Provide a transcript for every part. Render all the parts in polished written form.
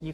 You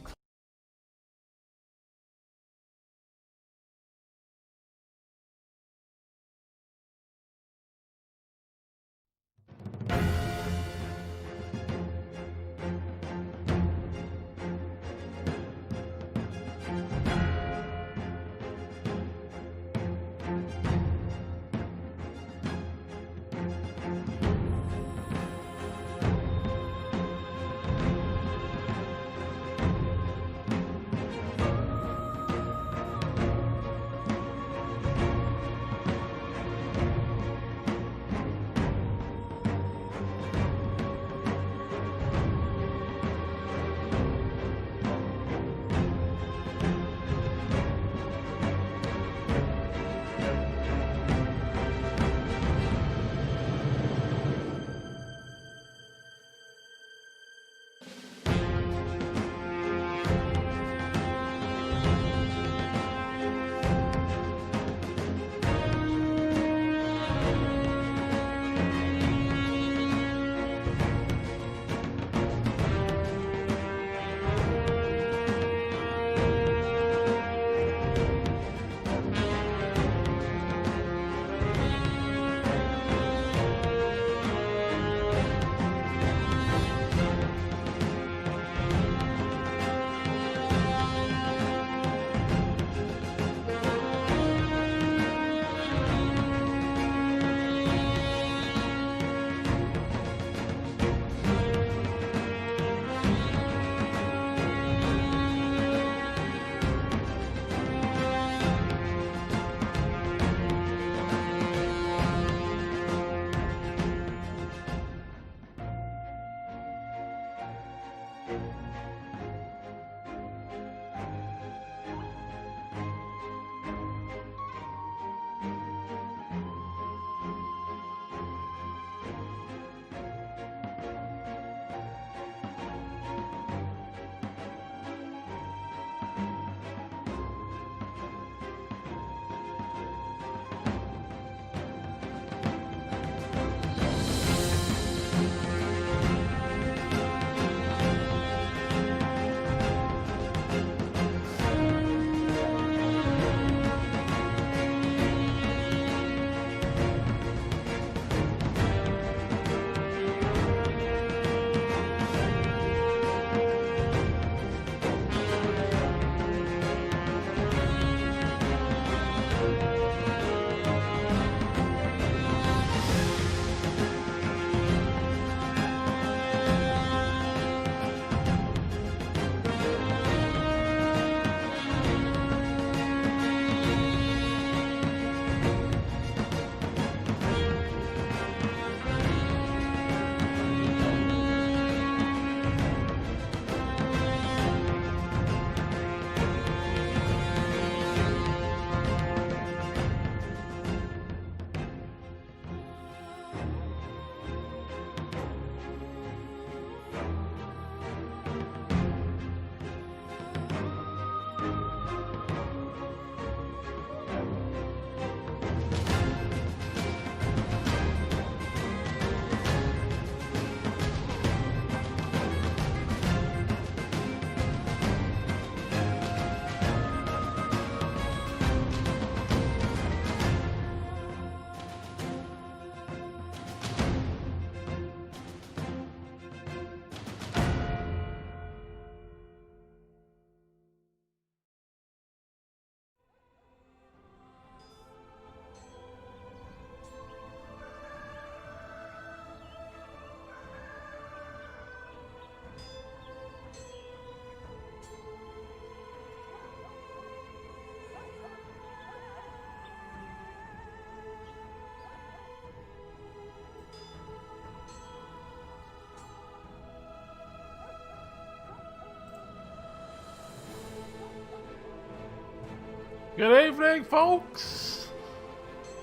Good evening, folks.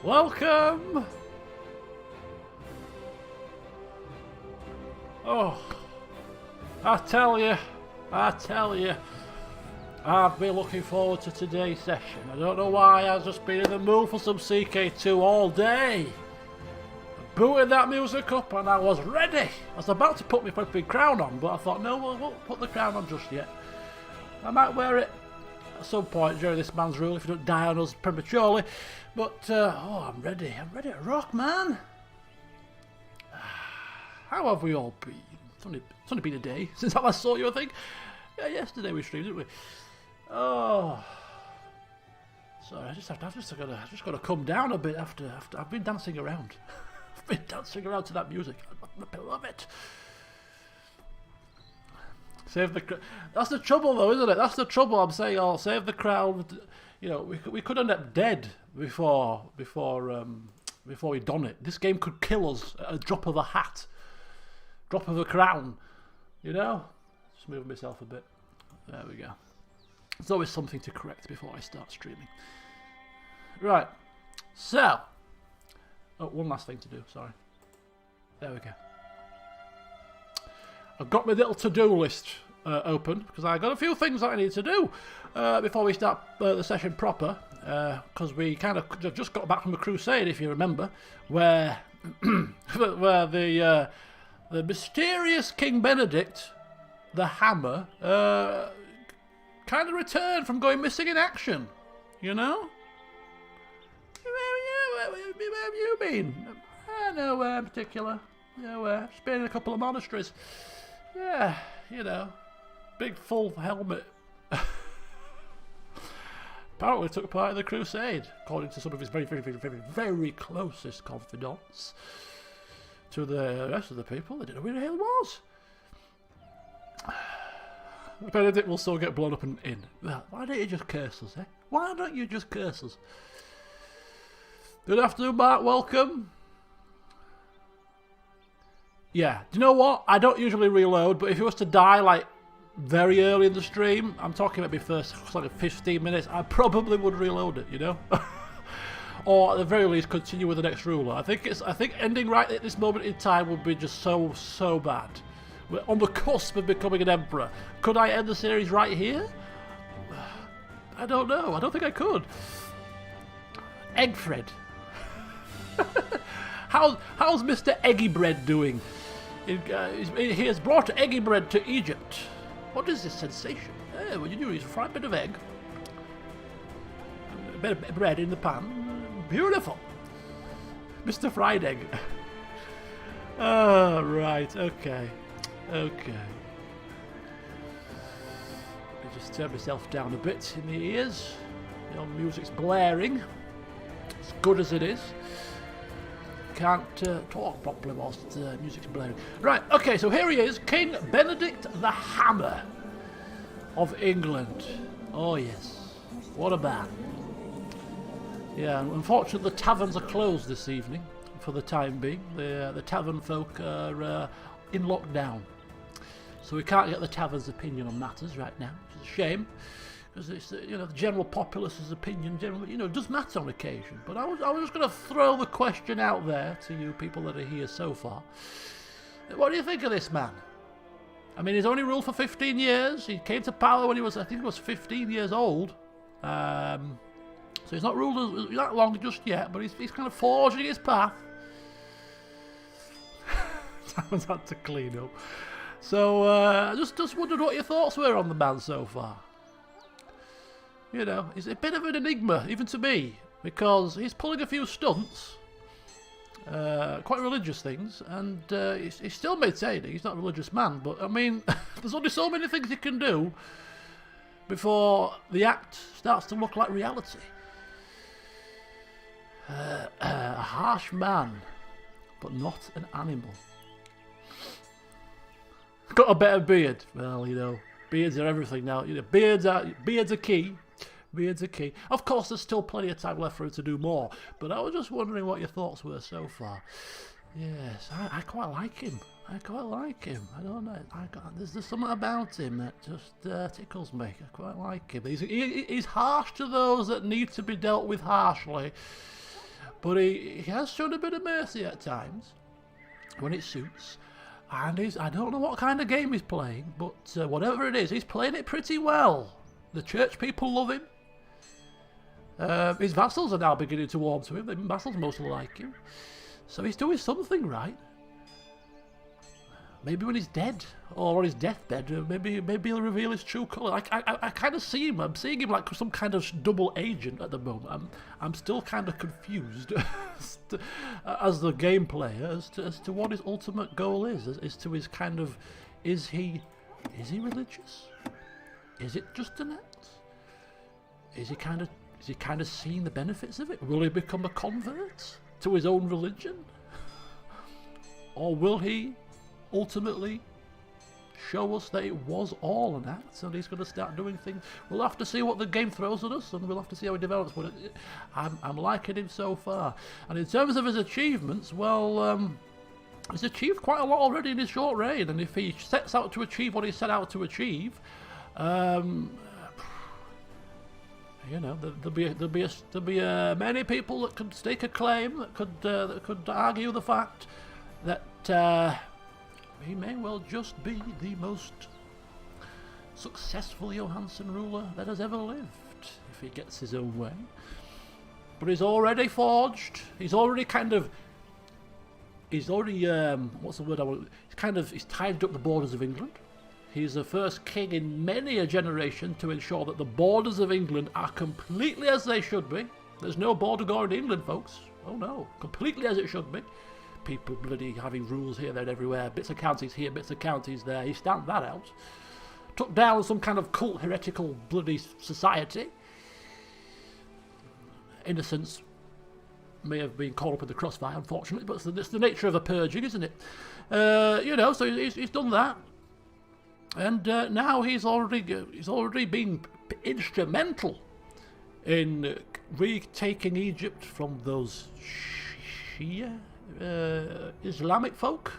Welcome. Oh, I tell you, I've been looking forward to today's session. I don't know why, I've just been in the mood for some CK2 all day. Booted that music up and I was ready. I was about to put my flipping crown on, but I thought, no, I won't put the crown on just yet. I might wear it at some point during this man's rule if he don't die on us prematurely. But, oh, I'm ready. I'm ready to rock, man. How have we all been? It's only been a day since I last saw you, I think. Yeah, yesterday we streamed, didn't we? Oh. Sorry, I've just got to come down a bit after I've been dancing around. I've been dancing around to that music. I love it. Save the. That's the trouble, though, isn't it? That's the trouble. I'm saying, oh, save the crowd. You know, we could end up dead before we done it. This game could kill us at a drop of a hat, drop of a crown. You know. Just moving myself a bit. There we go. There's always something to correct before I start streaming. Right. So. Oh, one last thing to do. Sorry. There we go. I've got my little to-do list open because I got a few things that I need to do before we start the session proper. Because we kind of just got back from a crusade, if you remember, where where the mysterious King Benedict, the Hammer, kind of returned from going missing in action. You know? Where have you been? Nowhere in particular. Nowhere. Just been in a couple of monasteries. Yeah, you know, big full helmet. Apparently took part in the crusade, according to some of his very closest confidants. To the rest of the people, they didn't know who the hell he was. Benedict will still get blown up and in. Well, why don't you just curse us, eh? Why don't you just curse us? Good afternoon, Mark, welcome. Yeah, do you know what? I don't usually reload, but if it was to die like very early in the stream, I'm talking about my first like 15 minutes, I probably would reload it, you know? Or at the very least continue with the next ruler. I think ending right at this moment in time would be just so bad. We're on the cusp of becoming an emperor. Could I end the series right here? I don't know. I don't think I could. Eggfred. How's Mr. Eggy Bread doing? He has brought eggy bread to Egypt. What is this sensation? What you do is fry a bit of egg, a bit of bread in the pan. Beautiful, Mr. Fried Egg. Oh, right, okay. Let me just turn myself down a bit in the ears. The old music's blaring, as good as it is. Can't talk properly whilst music's blaring. Right, okay, so here he is, King Benedict the Hammer of England. Oh yes, what a man. Yeah, unfortunately the taverns are closed this evening for the time being. The tavern folk are in lockdown, so we can't get the tavern's opinion on matters right now, which is a shame. Because it's, you know, the general populace's opinion generally, you know, does matter on occasion. But I was just going to throw the question out there to you people that are here so far. What do you think of this man? I mean, he's only ruled for 15 years. He came to power when he was, I think he was 15 years old. So he's not ruled that long just yet, but he's kind of forging his path. Someone's had to clean up. So just wondered what your thoughts were on the man so far. You know, he's a bit of an enigma, even to me, because he's pulling a few stunts, quite religious things, and he's still maintaining he's not a religious man, but I mean, there's only so many things he can do before the act starts to look like reality. A harsh man, but not an animal. Got a better beard. Well, you know, beards are everything now. You know, beards are key. Beards are key. Of course, there's still plenty of time left for him to do more, but I was just wondering what your thoughts were so far. Yes, I quite like him. I don't know. There's something about him that just tickles me. I quite like him. He's harsh to those that need to be dealt with harshly, but he has shown a bit of mercy at times when it suits. And I don't know what kind of game he's playing, but whatever it is, he's playing it pretty well. The church people love him. His vassals are now beginning to warm to him. The vassals mostly like him. So he's doing something right. maybe when he's dead or on his deathbed, maybe he'll reveal his true colour. I kind of see him. I'm seeing him like some kind of double agent at the moment. I'm still kind of confused as the game player as to what his ultimate goal is. As to his kind of, is he religious? Is it just an act? Is he kind of seeing the benefits of it? Will he become a convert to his own religion? Or will he ultimately show us that it was all an act and he's going to start doing things? We'll have to see what the game throws at us, and we'll have to see how he develops. But I'm liking him so far. And in terms of his achievements, well, he's achieved quite a lot already in his short reign, and if he sets out to achieve what he set out to achieve, you know, there'll be many people that could stake a claim, that could argue the fact that he may well just be the most successful Johansson ruler that has ever lived, if he gets his own way. But he's already forged. He's already what's the word? He's tidied up the borders of England. He's the first king in many a generation to ensure that the borders of England are completely as they should be. There's no border guard in England, folks. Oh no, completely as it should be. People bloody having rules here, there and everywhere. Bits of counties here, bits of counties there. He stamped that out. Took down some kind of cult, heretical, bloody society. Innocents may have been caught up in the crossfire, unfortunately, but it's the nature of a purging, isn't it? You know, so he's done that. And now he's already been instrumental in retaking Egypt from those Shia Islamic folk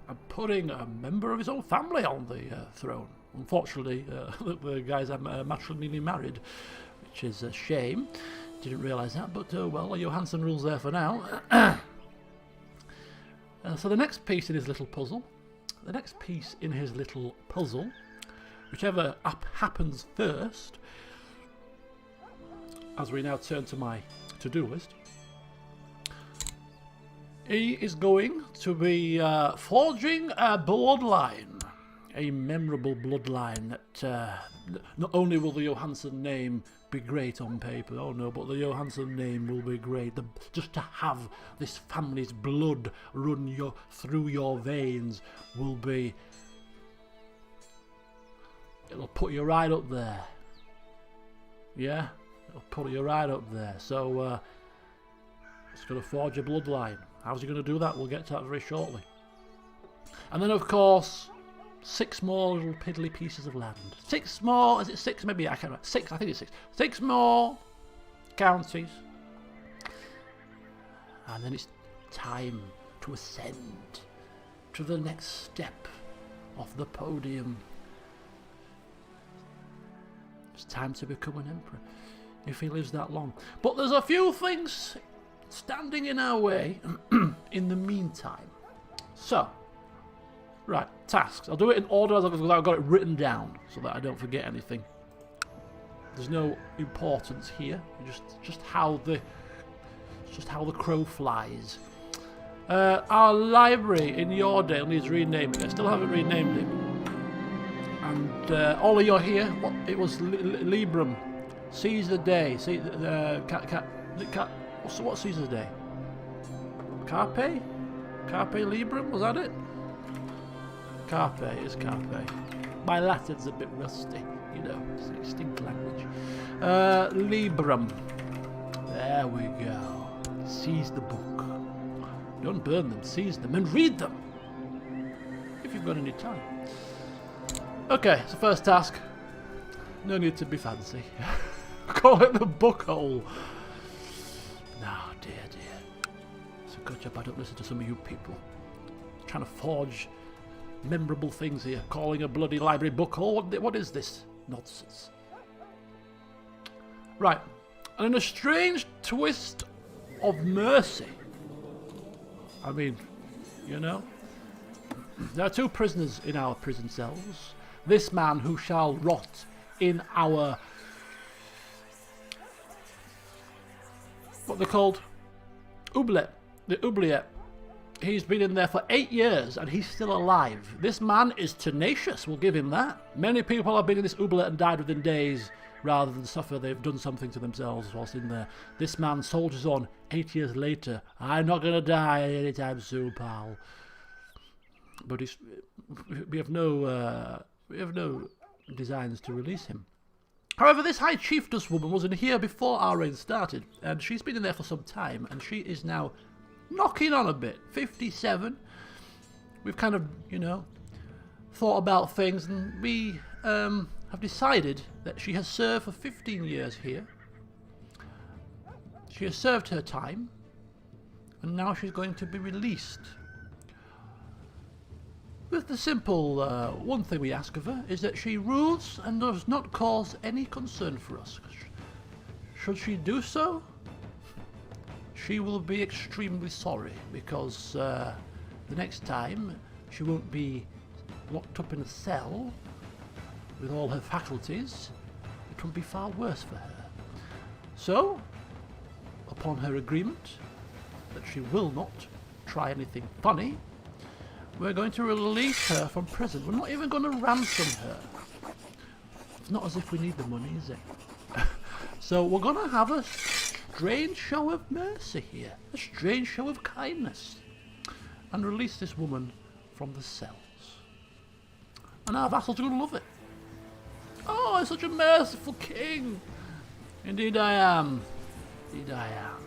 and putting a member of his own family on the throne. Unfortunately, the guys are matrimonially married, which is a shame. Didn't realise that, but well, Johansson rules there for now. So the next piece in his little puzzle, whichever happens first, as we now turn to my to-do list, he is going to be forging a bloodline, a memorable bloodline that not only will the Johansson name be great on paper, oh no, but the Johansson name will be great. Just to have this family's blood run through your veins will be, it'll put you right up there. Yeah, it'll put you right up there. So it's going to forge a bloodline. How's he going to do that? We'll get to that very shortly. And then, of course, 6 more little piddly pieces of land. 6 more, is it 6? Maybe, I can't remember. 6, I think it's 6. 6 more counties. And then it's time to ascend to the next step of the podium. It's time to become an emperor, if he lives that long. But there's a few things standing in our way in the meantime. So, right, tasks. I'll do it in order as I've got it written down so that I don't forget anything. There's no importance here. Just how the crow flies. Our library in your day needs renaming. I still haven't renamed it. And Ollie, you're here. What? It was Librum. Seize the day. See what seize the day? Carpe Librum. Was that it? Carpe is Carpe. My Latin's a bit rusty, you know, it's an extinct language. Librum. There we go. Seize the book. Don't burn them, seize them and read them. If you've got any time. Okay, so first task. No need to be fancy. Call it the book hole. No, dear. It's a good job I don't listen to some of you people. Trying to forge memorable things here, calling a bloody library book hole. What is this nonsense? Right, and in a strange twist of mercy, I mean, you know, there are 2 prisoners in our prison cells. This man who shall rot in our, what they're called, oubliette. The oubliette He's been in there for 8 years and he's still alive. This man is tenacious, we'll give him that. Many people have been in this oubliette and died within days rather than suffer they've done something to themselves whilst in there. This man soldiers on 8 years later. I'm not going to die anytime soon, pal. But we have no designs to release him. However, this High Chiefess woman was in here before our reign started, and she's been in there for some time, and she is now knocking on a bit. 57. We've kind of, you know, thought about things, and we have decided that she has served for 15 years here. She has served her time, and now she's going to be released. With the simple one thing we ask of her is that she rules and does not cause any concern for us. Should she do so, she will be extremely sorry, because the next time she won't be locked up in a cell with all her faculties. It will be far worse for her. So, upon her agreement that she will not try anything funny, we're going to release her from prison. We're not even going to ransom her. It's not as if we need the money, is it? So we're going to have a strange show of mercy here. A strange show of kindness. And release this woman from the cells. And our vassals are going to love it. Oh, I'm such a merciful king. Indeed I am. Indeed I am.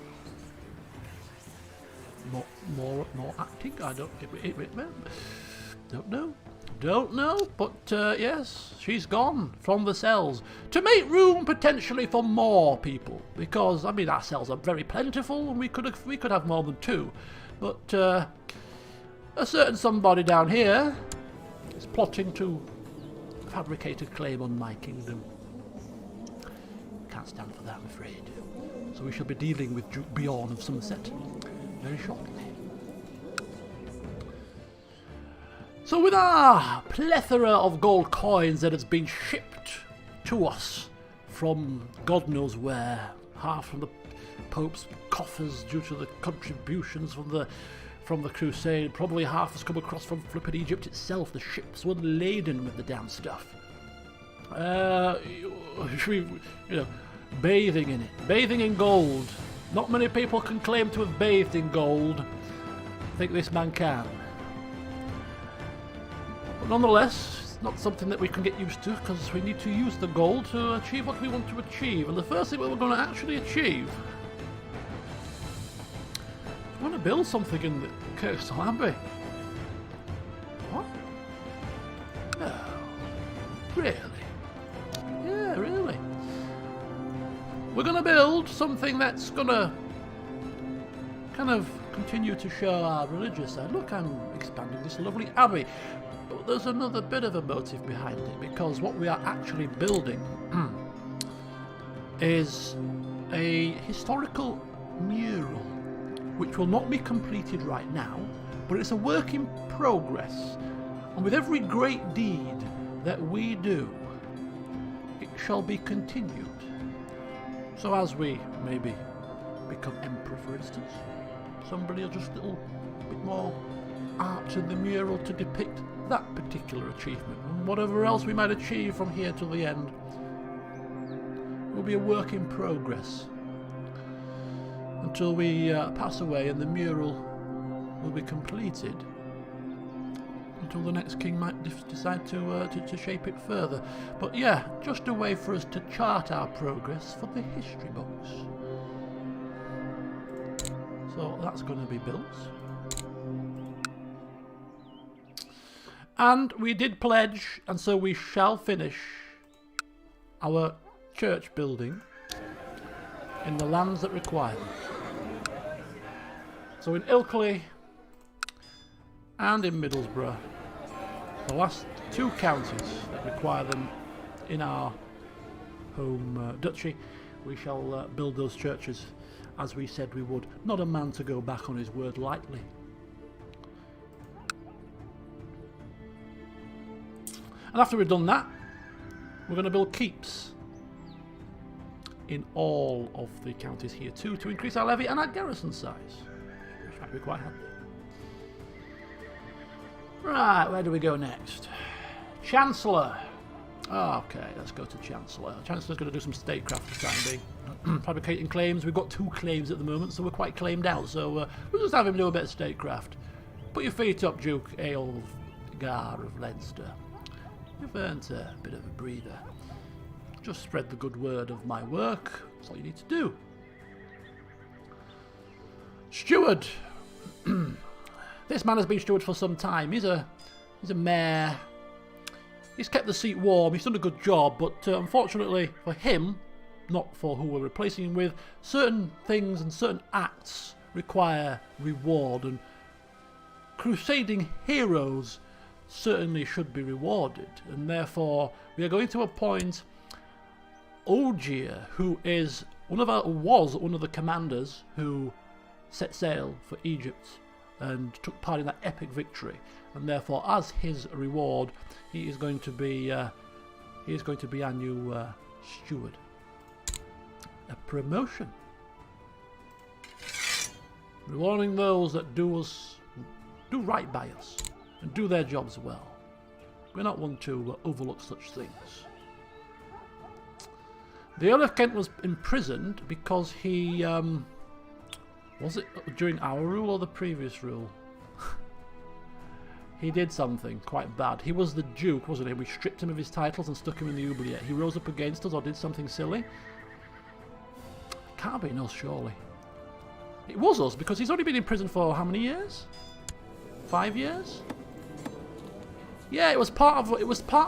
More acting? I don't know, but yes, she's gone from the cells to make room potentially for more people, because I mean our cells are very plentiful and we could have more than 2, but a certain somebody down here is plotting to fabricate a claim on my kingdom. Can't stand for that, I'm afraid. So we shall be dealing with Duke Bjorn of Somerset very shortly. So with our plethora of gold coins that has been shipped to us from God knows where, half from the Pope's coffers due to the contributions from the crusade, probably half has come across from flippin' Egypt itself. The ships were laden with the damn stuff. Bathing in it, bathing in gold. Not many people can claim to have bathed in gold. I think this man can. But nonetheless, it's not something that we can get used to, because we need to use the gold to achieve what we want to achieve. And the first thing that we're going to actually achieve, we want to build something in the Coastal Abbey. What? No. Really? Yeah, really. We're going to build something that's going to kind of continue to show our religious side. Look, I'm expanding this lovely abbey. But there's another bit of a motive behind it, because what we are actually building is a historical mural, which will not be completed right now, but it's a work in progress. And with every great deed that we do, it shall be continued. So as we maybe become emperor, for instance, somebody will just a little bit more art in the mural to depict that particular achievement. And whatever else we might achieve from here till the end will be a work in progress until we pass away, and the mural will be completed, until the next king might decide to shape it further. But yeah, just a way for us to chart our progress for the history books. So that's going to be built. And we did pledge, and so we shall finish our church building in the lands that require them. So in Ilkley and in Middlesbrough, the last 2 counties that require them in our home duchy, we shall build those churches as we said we would. Not a man to go back on his word lightly. And after we've done that, we're going to build keeps in all of the counties here too, to increase our levy and our garrison size, which might be quite handy. Right, where do we go next? Chancellor. Oh, okay, let's go to Chancellor. Chancellor's going to do some statecraft for the time being. Fabricating claims. We've got 2 claims at the moment, so we're quite claimed out. So we'll just have him do a bit of statecraft. Put your feet up, Duke Aelgar of Leinster. You've earned a bit of a breather. Just spread the good word of my work. That's all you need to do. Steward. This man has been steward for some time. He's a mayor. He's kept the seat warm. He's done a good job, but unfortunately for him, not for who we're replacing him with, certain things and certain acts require reward, and crusading heroes certainly should be rewarded, and therefore we are going to appoint Ogier, who was one of the commanders who set sail for Egypt and took part in that epic victory, and therefore as his reward he is going to be our new steward. A promotion, rewarding those that do right by us and do their jobs well. We're not one to overlook such things. The Earl of Kent was imprisoned because he was it during our rule or the previous rule? He did something quite bad. He was the Duke, wasn't he? We stripped him of his titles and stuck him in the oubliette. He rose up against us or did something silly. Can't be us, surely. It was us, because he's only been in prison for how many years? 5 years? Yeah, it was part of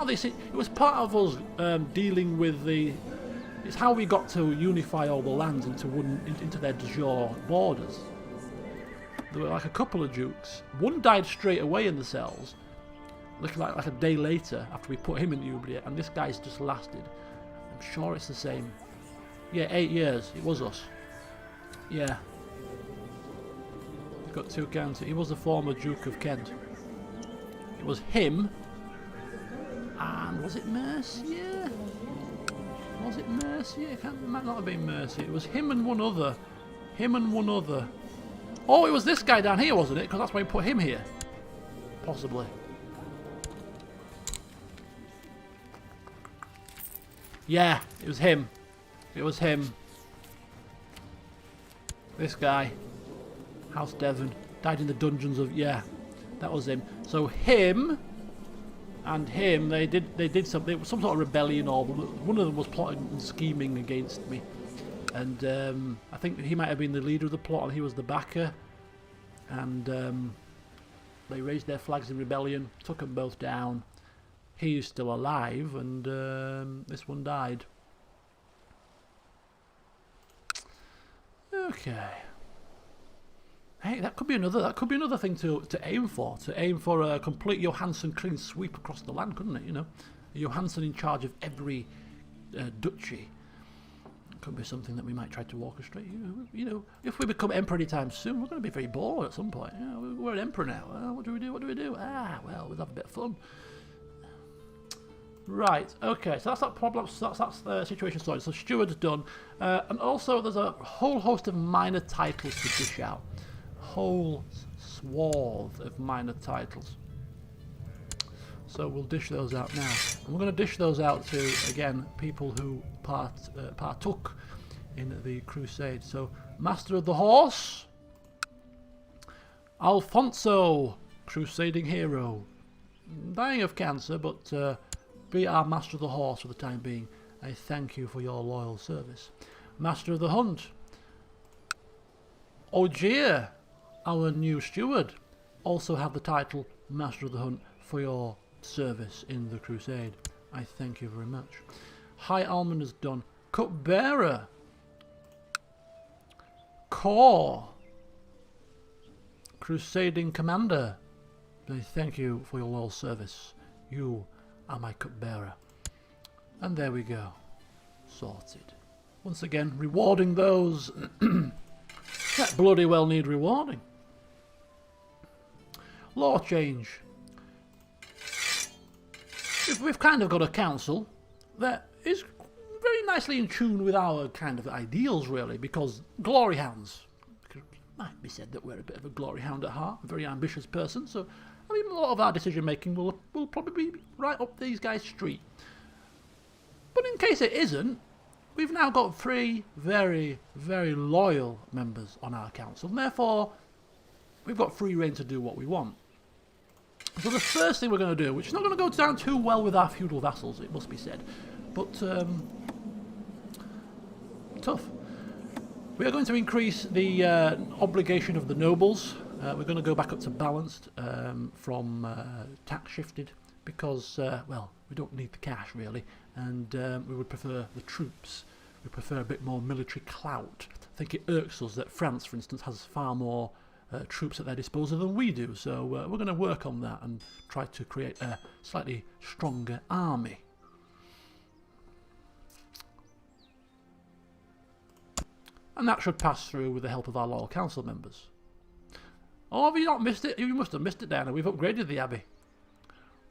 this. It was part of us dealing with the. It's how we got to unify all the lands into their de jure borders. There were like a couple of dukes. One died straight away in the cells, looking like a day later after we put him in the oubliette, and this guy's just lasted. I'm sure it's the same. Yeah, 8 years. It was us. Yeah. He's got 2 counties. He was the former Duke of Kent. It was him. And was it Mercia? Was it Mercia? It might not have been Mercia. It was him and one other. Oh, it was this guy down here, wasn't it? Because that's why we put him here. Possibly. Yeah, it was him. It was him. This guy. House Devon. Died in the dungeons of... Yeah, that was him. So him and him, they did something, some sort of rebellion, or one of them was plotting and scheming against me. And I think he might have been the leader of the plot and he was the backer. And they raised their flags in rebellion, took them both down. He's still alive, and this one died. Okay. Hey, that could be another thing to aim for. To aim for a complete Johansson clean sweep across the land, couldn't it? You know, a Johansson in charge of every duchy. Could be something that we might try to orchestrate. You know, if we become emperor anytime soon, we're going to be very bored at some point. You know, we're an emperor now. What do we do? What do we do? Ah, well, we'll have a bit of fun. Right. Okay. So that's that problem. So that's the situation sorted. So steward's done, and also there's a whole host of minor titles to dish out. Whole swath of minor titles. So we'll dish those out now. And we're going to dish those out to, again, people who partook in the crusade. So, Master of the Horse, Alfonso, crusading hero, dying of cancer, but be our Master of the Horse for the time being. I thank you for your loyal service. Master of the Hunt, Ogier, our new steward, also have the title Master of the Hunt for your service in the crusade. I thank you very much. High Almond is done. Cupbearer, Core, crusading commander, I thank you for your loyal service. You are my cupbearer. And there we go. Sorted. Once again, rewarding those that bloody well need rewarding. Law change. We've kind of got a council that is very nicely in tune with our kind of ideals, really, because glory hounds. It might be said that we're a bit of a glory hound at heart, a very ambitious person, so I mean, a lot of our decision making will probably be right up these guys' street. But in case it isn't, we've now got 3 very, very loyal members on our council, and therefore we've got free reign to do what we want. So the first thing we're going to do, which is not going to go down too well with our feudal vassals, it must be said, but tough. We are going to increase the obligation of the nobles. We're going to go back up to balanced from tax shifted because, well, we don't need the cash really, and we would prefer the troops. We prefer a bit more military clout. I think it irks us that France, for instance, has far more troops at their disposal than we do, so we're going to work on that and try to create a slightly stronger army. And that should pass through with the help of our loyal council members. Oh, have you not missed it? You must have missed it, Diana. We've upgraded the abbey.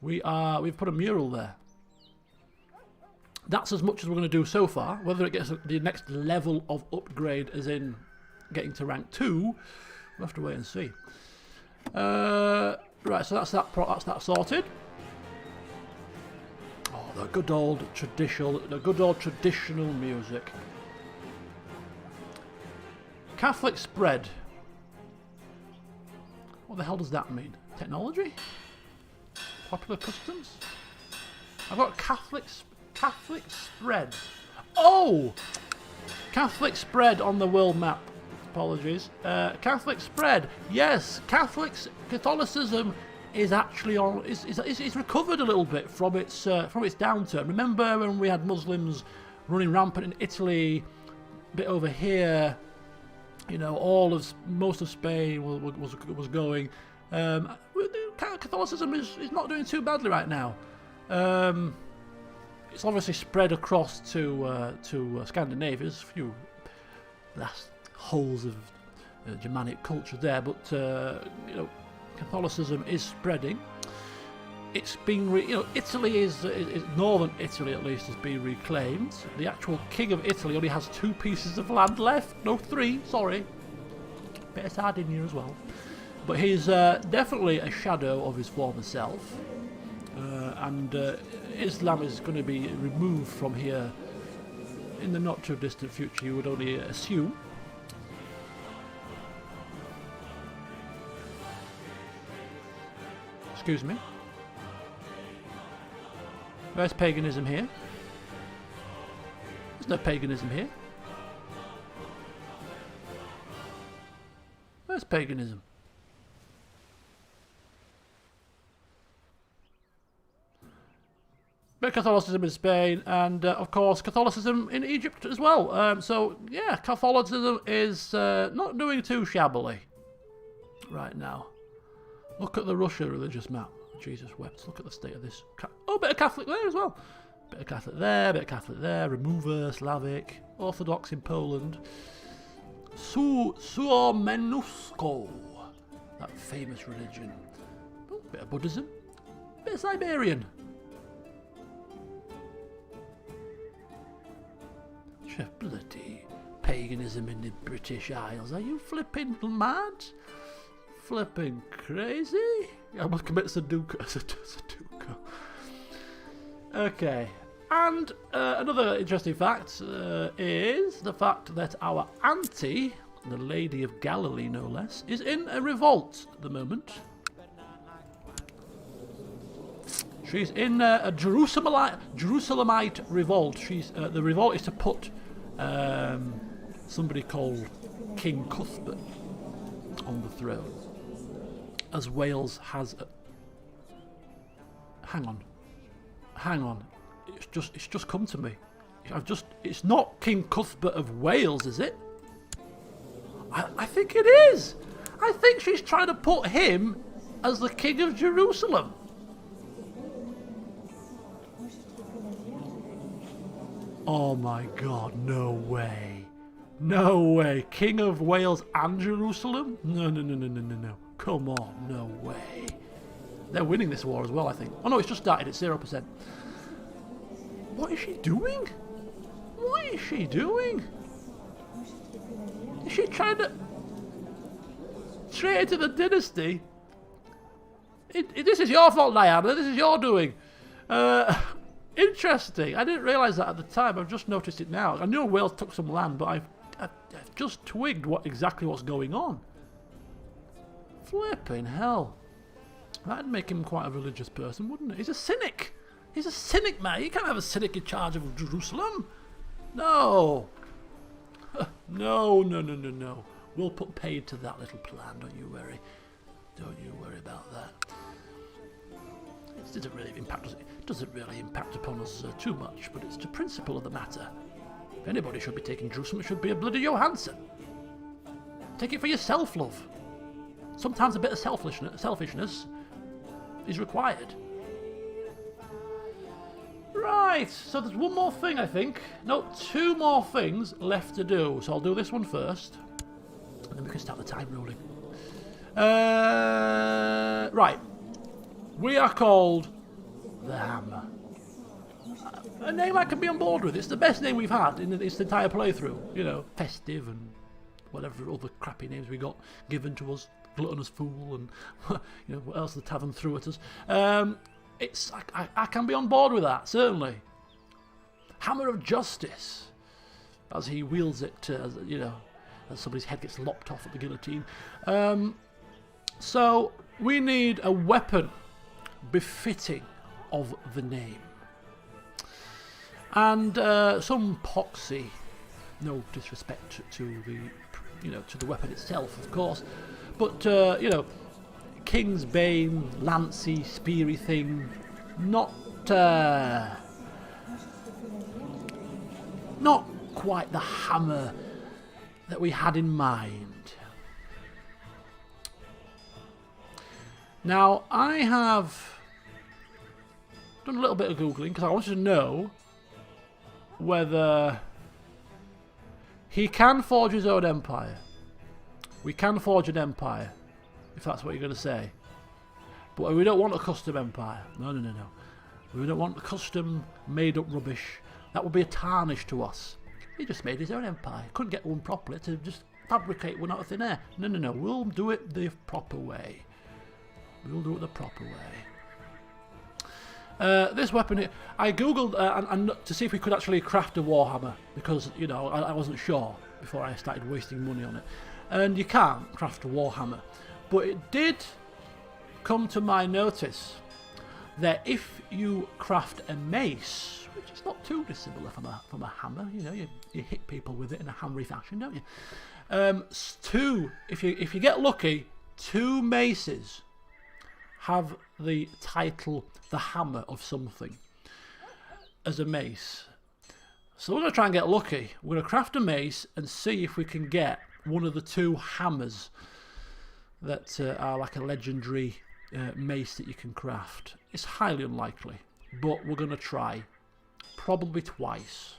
We've put a mural there. That's as much as we're going to do so far. Whether it gets the next level of upgrade, as in getting to rank 2, we'll have to wait and see. Right, so that's that sorted. Oh, the good old traditional music. Catholic spread. What the hell does that mean? Technology? Popular customs? I've got Catholic spread. Oh! Catholic spread on the world map. Apologies. Catholic spread. Yes, Catholicism is actually on. It's recovered a little bit from its downturn. Remember when we had Muslims running rampant in Italy, a bit over here. You know, most of Spain was going. Catholicism is not doing too badly right now. It's obviously spread across to Scandinavia. There's a few last holes of Germanic culture there, but you know, Catholicism is spreading. It's been, Italy is northern Italy at least has been reclaimed. The actual king of Italy only has 2 pieces of land left. No, 3. Sorry. Bit of Sardinia as well. But he's definitely a shadow of his former self. And Islam is going to be removed from here in the not too distant future, you would only assume. Excuse me. Where's paganism here? There's no paganism here. Where's paganism? But Catholicism in Spain, and of course Catholicism in Egypt as well. So yeah, Catholicism is not doing too shabbily right now. Look at the Russia religious map. Jesus wept. Look at the state of this. Oh, bit of Catholic there as well. Bit of Catholic there, bit of Catholic there. Remover, Slavic, Orthodox in Poland. Suomenusko, that famous religion. Oh, bit of Buddhism. Bit of Siberian. Bloody paganism in the British Isles. Are you flipping mad? Flipping crazy? I must commit Sudoku. Okay. And another interesting fact is the fact that our auntie, the Lady of Galilee no less, is in a revolt at the moment. She's in a Jerusalemite revolt. The revolt is to put somebody called King Cuthbert on the throne, as Wales has. Hang on. It's just come to me. It's not King Cuthbert of Wales, is it? I think it is. I think she's trying to put him as the King of Jerusalem. Oh my God, no way. No way. King of Wales and Jerusalem? No. Come on, no way. They're winning this war as well, I think. Oh no, it's just started, it's 0%. What is she doing? What is she doing? Is she trying to trade to the dynasty This is your fault, Diana. This is your doing. Interesting. I didn't realise that at the time. I've just noticed it now. I knew Wales took some land, but I've just twigged exactly what's going on. Flipping hell. That'd make him quite a religious person, wouldn't it? He's a cynic. He's a cynic, mate. You can't have a cynic in charge of Jerusalem. No. No. We'll put paid to that little plan, don't you worry. Don't you worry about that. It doesn't really impact us. It doesn't really impact upon us too much, but it's the principle of the matter. If anybody should be taking Jerusalem, it should be a bloody Johansson. Take it for yourself, love. Sometimes a bit of selfishness is required. Right, so there's one more thing, I think. No, two more things left to do. So I'll do this one first, and then we can start the time ruling. Right. We are called the Hammer. A name I can be on board with. It's the best name we've had in this entire playthrough. You know, festive and whatever other crappy names we got given to us. Gluttonous Fool and you know what else the tavern threw at us. I can be on board with that, certainly. Hammer of Justice, as he wields it, you know, as somebody's head gets lopped off at the guillotine. So we need a weapon befitting of the name, and some poxy. No disrespect to the, you know, to the weapon itself, of course, but you know, King's Bane, lancy, speary thing, not quite the hammer that we had in mind. Now, I have done a little bit of Googling because I wanted to know whether he can forge his own empire. We can forge an empire, if that's what you're going to say. But we don't want a custom empire. No. We don't want a custom made up rubbish. That would be a tarnish to us. He just made his own empire. Couldn't get one properly to just fabricate one out of thin air. No. We'll do it the proper way. We'll do it the proper way. This weapon, I googled and to see if we could actually craft a warhammer, because, you know, I wasn't sure before I started wasting money on it. And you can't craft a warhammer, but it did come to my notice that if you craft a mace, which is not too dissimilar from a hammer, you know, you hit people with it in a hammery fashion, don't you? If you get lucky, 2 maces have the title the hammer of something as a mace. So we're going to try and get lucky. We're going to craft a mace and see if we can get one of the 2 hammers that are like a legendary mace that you can craft. It's highly unlikely, but we're going to try. Probably twice.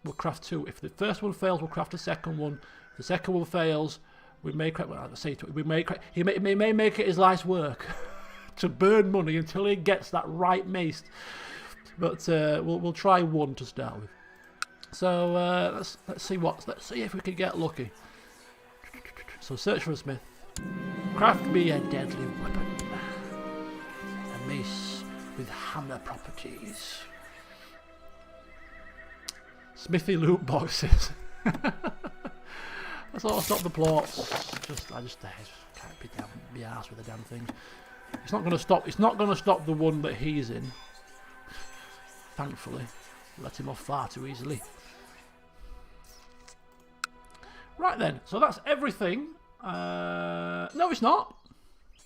We'll craft 2. If the first one fails, we'll craft a second one. If the second one fails, we may craft. Well, he may make it his life's work to burn money until he gets that right mace. But we'll try 1 to start with. So let's see if we can get lucky. So search for a smith. Craft me a deadly weapon. A mace with hammer properties. Smithy loot boxes. That's all. Stop the plots. I just can't be arsed with the damn thing. It's not going to stop. It's not going to stop the one that he's in. Thankfully, let him off far too easily. Right then. So that's everything. No, it's not.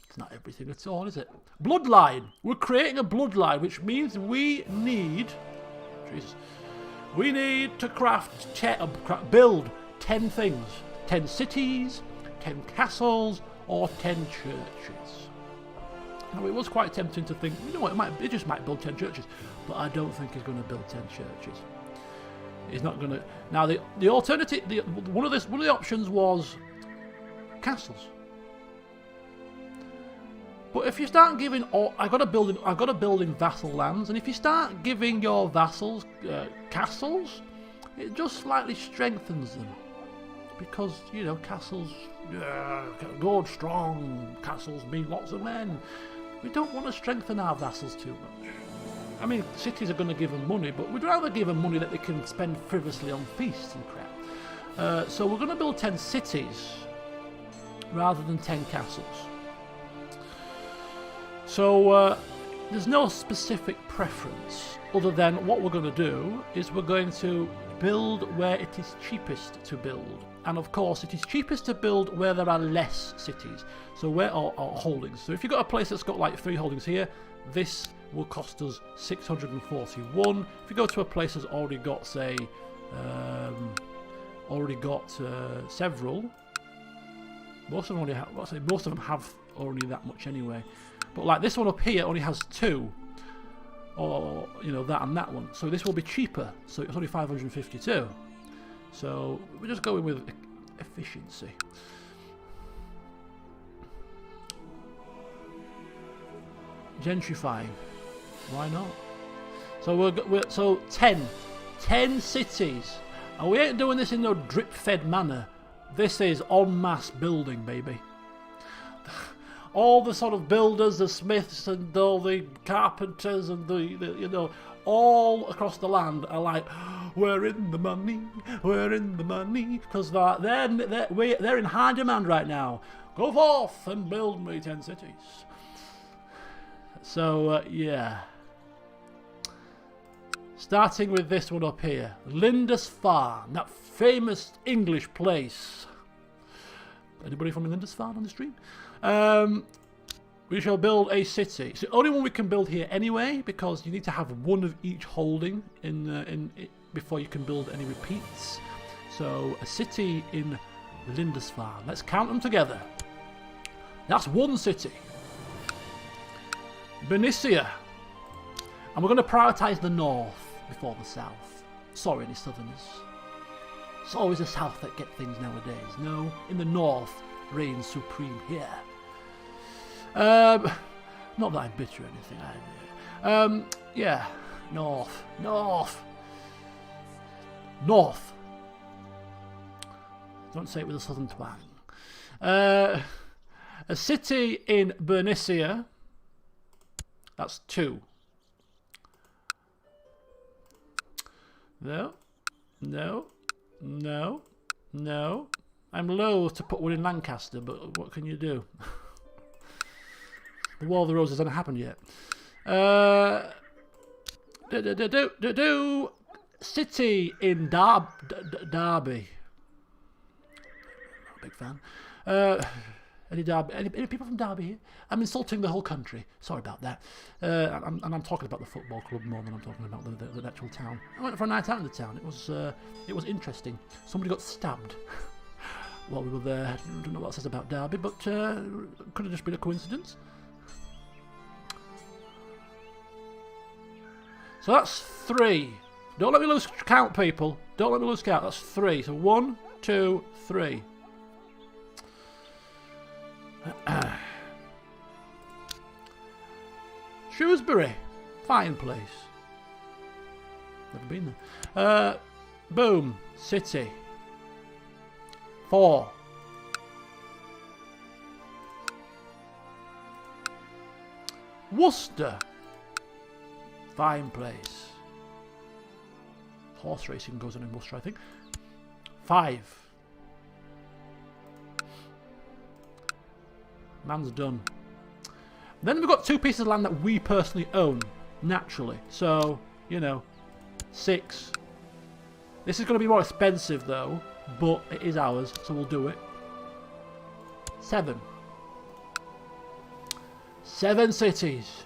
It's not everything at all, is it? Bloodline. We're creating a bloodline, which means we need. Jesus. We need to build 10 things. 10 cities, 10 castles, or 10 churches. Now, it was quite tempting to think, you know what, he just might build 10 churches, but I don't think he's going to build 10 churches. He's not going to. Now, the alternative, one of the options was castles. But if you start giving, I've got to build in vassal lands, and if you start giving your vassals castles, it just slightly strengthens them, because, you know, castles, good, strong castles mean lots of men. We don't want to strengthen our vassals too much. I mean, cities are going to give them money, but we'd rather give them money that they can spend frivolously on feasts and crap. So we're going to build 10 cities rather than 10 castles. So there's no specific preference other than what we're going to do is we're going to build where it is cheapest to build. And of course it is cheapest to build where there are less cities. So where are holdings? So if you've got a place that's got like 3 holdings here, this will cost us 641. If you go to a place that's already got, say, several, most of them have already that much anyway. But like this one up here only has 2, or you know, that and that one. So this will be cheaper. So it's only 552. So we're just going with efficiency. Gentrifying. Why not? So we're 10 cities, and we ain't doing this in no drip-fed manner. This is en masse building, baby. All the sort of builders, the smiths, and all the carpenters, and the you know, all across the land are like, we're in the money, because they're in high demand right now. Go forth and build me 10 cities. So yeah, starting with this one up here, Lindisfarne, that famous English place. Anybody from Lindisfarne on the stream? We shall build a city. It's the only one we can build here anyway, because you need to have one of each holding in before you can build any repeats. So a city in Lindisfarne. Let's count them together. That's one city. Bernicia. And we're going to prioritise the north before the south. Sorry, any southerners. It's always the south that get things nowadays. No, in the north reigns supreme here. Not that I'm bitter or anything. Yeah, north. Don't say it with a southern twang. A city in Bernicia. That's 2. No. I'm loath to put one in Lancaster, but what can you do? The War of the Roses hasn't happened yet. City in Derby. Not a big fan. Any people from Derby here? I'm insulting the whole country. Sorry about that. And I'm talking about the football club more than I'm talking about the actual town. I went for a night out in the town. It was interesting. Somebody got stabbed while we were there. I don't know what it says about Derby, but could have just been a coincidence. So that's 3. Don't let me lose count, people. Don't let me lose count. That's 3. So 1, 2, 3. Shrewsbury, fine place. Never been there. Boom, city. 4. Worcester, fine place. Horse racing goes on in Worcester, I think. 5. Man's done. Then we've got 2 pieces of land that we personally own, naturally. So, you know, 6. This is going to be more expensive though, but it is ours, so we'll do it. 7. 7 cities.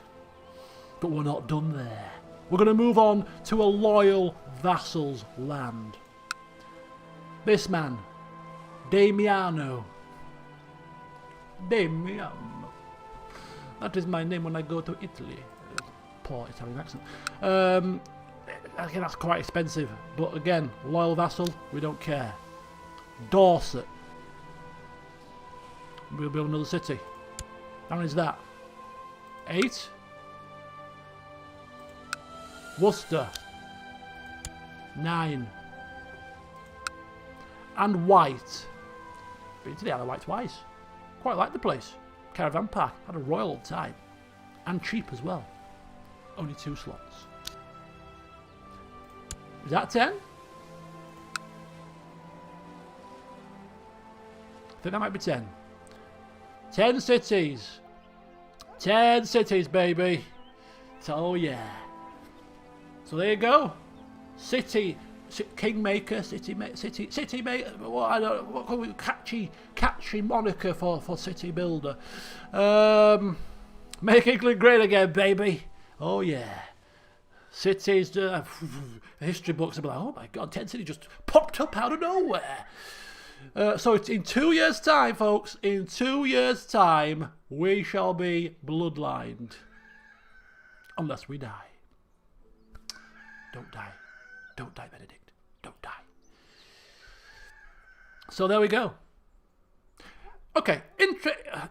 But we're not done there. We're going to move on to a loyal vassal's land. This man, Damiano. That is my name when I go to Italy. Poor Italian accent. Again, that's quite expensive, but again, loyal vassal, we don't care. Dorset. We'll build another city. How many is that? 8. Worcester. 9. And White. Been to the Isle of Wight twice. Quite like the place. Caravan park. Had a royal time. and cheap as well. Only 2 slots. Is that 10? I think that might be 10. 10 cities. 10 cities, baby. So, yeah. So there you go. City, Kingmaker, City Maker. What I don't. What call it? Catchy moniker for City Builder. Make England great again, baby. Oh yeah. Cities. History books will be like, oh my God, 10 cities just popped up out of nowhere. So it's in 2 years' time, folks. In 2 years' time, we shall be bloodlined. Unless we die. Don't die. Don't die, Benedict. Don't die. So there we go. Okay,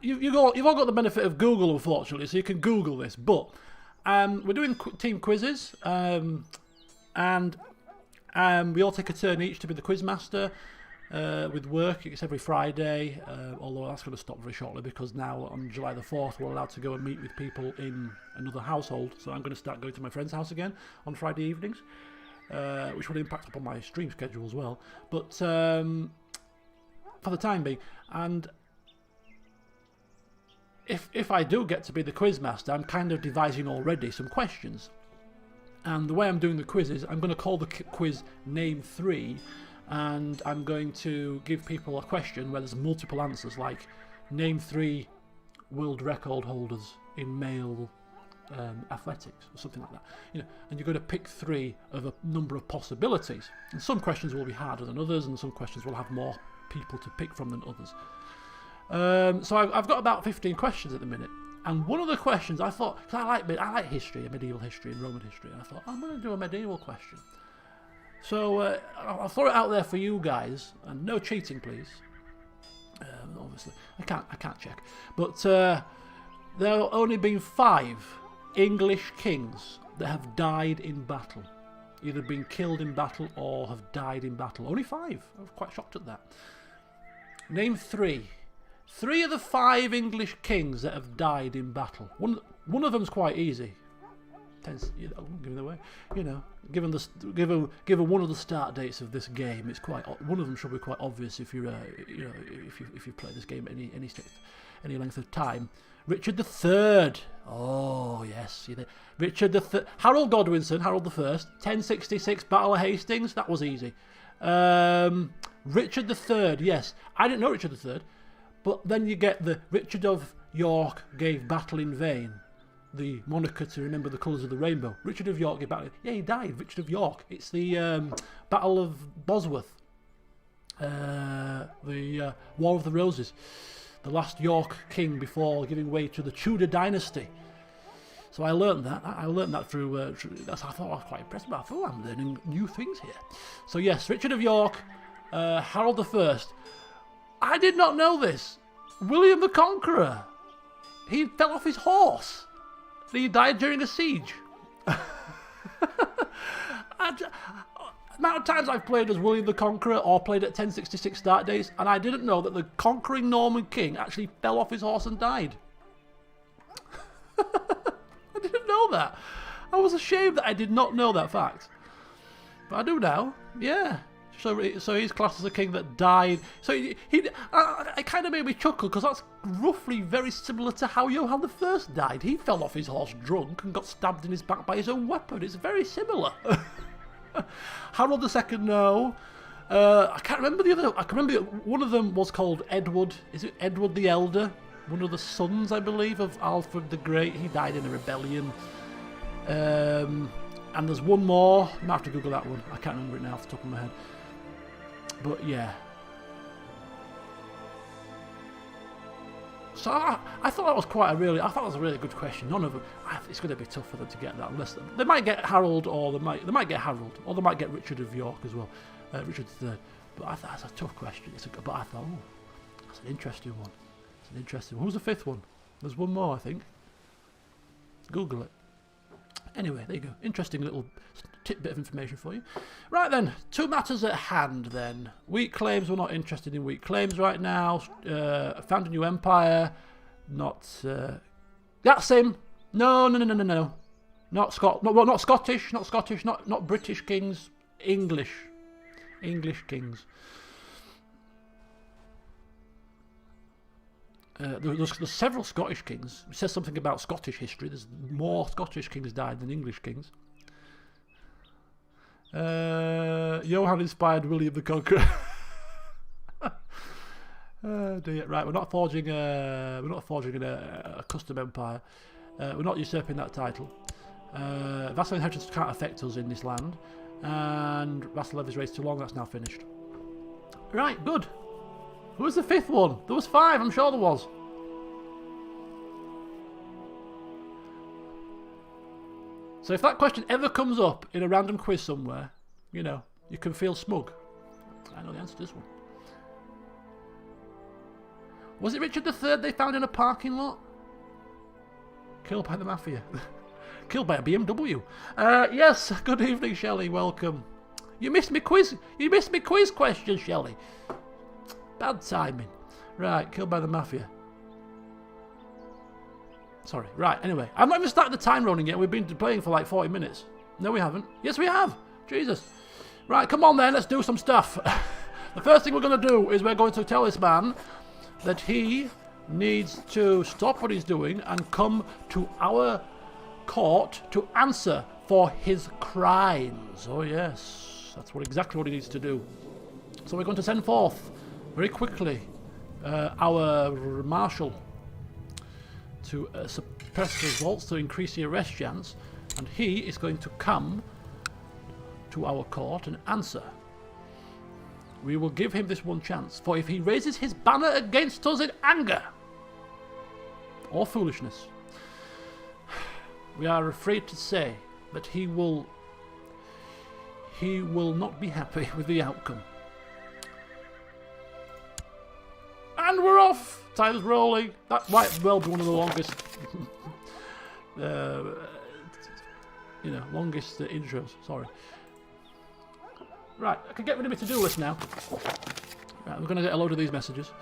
you've all got the benefit of Google, unfortunately, so you can Google this. But we're doing team quizzes, and we all take a turn each to be the quiz master. With work, it's every Friday, although that's going to stop very shortly because now on July the 4th we're allowed to go and meet with people in another household, so I'm going to start going to my friend's house again on Friday evenings, which will impact upon my stream schedule as well, but for the time being. And if I do get to be the quiz master, I'm kind of devising already some questions, and the way I'm doing the quiz is I'm going to call the quiz Name 3, and I'm going to give people a question where there's multiple answers, like name 3 world record holders in male athletics or something like that. You know, and you're going to pick 3 of a number of possibilities. And some questions will be harder than others, and some questions will have more people to pick from than others. So I've got about 15 questions at the minute. And one of the questions I thought, because I like history, medieval history and Roman history, and I thought I'm going to do a medieval question. So I'll throw it out there for you guys, and no cheating, please. Obviously, I can't check. But there have only been 5 English kings that have died in battle, either been killed in battle or have died in battle. Only 5. I'm quite shocked at that. Name 3. 3 of the 5 English kings that have died in battle. One of them's quite easy. You know, giving away, you know, given one of the start dates of this game, it's quite. One of them should be quite obvious if you're, you know, if you play this game any length of time. Richard III. Oh yes, see that. Richard III. Harold Godwinson, Harold I. 1066 Battle of Hastings. That was easy. Richard III. Yes, I didn't know Richard III, but then you get the Richard of York gave battle in vain. The moniker to remember the colours of the rainbow. Richard of York gave battle. Yeah, he died. Richard of York. It's the Battle of Bosworth. The War of the Roses. The last York king before giving way to the Tudor dynasty. So I learned that. I learned that through. I thought I was quite impressed. But I thought I'm learning new things here. So yes, Richard of York, Harold I. I did not know this. William the Conqueror. He fell off his horse. He died during a siege. The amount of times I've played as William the Conqueror or played at 1066 start dates, and I didn't know that the conquering Norman king actually fell off his horse and died. I didn't know that. I was ashamed that I did not know that fact. But I do now. Yeah. So he's classed as a king that died. So it kind of made me chuckle, because that's roughly very similar to how Johann I died. He fell off his horse drunk and got stabbed in his back by his own weapon. It's very similar. Harold II, no. I can't remember the other. I can remember one of them was called Edward. Is it Edward the Elder? One of the sons, I believe, of Alfred the Great. He died in a rebellion. And there's one more. I might have to Google that one. I can't remember it now off the top of my head. But yeah. So I thought that was I thought that was a really good question. None of them. It's going to be tough for them to get that. Unless they might get Harold, or they might get Harold, or they might get Richard of York as well, Richard III. But I thought that's a tough question. But I thought, oh, that's an interesting one. It's an interesting one. Who's the 5th one? There's one more, I think. Google it. Anyway, there you go. Interesting little tidbit of information for you. Right then, 2 matters at hand then. Weak claims, we're not interested in weak claims right now. Found a new empire, not... That's him. No, no, no, no, no, no. Not not Scottish, not Scottish, not British kings. English kings. There's several Scottish kings. It says something about Scottish history. There's more Scottish kings died than English kings. Johann inspired William the Conqueror. Oh dear. Right, we're not forging a custom empire. We're not usurping that title. Vassal inheritance can't affect us in this land, and vassal levies raised too long. That's now finished. Right, good. Who was the fifth one? There was 5, I'm sure there was. So if that question ever comes up in a random quiz somewhere, you know, you can feel smug. I know the answer to this one. Was it Richard III they found in a parking lot? Killed by the mafia. Killed by a BMW. Yes, good evening, Shelley, welcome. You missed me quiz question, Shelley. Bad timing. Right, killed by the mafia. Sorry, right, anyway. I've not even started the time running yet. We've been playing for like 40 minutes. No, we haven't. Yes, we have. Jesus. Right, come on then, let's do some stuff. The first thing we're going to do is we're going to tell this man that he needs to stop what he's doing and come to our court to answer for his crimes. Oh yes, that's exactly what he needs to do. So we're going to send forth very quickly our marshal to suppress the results to increase the arrest chance, and he is going to come to our court and answer. We will give him this one chance, for if he raises his banner against us in anger or foolishness, we are afraid to say that he will not be happy with the outcome. And we're off! Time's rolling. That might well be one of the longest longest intros, sorry. Right, I can get rid of my to-do list now. Right, we're going to get a load of these messages.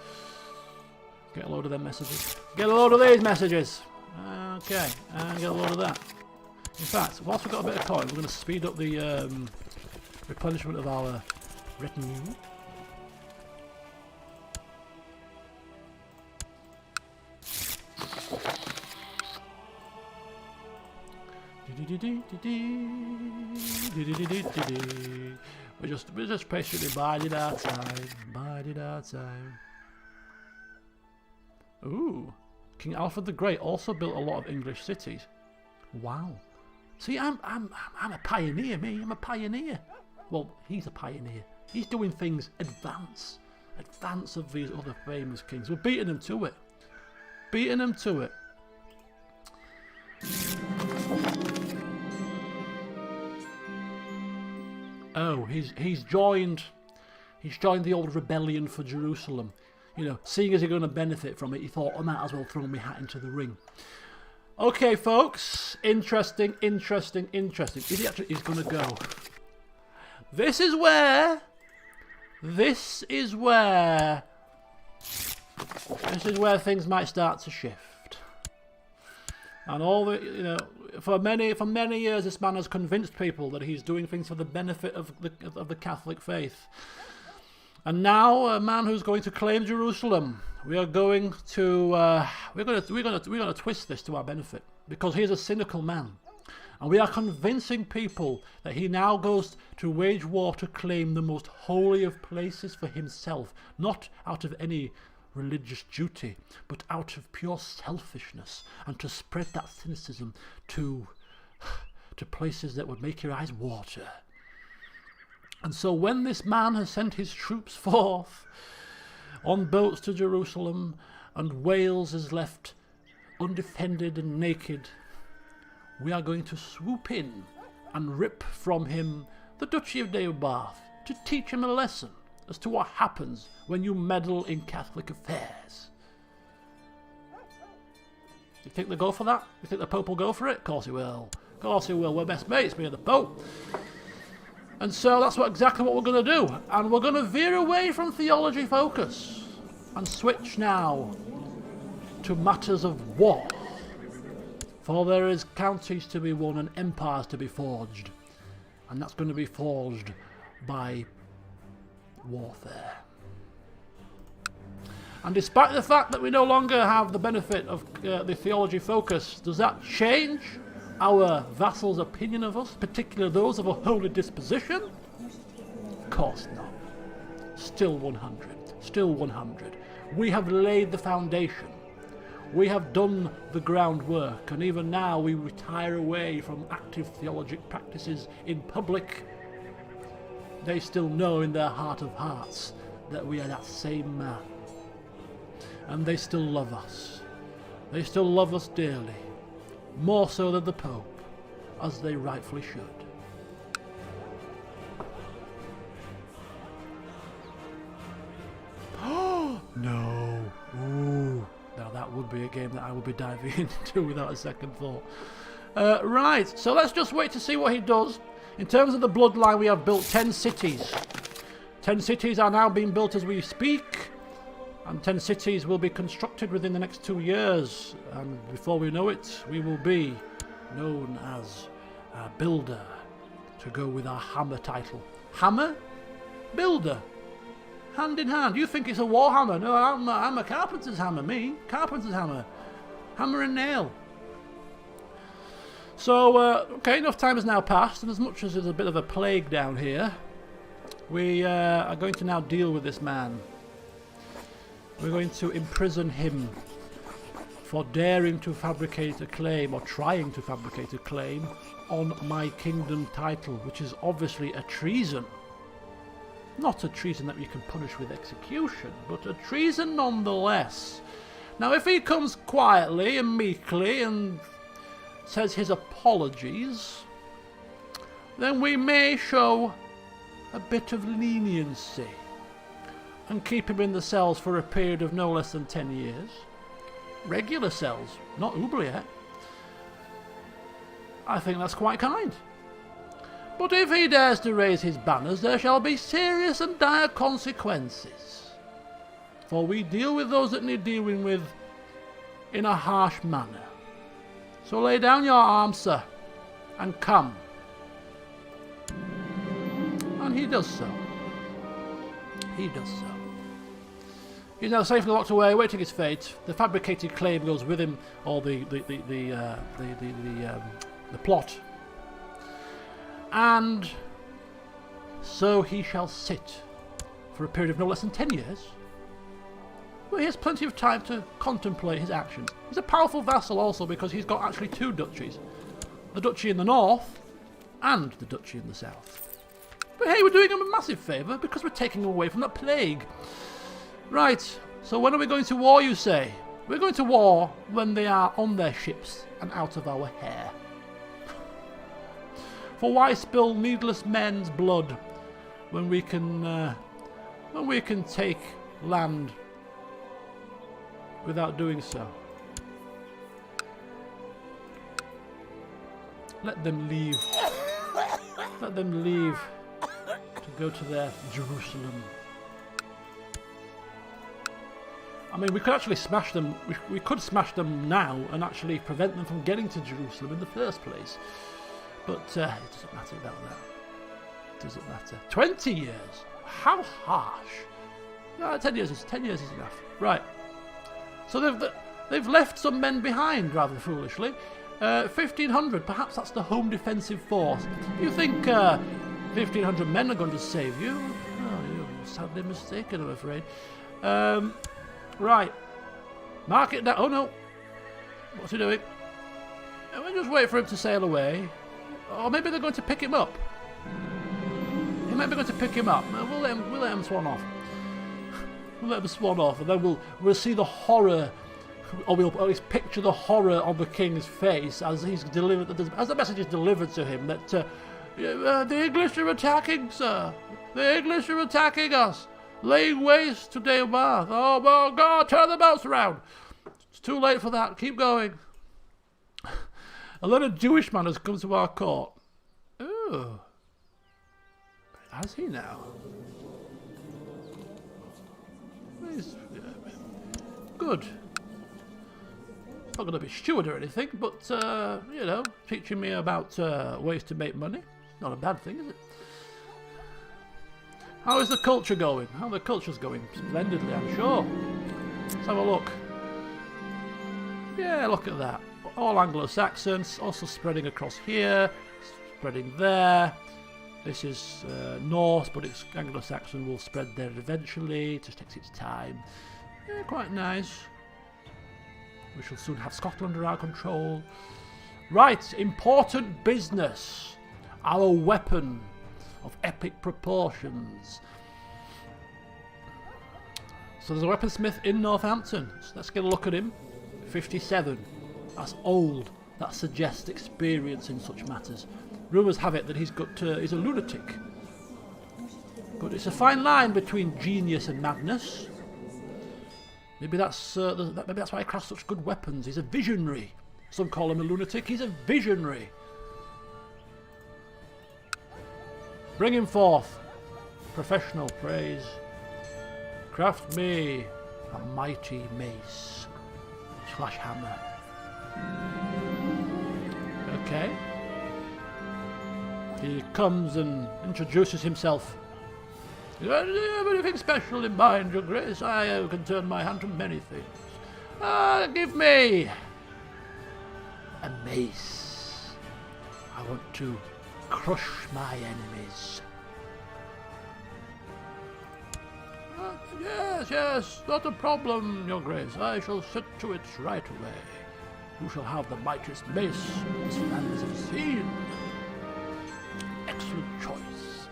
Get a load of them messages. Get a load of these messages! Okay, and get a load of that. In fact, whilst we've got a bit of coin, we're going to speed up the replenishment of our retinue. We're just patiently biding our time. Ooh, King Alfred the Great also built a lot of English cities. Wow. See, I'm a pioneer, me. I'm a pioneer. Well, he's a pioneer. He's doing things advance of these other famous kings. We're beating them to it. Oh, he's joined the old rebellion for Jerusalem. You know, seeing as you're going to benefit from it, he thought, I might as well throw my hat into the ring. Okay, folks. Interesting. He's going to go. This is where things might start to shift. And all the, for many years, this man has convinced people that he's doing things for the benefit of the Catholic faith. And now, a man who's going to claim Jerusalem, we are going to we're going to twist this to our benefit, because he's a cynical man, and we are convincing people that he now goes to wage war to claim the most holy of places for himself, not out of any religious duty, but out of pure selfishness, and to spread that cynicism to places that would make your eyes water. And so when this man has sent his troops forth on boats to Jerusalem, and Wales is left undefended and naked, we are going to swoop in and rip from him the Duchy of Neobarth to teach him a lesson as to what happens when you meddle in Catholic affairs. You think they'll go for that? You think the Pope will go for it? Of course he will. Of course he will. We're best mates, me and the Pope. And so that's exactly what we're going to do. And we're going to veer away from theology focus and switch now to matters of war. For there is counties to be won and empires to be forged. And that's going to be forged by warfare. And despite the fact that we no longer have the benefit of the theology focus, does that change our vassals' opinion of us, particularly those of a holy disposition? Of course not. Still 100. Still 100. We have laid the foundation. We have done the groundwork, and even now we retire away from active theologic practices in public. They still know in their heart of hearts that we are that same man. And they still love us. They still love us dearly. More so than the Pope, as they rightfully should. Oh, no. Ooh. Now that would be a game that I would be diving into without a second thought. Right, so let's just wait to see what he does. In terms of the bloodline, we have built 10 cities. 10 cities are now being built as we speak. And 10 cities will be constructed within the next 2 years. And before we know it, we will be known as a builder, to go with our hammer title. Hammer? Builder. Hand in hand. You think it's a war hammer? No, I'm a carpenter's hammer, me. Carpenter's hammer. Hammer and nail. So, okay, enough time has now passed, and as much as there's a bit of a plague down here, we are going to now deal with this man. We're going to imprison him for daring to fabricate a claim, or trying to fabricate a claim, on my kingdom title, which is obviously a treason. Not a treason that you can punish with execution, but a treason nonetheless. Now, if he comes quietly and meekly and says his apologies, then we may show a bit of leniency and keep him in the cells for a period of no less than 10 years. Regular cells, not oubliette. I think that's quite kind. But if he dares to raise his banners, there shall be serious and dire consequences. For we deal with those that need dealing with in a harsh manner. So lay down your arms, sir, and come. And he does so. He does so. He's now safely locked away, awaiting his fate. The fabricated claim goes with him, or the plot. And so he shall sit for a period of no less than 10 years, where he has plenty of time to contemplate his actions. He's a powerful vassal also because he's got actually 2 duchies. The duchy in the north and the duchy in the south. But hey, we're doing him a massive favour because we're taking him away from that plague. Right, so when are we going to war, you say? We're going to war when they are on their ships and out of our hair. For why spill needless men's blood when we can take land without doing so? Let them leave. Let them leave to go to their Jerusalem. I mean, we could actually smash them. We could smash them now and actually prevent them from getting to Jerusalem in the first place. But it doesn't matter about that. It doesn't matter. 20 years? How harsh. No, 10 years is enough. Right. So they've left some men behind, rather foolishly. 1,500, perhaps that's the home defensive force. You think 1,500 men are going to save you? Oh, you're sadly mistaken, I'm afraid. Right. Mark it down. Oh, no. What's he doing? We'll just wait for him to sail away. Or maybe they're going to pick him up. He might be going to pick him up. We'll let him swan off. We'll let him swan off, and then we'll see the horror, or we'll at least picture the horror on the king's face as he's delivered, as the message is delivered to him that the English are attacking, sir. The English are attacking us, laying waste to Deomarth. Oh my God! Turn the boats around. It's too late for that. Keep going. And then a Jewish man has come to our court. Oh. Has he now? Good. Not going to be steward or anything, but, you know, teaching me about ways to make money. Not a bad thing, is it? How is the culture going? How the culture's going? Splendidly, I'm sure. Let's have a look. Yeah, look at that. All Anglo-Saxons, also spreading across here, spreading there. This is Norse, but it's Anglo-Saxon will spread there eventually. It just takes its time. Yeah, quite nice. We shall soon have Scotland under our control. Right, important business. Our weapon of epic proportions. So there's a weaponsmith in Northampton. So let's get a look at him. 57. That's old. That suggests experience in such matters. Rumours have it that he's a lunatic. But it's a fine line between genius and madness. Maybe that's why he crafts such good weapons. He's a visionary. Some call him a lunatic. He's a visionary. Bring him forth. Professional praise. Craft me a mighty mace. Slash hammer. Okay. He comes and introduces himself. Anything special in mind, Your Grace? I can turn my hand to many things. Give me a mace. I want to crush my enemies. Yes, not a problem, Your Grace. I shall sit to it right away. You shall have the mightiest mace this land has ever seen. Excellent choice.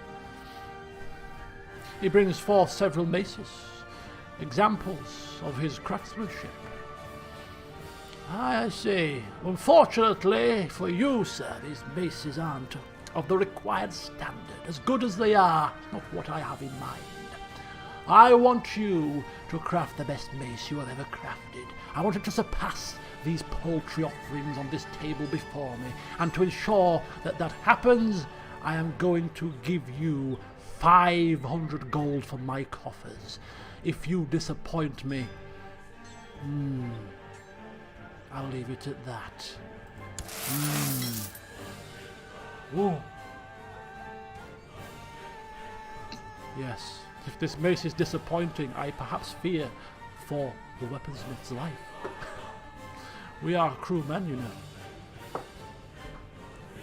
He brings forth several maces, examples of his craftsmanship. I see. Unfortunately for you, sir, these maces aren't of the required standard. As good as they are, not what I have in mind. I want you to craft the best mace you have ever crafted. I want it to surpass these paltry offerings on this table before me. And to ensure that that happens, I am going to give you 500 gold for my coffers. If you disappoint me, I'll leave it at that. Whoa. Yes, if this mace is disappointing, I perhaps fear for the weaponsmith's life. We are crewmen, you know.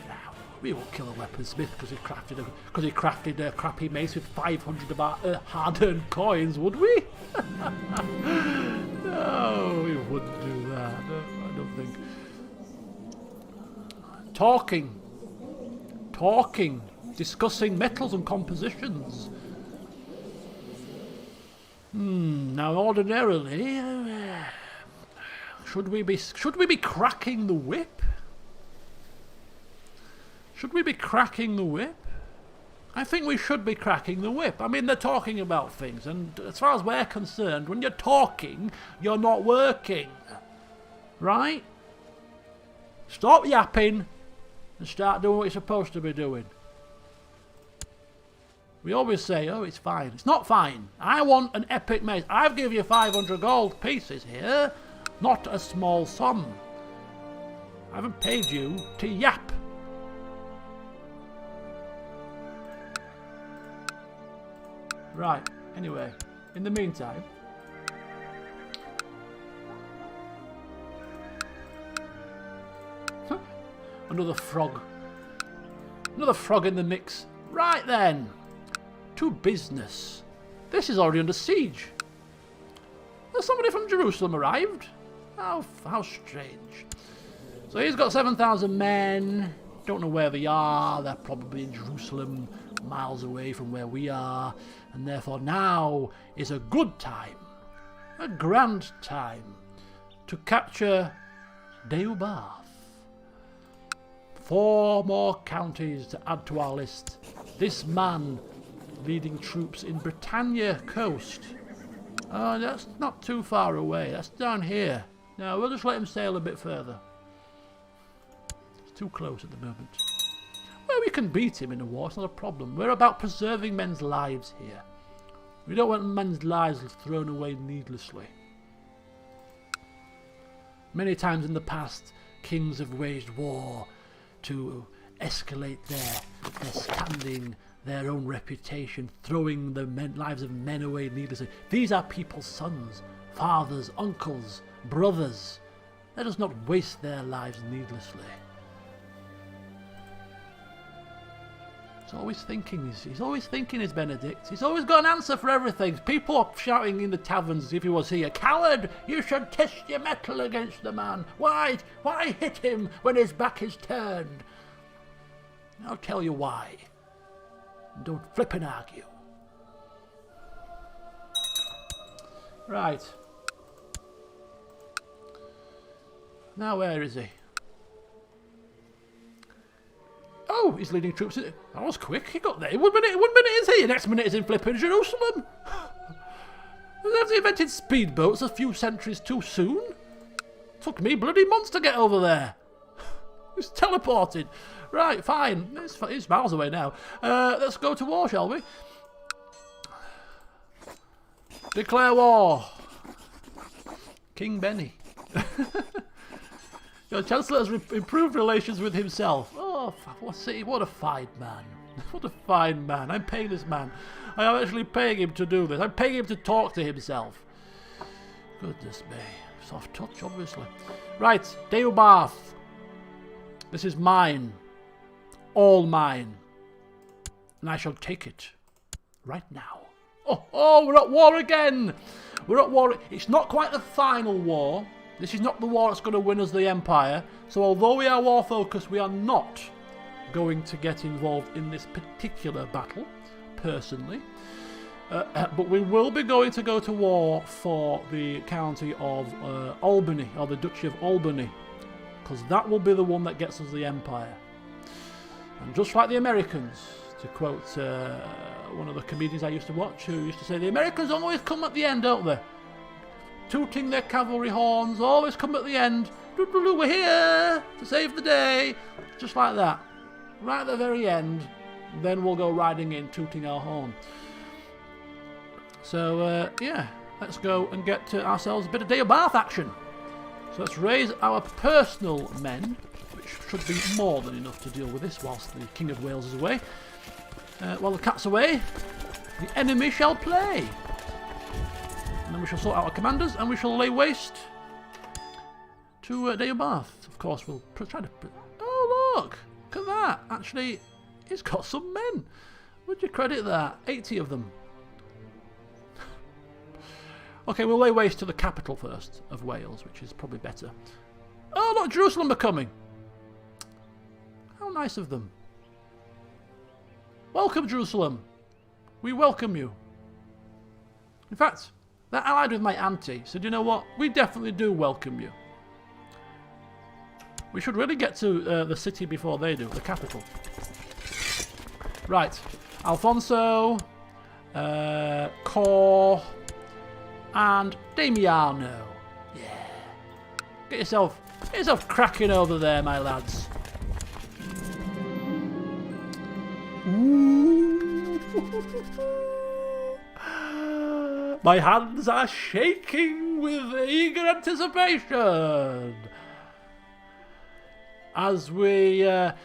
Now, we won't kill a weaponsmith because he crafted a crappy mace with 500 of our hard-earned coins, would we? No, we wouldn't do that. No, I don't think. Talking, discussing metals and compositions. Now, ordinarily, should we be cracking the whip? Should we be cracking the whip? I think we should be cracking the whip. I mean, they're talking about things, and as far as we're concerned, when you're talking, you're not working. Right? Stop yapping and start doing what you're supposed to be doing. We always say, oh, it's fine. It's not fine. I want an epic mace. I've given you 500 gold pieces here. Not a small sum. I haven't paid you to yap. Right, anyway, in the meantime, another frog in the mix. Right then, to business. This is already under siege. Has somebody from Jerusalem arrived? How strange. So he's got 7,000 men. Don't know where they are. They're probably in Jerusalem, miles away from where we are. And therefore now is a good time, a grand time, to capture Deubarth. 4 more counties to add to our list. This man leading troops in Britannia coast. Oh, that's not too far away. That's down here. No, we'll just let him sail a bit further. It's too close at the moment. Well, we can beat him in a war. It's not a problem. We're about preserving men's lives here. We don't want men's lives thrown away needlessly. Many times in the past, kings have waged war to escalate their standing, their own reputation, throwing the lives of men away needlessly. These are people's sons, fathers, uncles, brothers. Let us not waste their lives needlessly. He's always thinking, is Benedict. He's always got an answer for everything. People are shouting in the taverns if he was here, "Coward, you should test your mettle against the man. Why hit him when his back is turned?" I'll tell you why. Don't flip and argue. Right. Now where is he? Oh, he's leading troops. That was quick. He got there. One minute is here. Next minute is in flipping Jerusalem. Have they invented speedboats a few centuries too soon? Took me bloody months to get over there. He's teleported. Right, fine. It's miles away now. Let's go to war, shall we? Declare war. King Benny. Your Chancellor has improved relations with himself. Oh, what a fine man. What a fine man. I'm paying this man. I am actually paying him to do this. I'm paying him to talk to himself. Goodness me. Soft touch, obviously. Right, Deubarth. This is mine. All mine. And I shall take it. Right now. Oh, we're at war again. We're at war. It's not quite the final war. This is not the war that's going to win us the empire. So although we are war focused, we are not going to get involved in this particular battle, personally. But we will be going to go to war for the county of Albany, or the Duchy of Albany, because that will be the one that gets us the empire. And just like the Americans, to quote one of the comedians I used to watch, who used to say, the Americans always come at the end, don't they? Tooting their cavalry horns, always come at the end. We're here to save the day. Just like that. Right at the very end, then we'll go riding in, tooting our horn. So, yeah, let's go and get ourselves a bit of Deubarth action. So let's raise our personal men, which should be more than enough to deal with this whilst the King of Wales is away. While the cat's away, the enemy shall play. And then we shall sort out our commanders, and we shall lay waste to Deubarth. Of course, we'll try to... Oh, look! Look at that! Actually, he's got some men. Would you credit that? 80 of them. Okay, we'll lay waste to the capital first of Wales, which is probably better. Oh, look! Jerusalem are coming! How nice of them. Welcome, Jerusalem! We welcome you. In fact... they're allied with my auntie, so do you know what? We definitely do welcome you. We should really get to the city before they do, the capital. Right. Alfonso, Cor, and Damiano. Yeah. Get yourself cracking over there, my lads. Ooh. My hands are shaking with eager anticipation. As we...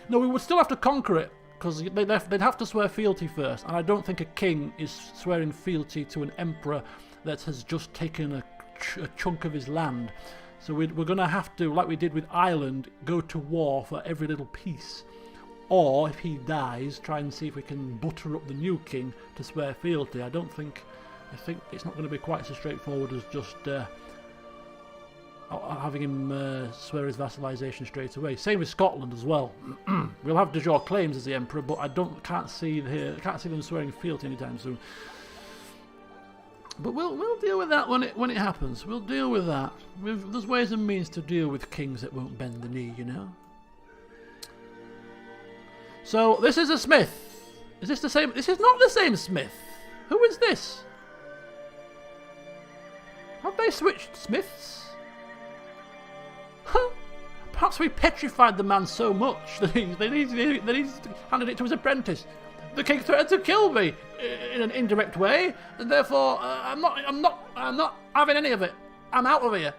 no, we would still have to conquer it, because they'd have to swear fealty first, and I don't think a king is swearing fealty to an emperor that has just taken a chunk of his land. So we're going to have to, like we did with Ireland, go to war for every little piece. Or, if he dies, try and see if we can butter up the new king to swear fealty. I think it's not going to be quite so straightforward as just having him swear his vassalisation straight away. Same with Scotland as well. We'll have de jure claims as the emperor, but I can't see them swearing fealty anytime soon. But we'll deal with that when it happens. We'll deal with that. There's ways and means to deal with kings that won't bend the knee, you know. So this is a smith. Is this the same? This is not the same smith. Who is this? Have they switched smiths? Huh? Perhaps we petrified the man so much that he's handed it to his apprentice. The king threatened to kill me in an indirect way, and therefore I'm not having any of it. I'm out of here.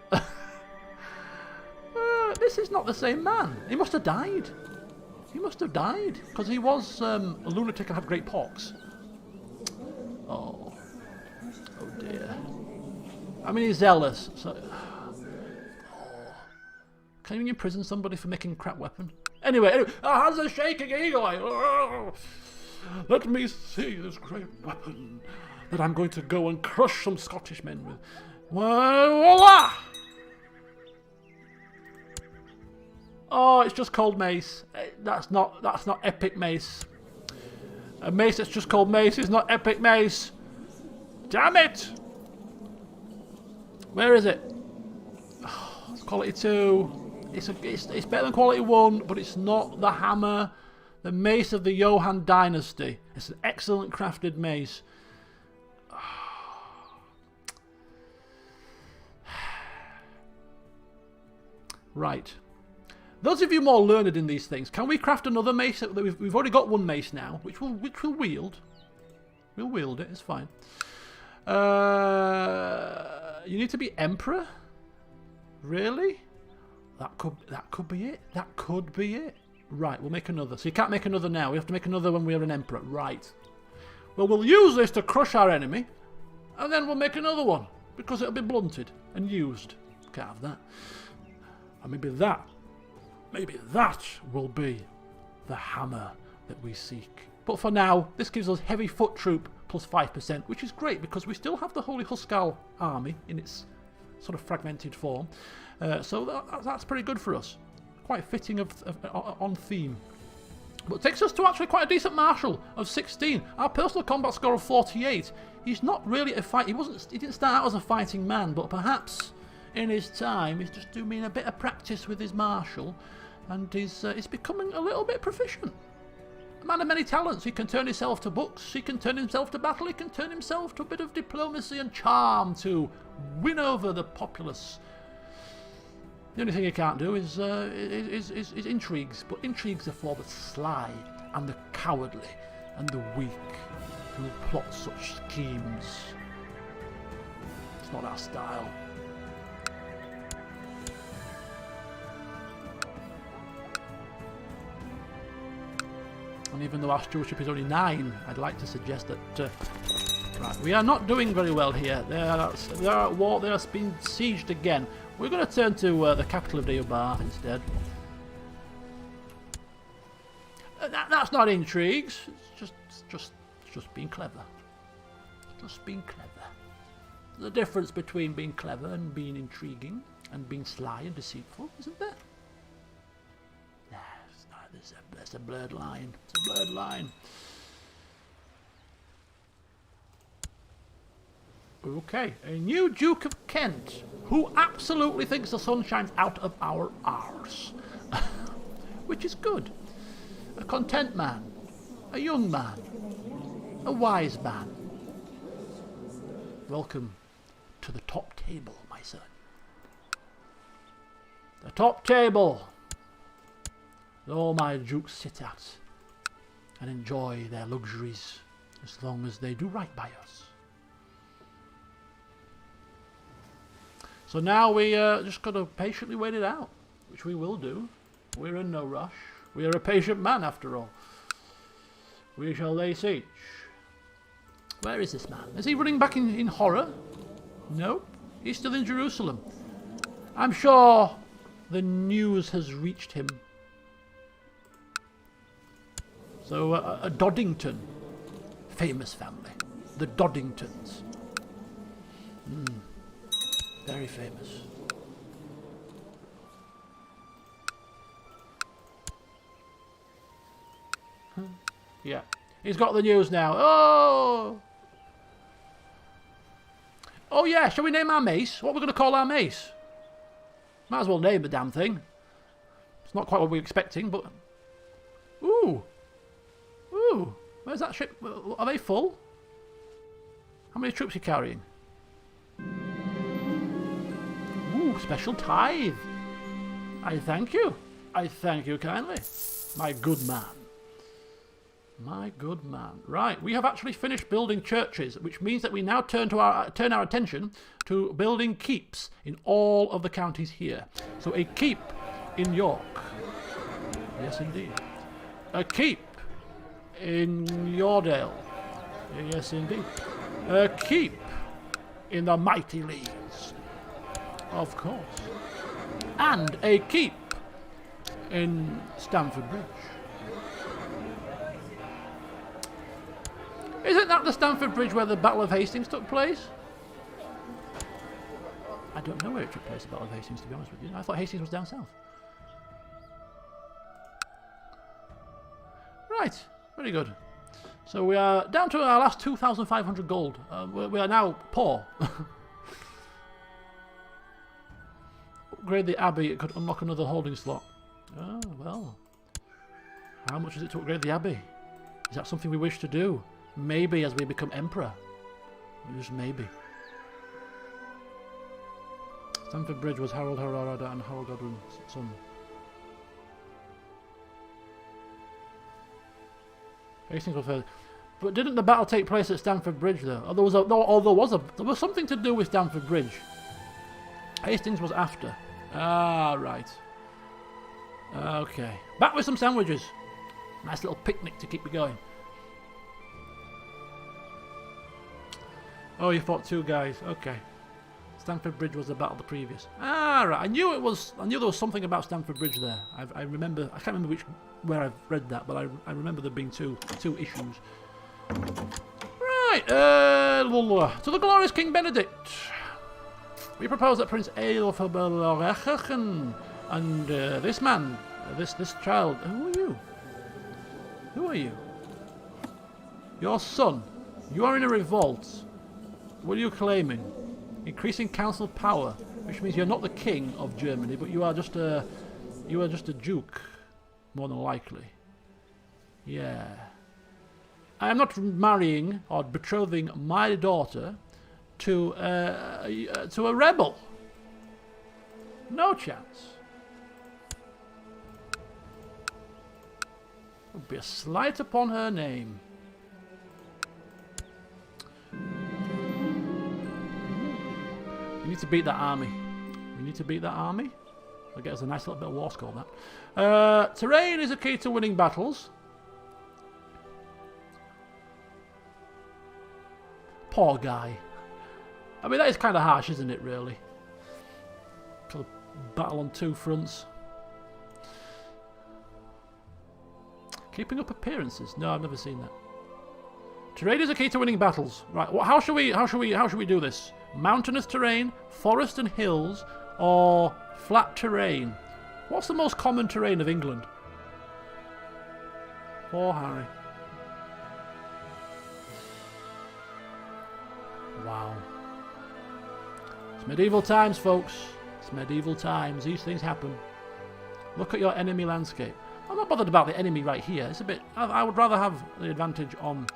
This is not the same man. He must have died. He must have died. Because he was a lunatic and had great pox. Oh. Oh dear. I mean, he's zealous. So... Can you imprison somebody for making a crap weapon? Anyway, our hands are shaking eagerly. Let me see this great weapon that I'm going to go and crush some Scottish men with. Voila! Oh, it's just called mace. That's not epic mace. A mace that's just called mace is not epic mace. Damn it! Where is it? Oh, it's quality 2. It's better than quality 1, but it's not the hammer, the mace of the Johan dynasty. It's an excellent crafted mace. Right. Those of you more learned in these things, can we craft another mace? We've already got one mace now, which we'll wield. We'll wield it. It's fine. You need to be emperor. Really? That could be it. That could be it. Right, we'll make another. So you can't make another now. We have to make another when we're an emperor. Right. Well, we'll use this to crush our enemy, and then we'll make another one because it'll be blunted and used. Can't have that. And maybe that will be the hammer that we seek. But for now, this gives us heavy foot troop plus 5%, which is great because we still have the Holy Huskal army in its sort of fragmented form. So that's pretty good for us. Quite fitting on theme. But it takes us to actually quite a decent martial of 16. Our personal combat score of 48. He's not really a fight. He didn't start out as a fighting man, but perhaps in his time he's just doing a bit of practice with his martial, and he's becoming a little bit proficient. A man of many talents. He can turn himself to books. He can turn himself to battle. He can turn himself to a bit of diplomacy and charm to win over the populace. The only thing he can't do is intrigues, but intrigues are for the sly and the cowardly and the weak who plot such schemes. It's not our style. And even though our stewardship is only 9, I'd like to suggest that right, we are not doing very well here. They are at war. They are being sieged again. We're going to turn to the capital of Deobar instead. That's not intrigues. It's just being clever. Just being clever. There's a difference between being clever and being intriguing and being sly and deceitful, isn't there? Nah, it's not. There's a blurred line. It's a blurred line. Okay, a new Duke of Kent, who absolutely thinks the sun shines out of our arse. Which is good. A content man, a young man, a wise man. Welcome to the top table, my son. The top table that all my dukes sit at and enjoy their luxuries as long as they do right by us. So now we just got to patiently wait it out, which we will do. We're in no rush. We are a patient man, after all. We shall lay siege. Where is this man? Is he running back in horror? No, he's still in Jerusalem. I'm sure the news has reached him. So a Doddington, famous family, the Doddingtons. Very famous. Yeah. He's got the news now. Oh! Oh yeah, shall we name our mace? What are we going to call our mace? Might as well name the damn thing. It's not quite what we were expecting, but... Ooh! Ooh! Where's that ship? Are they full? How many troops are you carrying? Special tithe. I thank you. I thank you kindly. My good man. My good man. Right, we have actually finished building churches, which means that we now turn our attention to building keeps in all of the counties here. So a keep in York. Yes, indeed. A keep in Yordale. Yes, indeed. A keep in the mighty Leeds. Of course. And a keep in Stamford Bridge. Isn't that the Stamford Bridge where the Battle of Hastings took place? I don't know where it took place, the Battle of Hastings, to be honest with you. I thought Hastings was down south. Right, very good. So we are down to our last 2,500 gold. We are now poor. Upgrade the Abbey, it could unlock another holding slot. Oh, well. How much is it to upgrade the Abbey? Is that something we wish to do? Maybe as we become Emperor. Just maybe. Stamford Bridge was Harold Harada and Harold Godwin's son. Hastings was first. But didn't the battle take place at Stamford Bridge though? Oh, there was something to do with Stamford Bridge. Hastings was after. Ah, right. Okay. Back with some sandwiches. Nice little picnic to keep me going. Oh, you fought two guys. Okay. Stamford Bridge was the battle the previous. Ah, right. I knew there was something about Stamford Bridge there. I remember. I can't remember where I've read that, but I remember there being two issues. Right. To the glorious King Benedict. We propose that Prince Aelfabelrechen and this man, this child. Who are you? Who are you? Your son. You are in a revolt. What are you claiming? Increasing council power, which means you're not the king of Germany, but you are just a duke, more than likely. Yeah. I am not marrying or betrothing my daughter to a rebel. No chance. It would be a slight upon her name. We need to beat that army. We need to beat that army. I'll get us a nice little bit of war score, that. Terrain is a key to winning battles. Poor guy. I mean, that is kind of harsh, isn't it, really? Sort of battle on two fronts. Keeping up appearances. No, I've never seen that. Terrain is a key to winning battles. Right, well, how should we do this? Mountainous terrain, forest and hills, or flat terrain? What's the most common terrain of England? Poor Harry. Wow. It's medieval times, folks. It's medieval times. These things happen. Look at your enemy landscape. I'm not bothered about the enemy right here. It's a bit. I would rather have the advantage on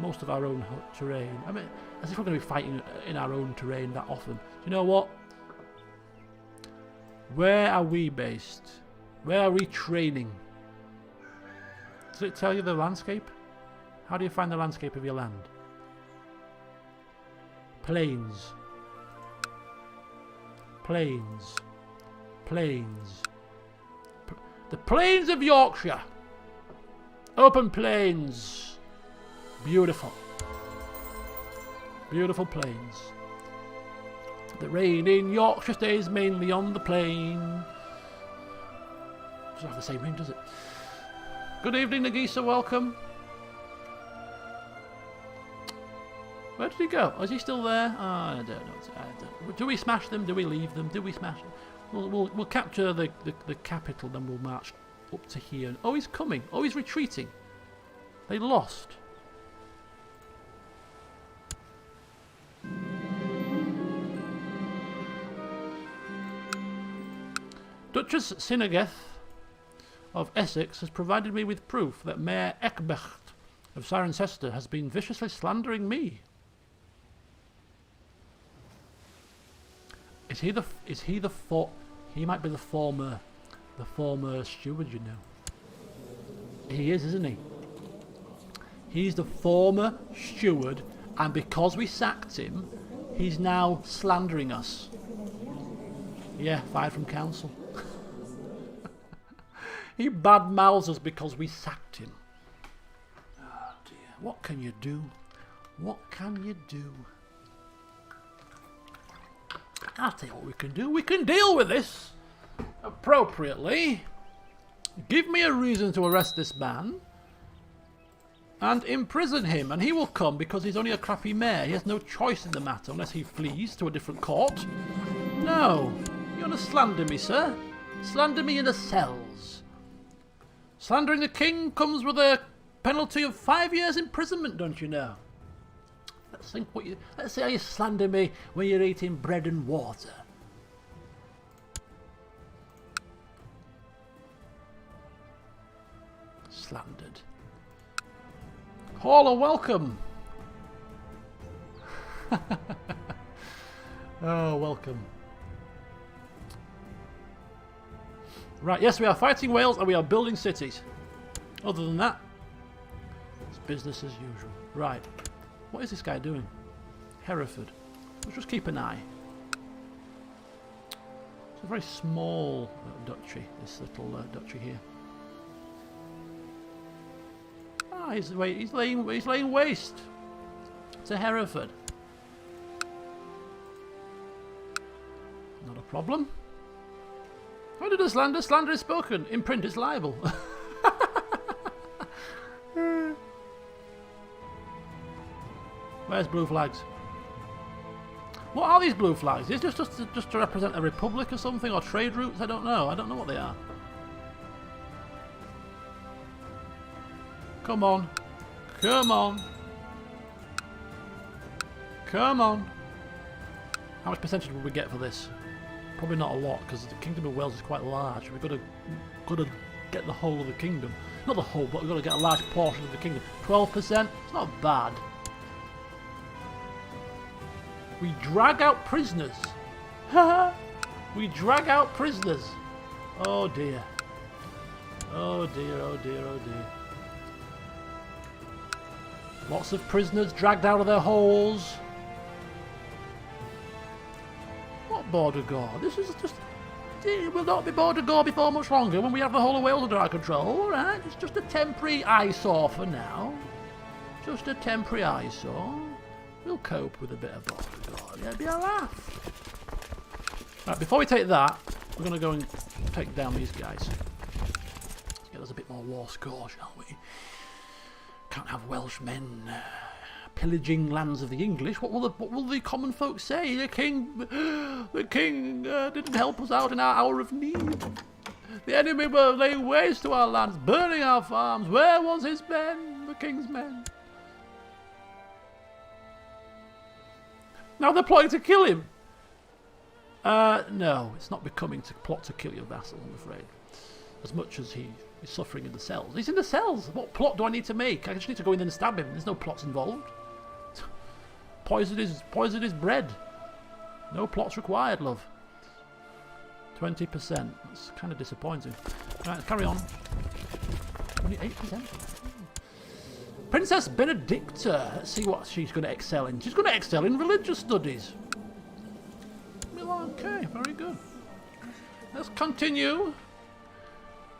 most of our own terrain. I mean, as if we're going to be fighting in our own terrain that often. Do you know what? Where are we based? Where are we training? Does it tell you the landscape? How do you find the landscape of your land? Plains. Plains. Plains. The plains of Yorkshire. Open plains. Beautiful. Beautiful plains. The rain in Yorkshire stays mainly on the plain. Doesn't have the same ring, does it? Good evening, Nagisa, welcome. Where did he go? Oh, is he still there? Oh, I don't know. Do we smash them? Do we leave them? Do we smash them? We'll capture the capital, then we'll march up to here. Oh, he's coming. Oh, he's retreating. They lost. Duchess Sinageth of Essex has provided me with proof that Mayor Ecgbert of Cirencester has been viciously slandering me. He might be the former steward, you know. He is, isn't he? He's the former steward, and because we sacked him, he's now slandering us. Yeah, fired from council. He bad-mouths us because we sacked him. Oh dear. What can you do? What can you do? I'll tell you what we can do. We can deal with this appropriately. Give me a reason to arrest this man and imprison him, and he will come because he's only a crappy mayor. He has no choice in the matter unless he flees to a different court. No. You want to slander me, sir? Slander me in the cells. Slandering the king comes with a penalty of 5 years imprisonment, don't you know? Let's think what you... Let's say how you slander me when you're eating bread and water. Slandered. Hall of welcome. Oh, welcome. Right, yes, we are fighting whales and we are building cities. Other than that, it's business as usual. Right. What is this guy doing? Hereford. Let's just keep an eye. It's a very small duchy, this little duchy here. Ah, he's laying waste to Hereford. Not a problem. How did a slander? Slander is spoken. In print, it's liable. Where's blue flags? What are these blue flags? Is this just to represent a republic or something, or trade routes? I don't know. I don't know what they are. Come on. Come on. Come on. How much percentage will we get for this? Probably not a lot, because the Kingdom of Wales is quite large. We've got to get the whole of the kingdom. Not the whole, but we've got to get a large portion of the kingdom. 12%? It's not bad. We drag out prisoners. We drag out prisoners. Oh dear. Oh dear, oh dear, oh dear. Lots of prisoners dragged out of their holes. What border guard? This is just... It will not be border guard before much longer when we have the whole of Wales under our control. Alright, it's just a temporary eyesore for now. Just a temporary eyesore. We'll cope with a bit of border guard. Yeah, it'll be a laugh. Right, before we take that, we're going to go and take down these guys. Let's get us a bit more war score, shall we? Can't have Welsh men pillaging lands of the English. What will the common folk say? The king didn't help us out in our hour of need. The enemy were laying waste to our lands, burning our farms. Where was his men, the king's men? Now they're plotting to kill him. No, it's not becoming to plot to kill your vassal, I'm afraid. As much as he is suffering in the cells. He's in the cells. What plot do I need to make? I just need to go in and stab him. There's no plots involved. Poison his bread. No plots required, love. 20%. That's kind of disappointing. Right, carry on. Only 8%. Princess Benedicta. Let's see what she's going to excel in. She's going to excel in religious studies. Okay, very good. Let's continue.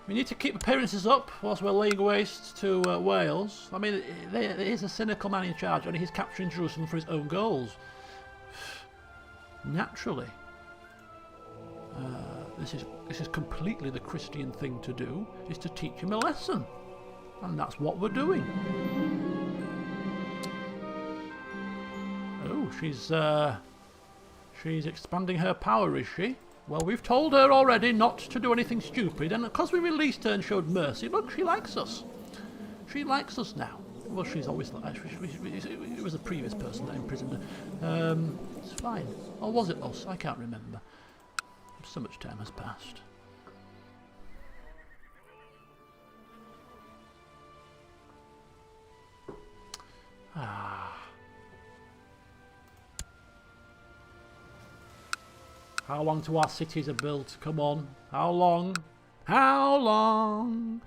We need to keep appearances up whilst we're laying waste to Wales. I mean, there is a cynical man in charge and he's capturing Jerusalem for his own goals. Naturally. This is completely the Christian thing to do, is to teach him a lesson. And that's what we're doing. Oh, she's expanding her power, is she? Well, we've told her already not to do anything stupid, and because we released her and showed mercy, look, she likes us. She likes us now. Well, she's always like... It was a previous person that imprisoned her. It's fine. Or was it us? I can't remember. So much time has passed. How long till our cities are built? Come on. How long? How long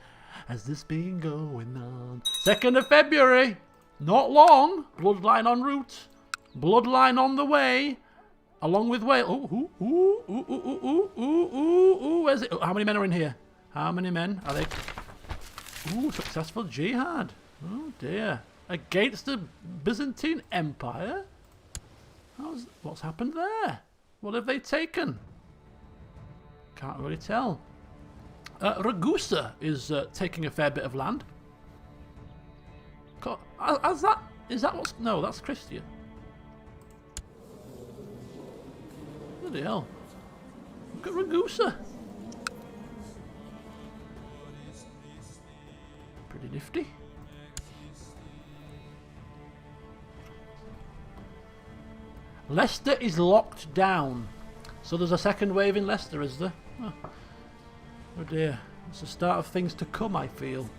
has this been going on? 2nd of February. Not long. Bloodline en route. Bloodline on the way. Along with Wales. Where's it? How many men are in here? How many men are they? Ooh, successful jihad. Oh dear. Against the Byzantine Empire? What's happened there? What have they taken? Can't really tell. Ragusa is taking a fair bit of land. Is that what's... No, that's Christian. Bloody hell. Look at Ragusa. Pretty nifty. Leicester is locked down. So there's a second wave in Leicester, is there? Oh dear. It's the start of things to come, I feel.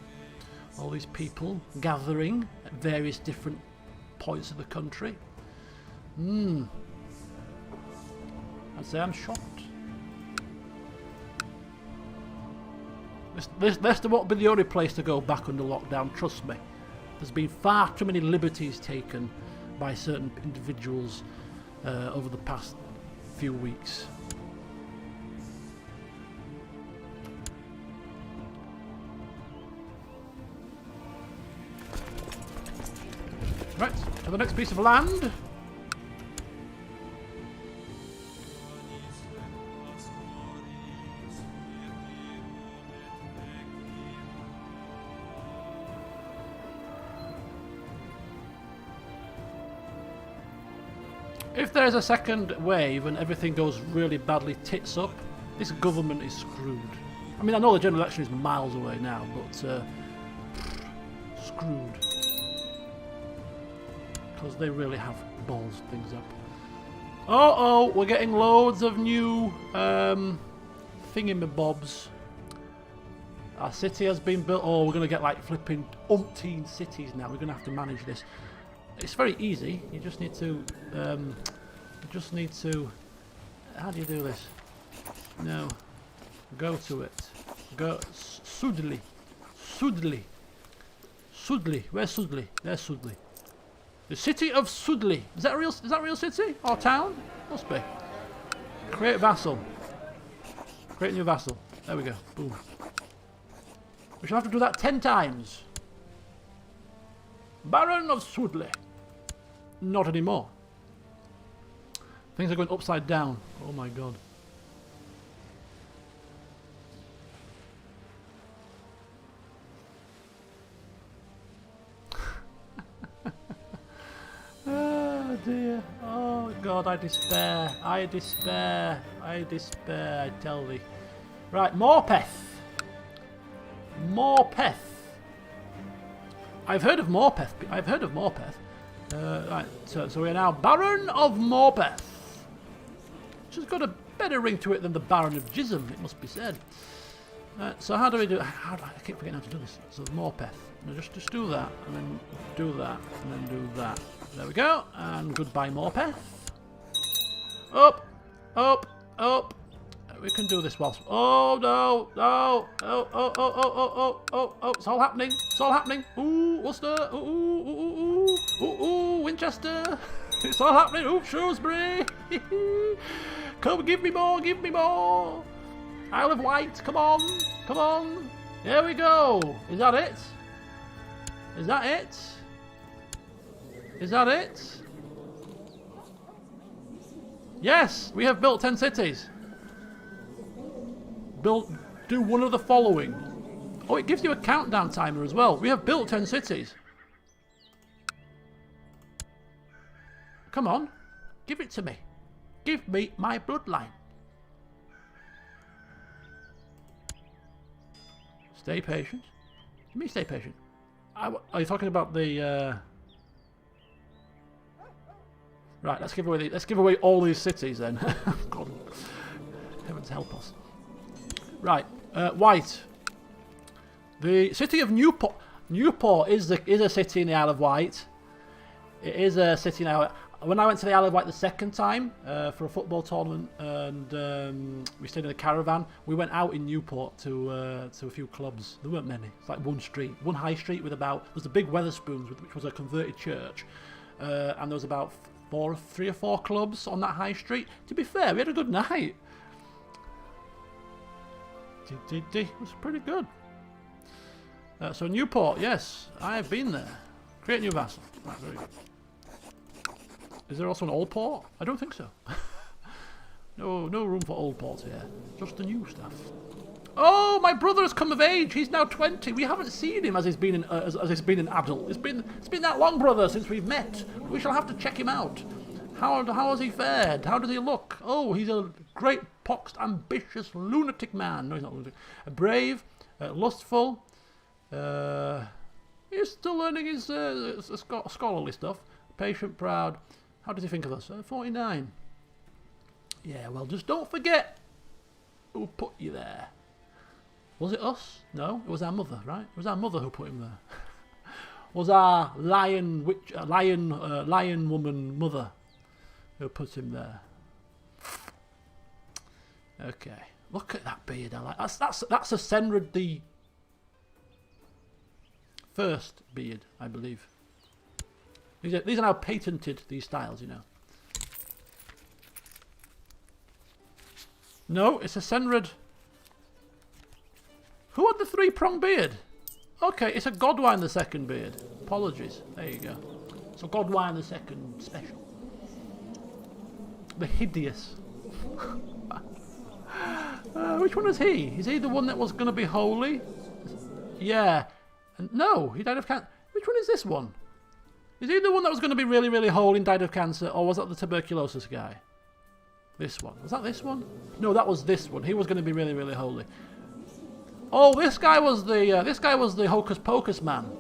All these people gathering at various different points of the country. I'd say I'm shocked. Leicester won't be the only place to go back under lockdown, trust me. There's been far too many liberties taken by certain individuals over the past few weeks. Right, to the next piece of land. If there's a second wave and everything goes really badly tits up, this government is screwed. I mean, I know the general election is miles away now, but screwed. Because they really have balls things up. Uh-oh, we're getting loads of new thingamabobs. Our city has been built. Oh, we're going to get like flipping umpteen cities now. We're going to have to manage this. It's very easy. You just need to... How do you do this? No. Go to it. Go... Sudley. Sudley. Sudley. Where's Sudley? There's Sudley. The city of Sudley. Is that a real city? Or town? Must be. Create vassal. Create new vassal. There we go. Boom. We shall have to do that 10 times. Baron of Sudley. Not anymore. Things are going upside down. Oh my god. Oh dear. Oh god, I despair. I despair. I despair, I tell thee. Right, Morpeth. Morpeth. I've heard of Morpeth. I've heard of Morpeth. Right, so we are now Baron of Morpeth. Which has got a better ring to it than the Baron of Jism, it must be said. So how do we do it? I keep forgetting how to do this. So Morpeth. No, just do that, and then do that, and then do that. There we go, and goodbye Morpeth. Up, up, up. We can do this whilst... Oh no, no. Oh, it's all happening. It's all happening. Ooh, Worcester. Ooh, Winchester. It's all happening. Ooh, Shrewsbury. Come, give me more, give me more. Isle of Wight, come on, come on. There we go. Is that it? Is that it? Is that it? Yes, we have built 10 cities. Do one of the following. Oh, it gives you a countdown timer as well. We have built 10 cities. Come on. Give it to me. Give me my bloodline. Stay patient. Give me stay patient. Are you talking about the... Right, let's give away all these cities then. God, heavens help us. Right, Wight. The city of Newport. Newport is a city in the Isle of Wight. It is a city now. When I went to the Isle of Wight the second time for a football tournament, and we stayed in a caravan, we went out in Newport to a few clubs. There weren't many. It's like one street, one high street with about. There's a big Wetherspoons, which was a converted church, and there was about 3 or 4 clubs on that high street. To be fair, we had a good night. It was pretty good. So Newport, yes, I have been there. Create new vassal. Right, very good. Is there also an old port? I don't think so. No room for old ports here. Just the new stuff. Oh, my brother has come of age. He's now 20. We haven't seen him as he's been an adult. It's been that long, brother, since we've met. We shall have to check him out. How has he fared? How does he look? Oh, he's a great poxed, ambitious, lunatic man. No, he's not lunatic. Brave, lustful. He's still learning his scholarly stuff. Patient, proud. How does he think of us? 49. Yeah, well, just don't forget who put you there. Was it us? No, it was our mother, right? It was our mother who put him there. Was our lion woman mother who put him there? Okay, look at that beard. I like that's a Senrad the first beard, I believe. These are now patented. These styles, you know. No, it's a Senrad. Who had the 3-pronged beard? Okay, it's a Godwine the second beard. Apologies. There you go. So Godwine the second special. The hideous. Which one is he? Is he the one that was going to be holy? Yeah. No, he died of cancer. Which one is this one? Is he the one that was going to be really, really holy and died of cancer? Or was that the tuberculosis guy? This one. Was that this one? No, that was this one. He was going to be really, really holy. Oh, this guy was the hocus pocus man.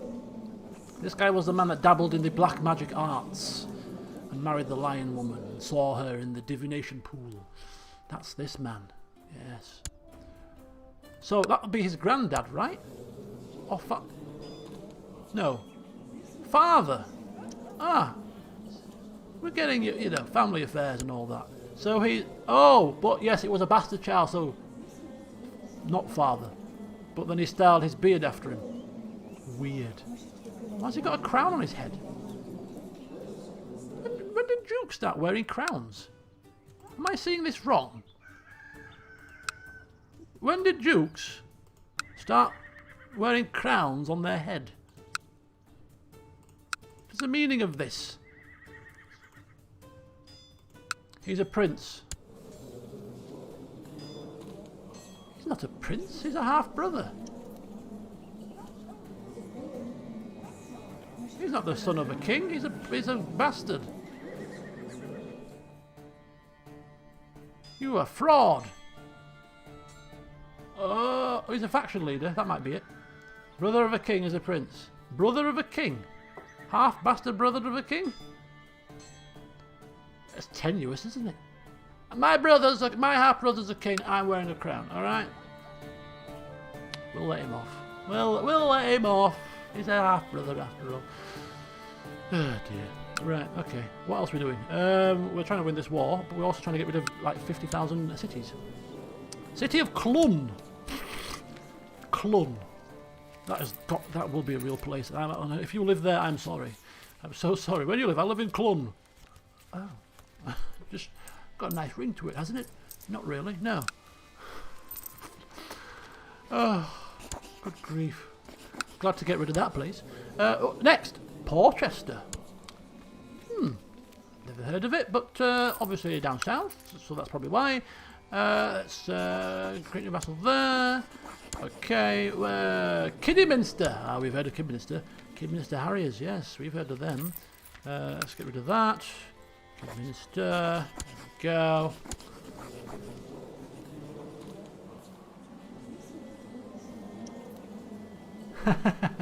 This guy was the man that dabbled in the black magic arts and married the lion woman and saw her in the divination pool. That's this man. Yes. So that would be his granddad, right? Or no. Father. Ah. We're getting, you know, family affairs and all that. So he... Oh, but yes, it was a bastard child, so... Not father. But then he styled his beard after him. Weird. Why's he got a crown on his head? When did Duke start wearing crowns? Am I seeing this wrong? When did Dukes start wearing crowns on their head? What's the meaning of this? He's a prince. He's not a prince, he's a half-brother. He's not the son of a king, he's a bastard. You are a fraud. Oh, he's a faction leader, that might be it. Brother of a king is a prince. Brother of a king? Half-bastard brother of a king? That's tenuous, isn't it? My half-brother's a king, I'm wearing a crown, alright? We'll let him off. We'll let him off. He's a half-brother after all. Oh dear. Right, okay. What else are we doing? We're trying to win this war, but we're also trying to get rid of like 50,000 cities. City of Clun. Clun. That will be a real place. If you live there, I'm sorry. I'm so sorry. Where do you live? I live in Clun. Oh. Just got a nice ring to it, hasn't it? Not really, no. Oh, good grief. Glad to get rid of that place. Next, Porchester. Never heard of it, but obviously down south, so that's probably why. Let's create a vassal there. Okay, Kidderminster. Ah, we've heard of Kidderminster. Kidderminster Harriers, yes, we've heard of them. Let's get rid of that. Kidderminster. There we go.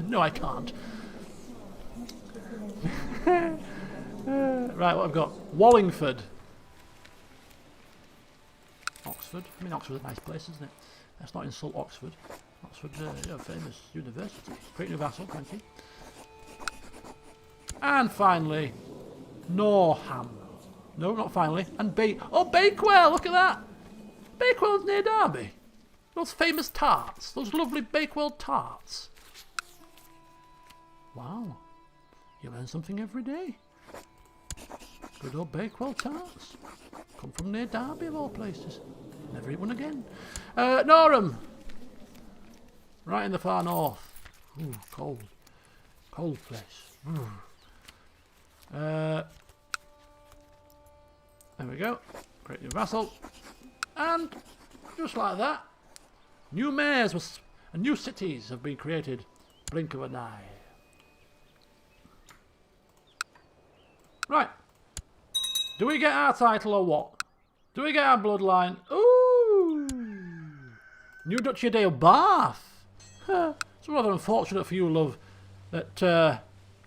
No, I can't. Right, what I've got? Wallingford. Oxford. I mean, Oxford's a nice place, isn't it? Let's not insult Oxford. Oxford's a famous university. Create new vassal, thank you. And finally, Norham. No, not finally. And Bakewell, look at that! Bakewell's near Derby. Those famous tarts. Those lovely Bakewell tarts. Wow. You learn something every day. Good old Bakewell tarts. Come from near Derby of all places. Never eat one again. Norham. Right in the far north. Ooh, cold. Cold place. Ooh. There we go. Create new vassal. And just like that, new mayors and new cities have been created. Blink of an eye. Right. Do we get our title or what? Do we get our bloodline? Ooh! New Duchy of Dale Bath. It's rather unfortunate for you, love, that...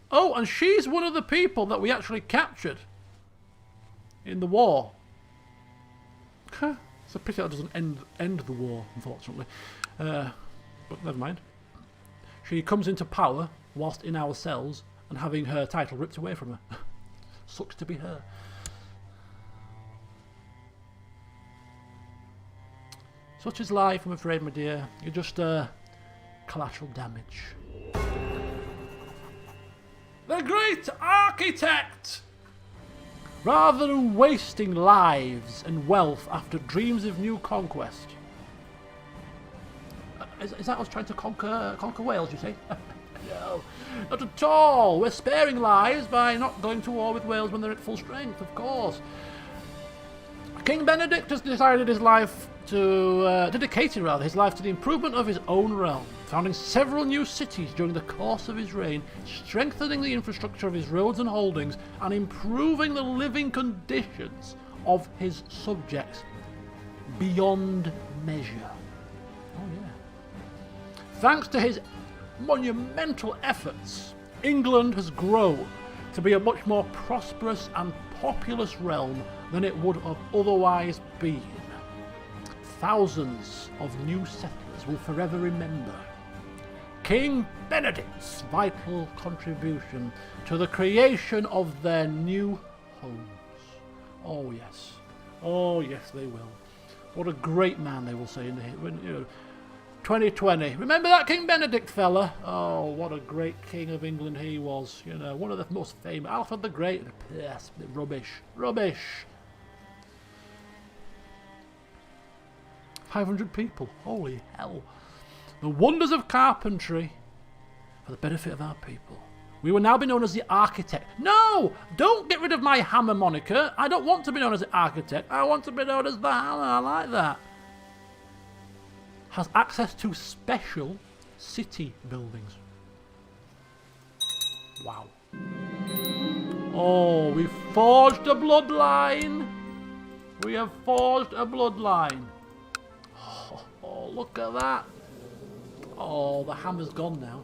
oh, and she's one of the people that we actually captured in the war. It's a pity that doesn't end the war, unfortunately. But never mind. She comes into power whilst in our cells and having her title ripped away from her. Sucks to be her. Such is life, I'm afraid, my dear. You're just collateral damage. The Great Architect! Rather than wasting lives and wealth after dreams of new conquest. Is that us trying to conquer Wales, you say? No, not at all. We're sparing lives by not going to war with Wales when they're at full strength, of course. King Benedict has dedicated his life to the improvement of his own realm, founding several new cities during the course of his reign, strengthening the infrastructure of his roads and holdings, and improving the living conditions of his subjects beyond measure. Oh yeah. Thanks to his monumental efforts, England has grown to be a much more prosperous and populous realm than it would have otherwise been. Thousands of new settlers will forever remember King Benedict's vital contribution to the creation of their new homes. Oh yes. Oh yes, they will. What a great man, they will say in the 2020. Remember that King Benedict fella? Oh, what a great king of England he was. You know, one of the most famous. Alfred the Great. Yes, rubbish. Rubbish. 500 people. Holy hell. The wonders of carpentry for the benefit of our people. We will now be known as the Architect. No! Don't get rid of my hammer moniker. I don't want to be known as the Architect. I want to be known as the hammer. I like that. Has access to special city buildings. Wow. Oh, we've forged a bloodline. We have forged a bloodline. Oh, look at that. Oh, the hammer's gone now.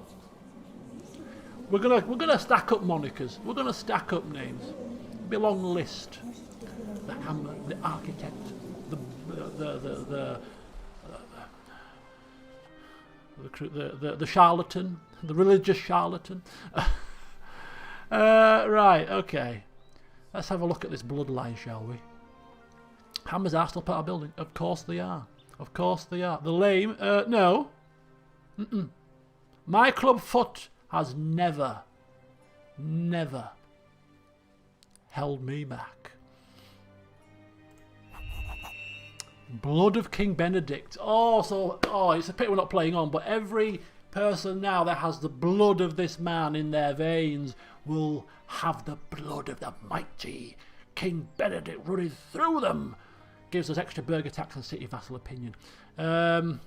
We're gonna stack up monikers. We're gonna stack up names. It'll be a long list. The hammer, the architect, the charlatan, the religious charlatan. Right, okay. Let's have a look at this bloodline, shall we? Hammers are still part of our building. Of course they are. Of course they are. The lame, no. My club foot has never held me back. Blood of King Benedict. Oh, it's a pity we're not playing on, but every person now that has the blood of this man in their veins will have the blood of the mighty King Benedict running through them. Gives us extra burger tax and city vassal opinion. And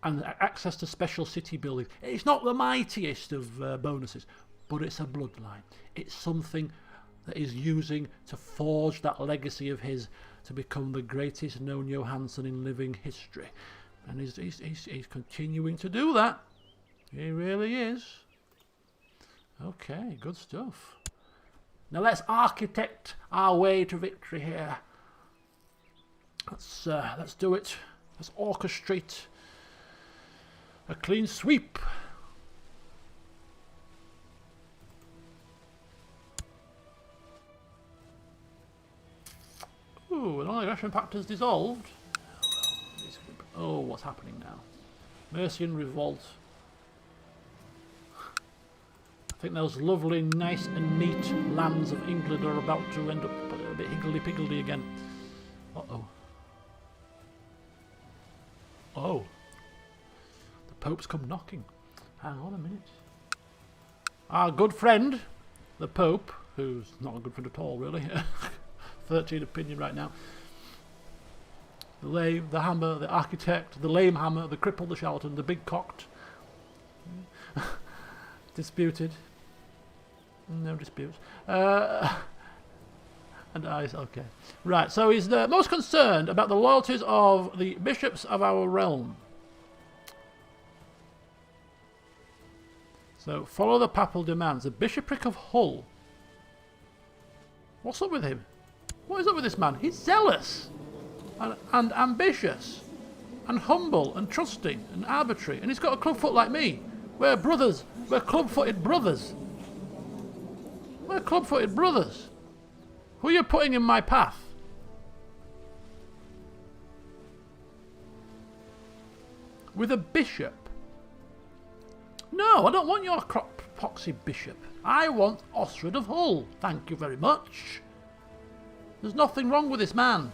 access to special city buildings. It's not the mightiest of bonuses, but it's a bloodline. It's something that he's using to forge that legacy of his to become the greatest known Johansson in living history. And he's continuing to do that. He really is. Okay, good stuff. Now let's architect our way to victory here. Let's do it. Let's orchestrate a clean sweep. Ooh, an aggression pact has dissolved. Oh, what's happening now? Mercian revolt. I think those lovely, nice and neat lands of England are about to end up a bit higgledy-piggledy again. Uh-oh. Oh. The Pope's come knocking. Hang on a minute. Our good friend, the Pope, who's not a good friend at all, really. 13 opinion right now. The lame, the hammer, the architect, the lame hammer, the cripple, the charlatan, the big cocked. Disputed. No disputes. And eyes, okay. Right, so he's the most concerned about the loyalties of the bishops of our realm. So, follow the papal demands. The bishopric of Hull. What's up with him? What is up with this man? He's zealous and ambitious and humble and trusting and arbitrary. And he's got a clubfoot like me. We're brothers. We're club-footed brothers. We're club-footed brothers. Who are you putting in my path? With a bishop? No, I don't want your poxy bishop. I want Osred of Hull. Thank you very much. There's nothing wrong with this man.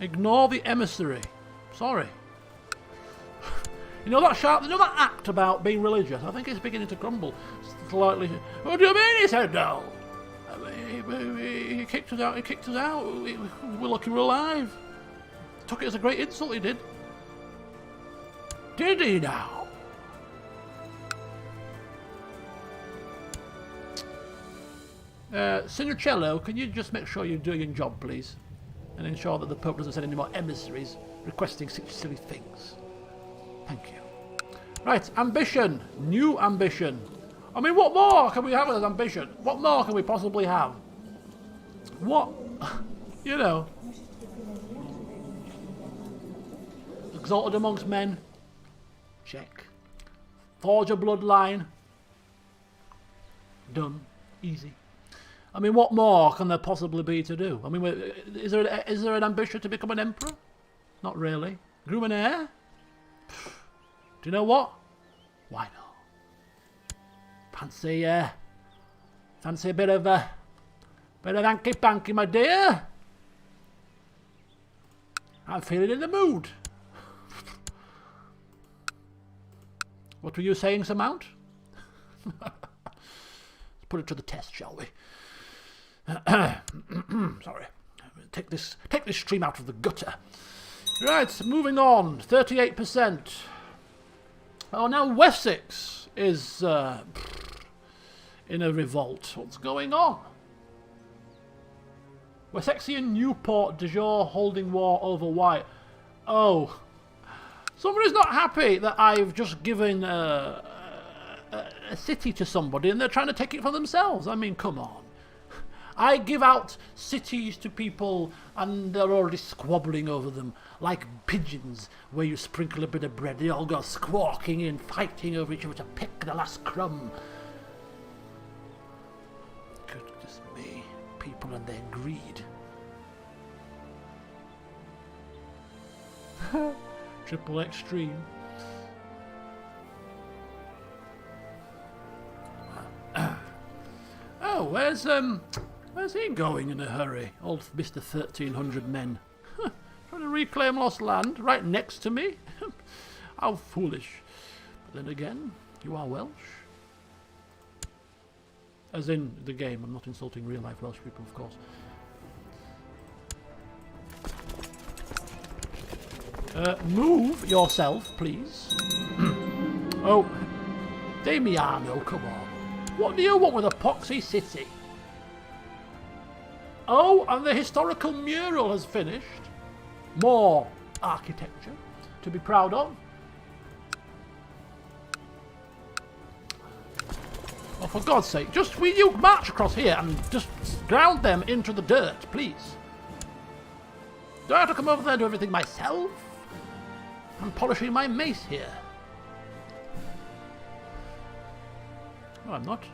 Ignore the emissary. Sorry. You know that act about being religious? I think it's beginning to crumble slightly. What do you mean? He said no. He kicked us out. He kicked us out. We're lucky we're alive. Took it as a great insult. He did. Did he now? Sinicello, can you just make sure you're doing your job, please, and ensure that the Pope doesn't send any more emissaries requesting such silly things. Thank you. Right, ambition. New ambition. I mean, what more can we have as ambition? What more can we possibly have? What? You know. Exalted amongst men. Check. Forge a bloodline. Done. Easy. I mean, what more can there possibly be to do? I mean, is there an ambition to become an emperor? Not really. Groom an heir? Do you know what? Why not? Fancy a bit of hanky-panky, my dear? I'm feeling in the mood. What were you saying, Sir Mount? Let's put it to the test, shall we? Sorry. Take this stream out of the gutter. Right, moving on. 38%. Oh, now Wessex is in a revolt. What's going on? Wessexian Newport de jure holding war over White. Oh. Somebody's not happy that I've just given a city to somebody and they're trying to take it for themselves. I mean, come on. I give out cities to people and they're already squabbling over them like pigeons where you sprinkle a bit of bread. They all go squawking in, fighting over each other to pick the last crumb. Goodness me, people and their greed. Triple extreme. Oh, where's he going in a hurry? Old Mr. 1300 men. Trying to reclaim lost land right next to me? How foolish. But then again, you are Welsh. As in the game, I'm not insulting real life Welsh people, of course. Move yourself, please. Oh, Damiano, come on. What do you want with a poxy city? Oh, and the historical mural has finished. More architecture to be proud of. Oh, for God's sake, just will you march across here and just ground them into the dirt, please? Do I have to come over there and do everything myself? I'm polishing my mace here. No, I'm not.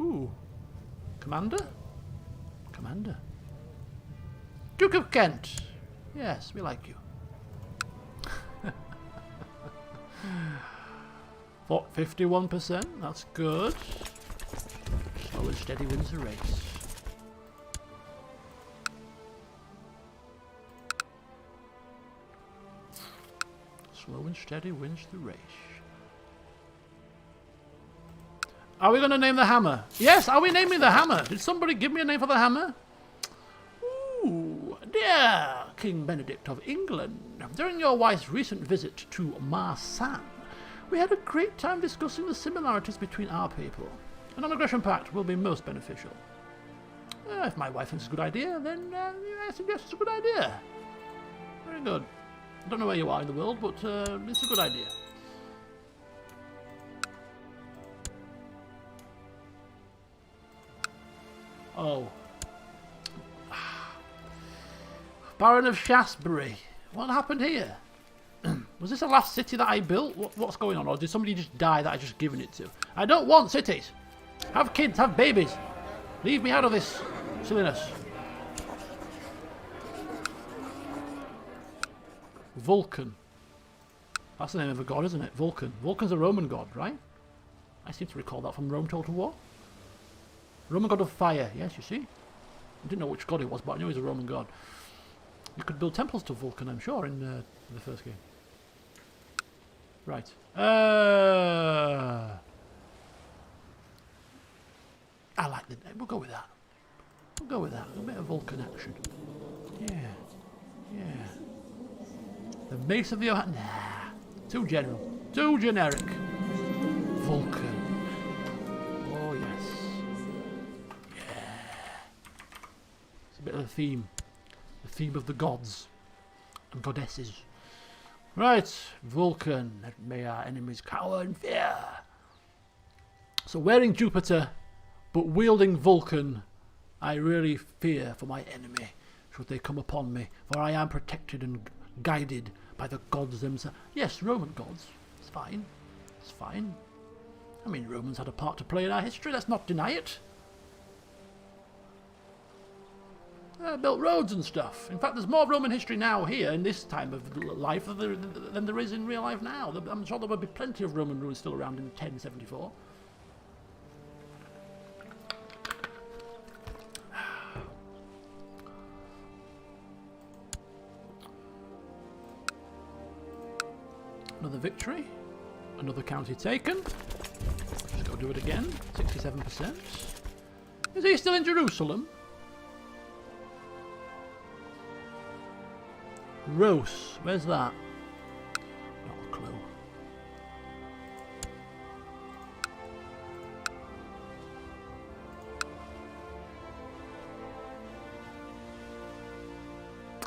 Ooh. Commander? Commander. Duke of Kent. Yes, we like you. 51%, that's good. Slow and steady wins the race. Slow and steady wins the race. Are we going to name the hammer? Yes, are we naming the hammer? Did somebody give me a name for the hammer? Ooh, dear King Benedict of England, during your wife's recent visit to Marsan, we had a great time discussing the similarities between our people. A non-aggression pact will be most beneficial. If my wife thinks it's a good idea, then I suggest it's a good idea. Very good. I don't know where you are in the world, but it's a good idea. Oh. Baron of Shaftesbury. What happened here? Was this the last city that I built? What's going on? Or did somebody just die that I just given it to? I don't want cities. Have kids, have babies. Leave me out of this silliness. Vulcan. That's the name of a god, isn't it? Vulcan. Vulcan's a Roman god, right? I seem to recall that from Rome Total War. Roman god of fire. Yes, you see. I didn't know which god it was, but I knew he was a Roman god. You could build temples to Vulcan, I'm sure, in the first game. Right. I like the name. We'll go with that. We'll go with that. A bit of Vulcan action. Yeah. Yeah. The Mace of the Nah. Too general. Too generic. Vulcan. Oh, yes. Yeah. It's a bit of a theme. The theme of the gods and goddesses. Right, Vulcan, may our enemies cower in fear. So wearing Jupiter, but wielding Vulcan, I really fear for my enemy, should they come upon me, for I am protected and guided by the gods themselves. Yes, Roman gods. It's fine. It's fine. I mean, Romans had a part to play in our history, let's not deny it. Built roads and stuff. In fact, there's more Roman history now here in this time of life than there is in real life now. I'm sure there will be plenty of Roman ruins still around in 1074. Another victory. Another county taken. Just go do it again. 67%. Is he still in Jerusalem? Rose, where's that? Not a clue.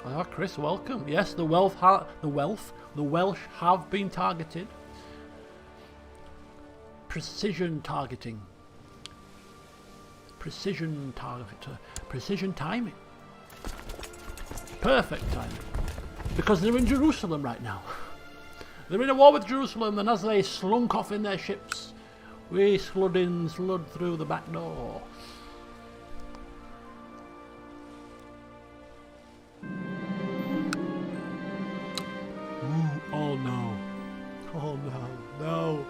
Ah, Chris, welcome. Yes, the Welsh have been targeted. Precision targeting. Precision timing. Perfect timing. Because they're in Jerusalem right now. They're in a war with Jerusalem, and as they slunk off in their ships, we slid through the back door. Oh no. Oh no. No.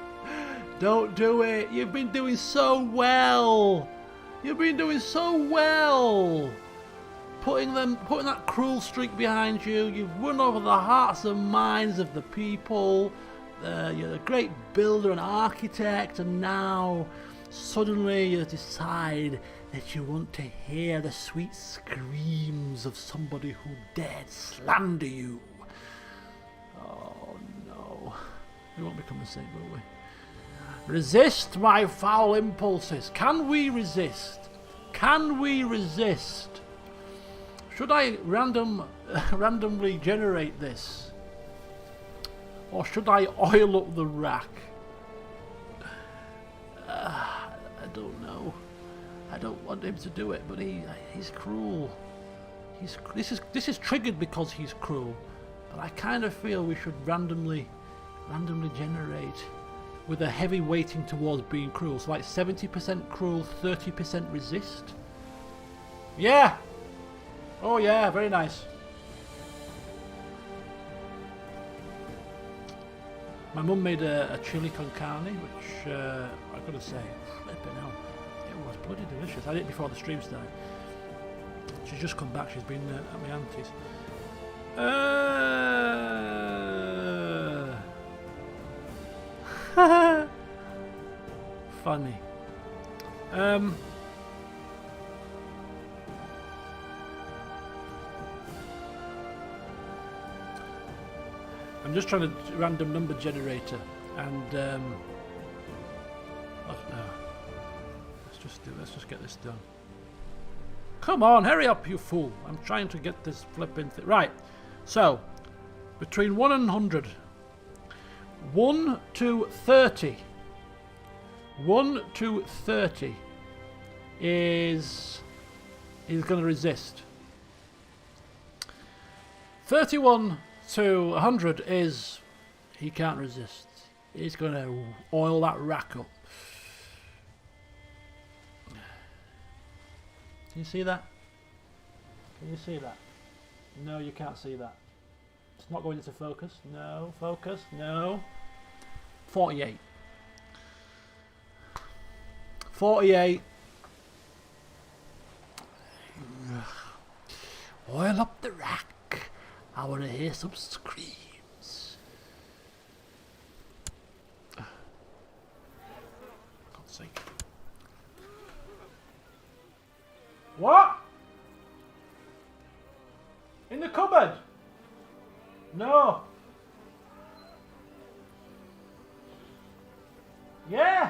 Don't do it. You've been doing so well. You've been doing so well. Putting that cruel streak behind you, you've won over the hearts and minds of the people. You're a great builder and architect, and now suddenly you decide that you want to hear the sweet screams of somebody who dared slander you. Oh no, we won't become the same, will we? Resist my foul impulses. Can we resist? Can we resist? Should I randomly generate this? Or should I oil up the rack? I don't know. I don't want him to do it, but he's cruel. This is triggered because he's cruel. But I kind of feel we should randomly generate with a heavy weighting towards being cruel. So like 70% cruel, 30% resist. Yeah! Oh yeah, very nice. My mum made a chili con carne, which I've got to say, flipping hell, it was bloody delicious. I did it before the stream started. She's just come back. She's been at my auntie's. Funny. I'm just trying to random number generator, and let's just get this done. Come on, hurry up, you fool! I'm trying to get this flipping thing right. So, between 1 and 100, 1 to 30. 1 to 30 is going to resist. 31 to 100 is he can't resist. He's going to oil that rack up. Can you see that? Can you see that? No, you can't see that. It's not going into focus. No, focus. No. 48. 48. Oil up the rack. I want to hear some screams. God's sake. What? In the cupboard? No. Yeah.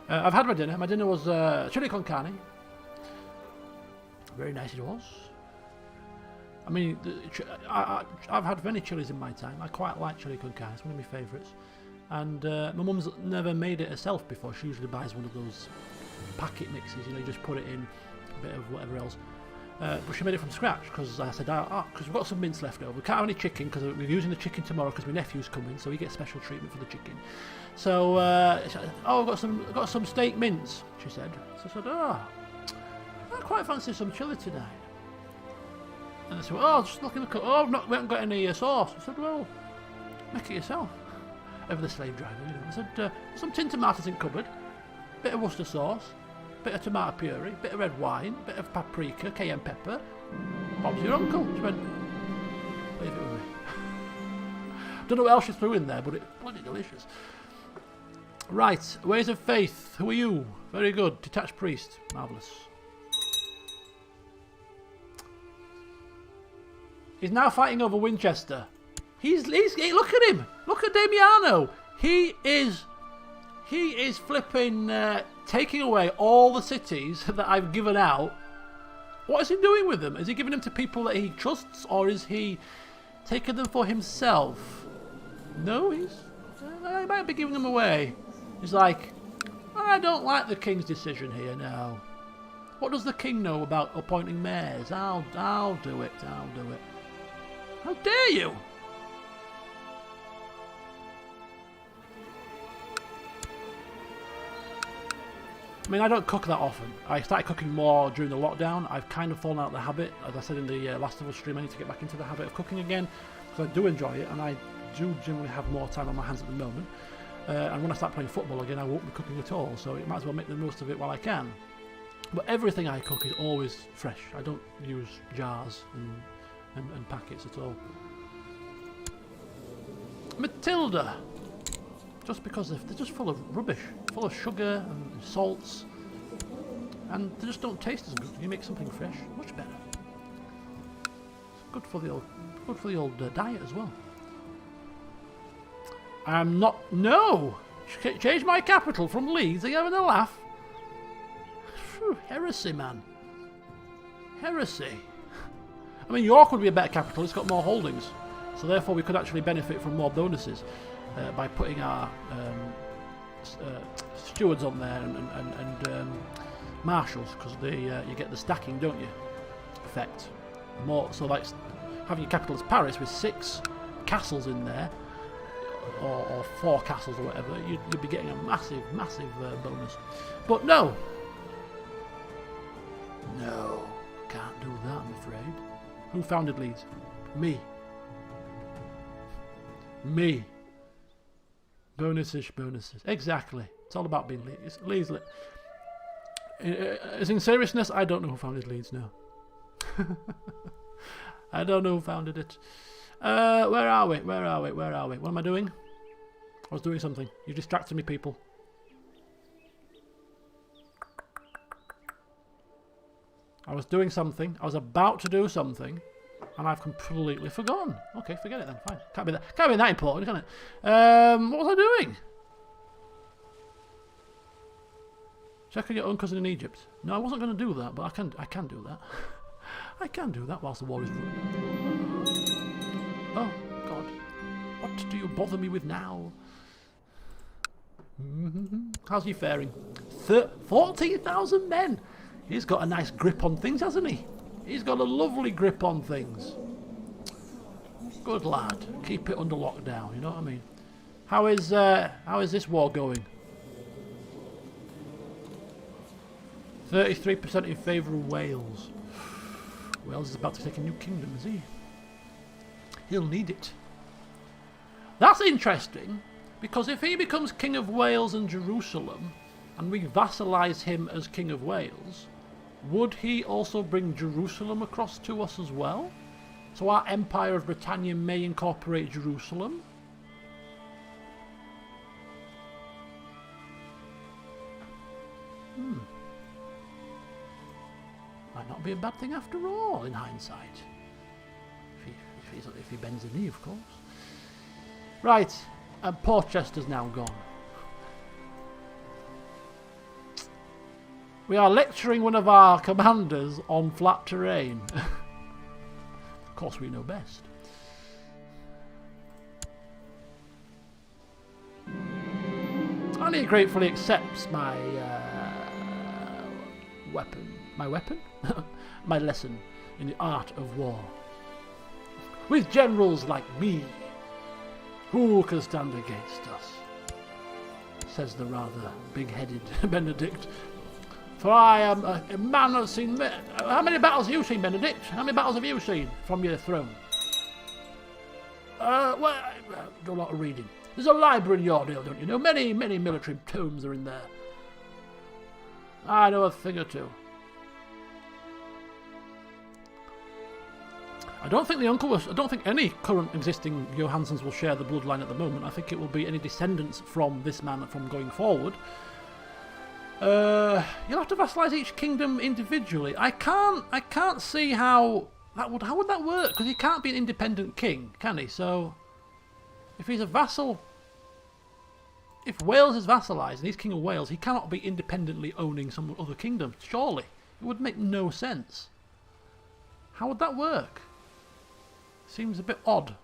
I've had my dinner. My dinner was chili con carne. Very nice it was. I mean, I've had many chilies in my time. I quite like chili con carne. It's one of my favourites. And my mum's never made it herself before. She usually buys one of those packet mixes. You know, you just put it in a bit of whatever else. But she made it from scratch because I said, because we've got some mince left over. We can't have any chicken because we're using the chicken tomorrow because my nephew's coming, so he gets special treatment for the chicken. So, I've got some steak mince, she said. So I said, I quite fancy some chili tonight. And they said, just look in the cup. We haven't got any sauce. I said, well, make it yourself. Over the slave driver, you know. I said, there's some tin tomatoes in cupboard, bit of Worcester sauce, bit of tomato puree, bit of red wine, bit of paprika, cayenne pepper. Bob's your uncle. She went, leave it with me. Don't know what else she threw in there, but it's bloody delicious. Right, ways of faith. Who are you? Very good. Detached priest. Marvellous. He's now fighting over Winchester. He's look at him. Look at Damiano. He is flipping taking away all the cities that I've given out. What is he doing with them? Is he giving them to people that he trusts, or is he taking them for himself? No, he might be giving them away. He's like, I don't like the king's decision here now. What does the king know about appointing mayors? I'll do it. I'll do it. How dare you! I mean, I don't cook that often. I started cooking more during the lockdown. I've kind of fallen out of the habit. As I said in the Last of Us stream, I need to get back into the habit of cooking again because I do enjoy it, and I do generally have more time on my hands at the moment. And when I start playing football again, I won't be cooking at all, so it might as well make the most of it while I can. But everything I cook is always fresh. I don't use jars and packets at all. Matilda! Just because they're just full of rubbish, full of sugar and salts, and they just don't taste as good. You make something fresh, much better. It's good for the old diet as well. I'm not. No, change my capital from Leeds. Are you having a laugh? Phew, heresy, man. Heresy. I mean, York would be a better capital. It's got more holdings, so therefore we could actually benefit from more bonuses. By putting our stewards on there and marshals, because you get the stacking, don't you? Effect. More so, like having your capital as Paris with 6 castles in there. or 4 castles or whatever, you'd be getting a massive, massive bonus. But no. No. Can't do that, I'm afraid. Who founded Leeds? Me. Me. Bonuses, bonuses. Exactly. It's all about being Leeds. As in seriousness, I don't know who founded Leeds now. I don't know who founded it. Where are we? Where are we? Where are we? What am I doing? I was doing something. You distracted me, people. I was doing something. I was about to do something. And I've completely forgotten. Okay, forget it then. Fine. Can't be that important, can it? What was I doing? Checking your own cousin in Egypt. No, I wasn't going to do that, but I can do that. I can do that whilst the war is running. Oh, God. What do you bother me with now? How's he faring? 14,000 men! He's got a nice grip on things, hasn't he? He's got a lovely grip on things. Good lad. Keep it under lockdown, you know what I mean? How is this war going? 33% in favour of Wales. Wales is about to take a new kingdom, is he? He'll need it. That's interesting, because if he becomes King of Wales and Jerusalem, and we vassalise him as King of Wales, would he also bring Jerusalem across to us as well? So our Empire of Britannia may incorporate Jerusalem? Might not be a bad thing after all, in hindsight. If he bends the knee, of course. Right, and Porchester's now gone. We are lecturing one of our commanders on flat terrain. Of course we know best. And he gratefully accepts my weapon. My weapon? My lesson in the art of war. With generals like me, who can stand against us? Says the rather big-headed Benedict. For I am a man that's seen... How many battles have you seen, Benedict? How many battles have you seen from your throne? Well, I do a lot of reading. There's a library in your deal, don't you know? Many military tomes are in there. I know a thing or two. I don't think any current existing Johanssons will share the bloodline at the moment. I think it will be any descendants from this man from going forward. You'll have to vassalise each kingdom individually. I can't see how would that work, because he can't be an independent king, can he? So if he's a vassal, if Wales is vassalised and he's King of Wales, he cannot be independently owning some other kingdom. Surely it would make no sense. How would that work? Seems a bit odd.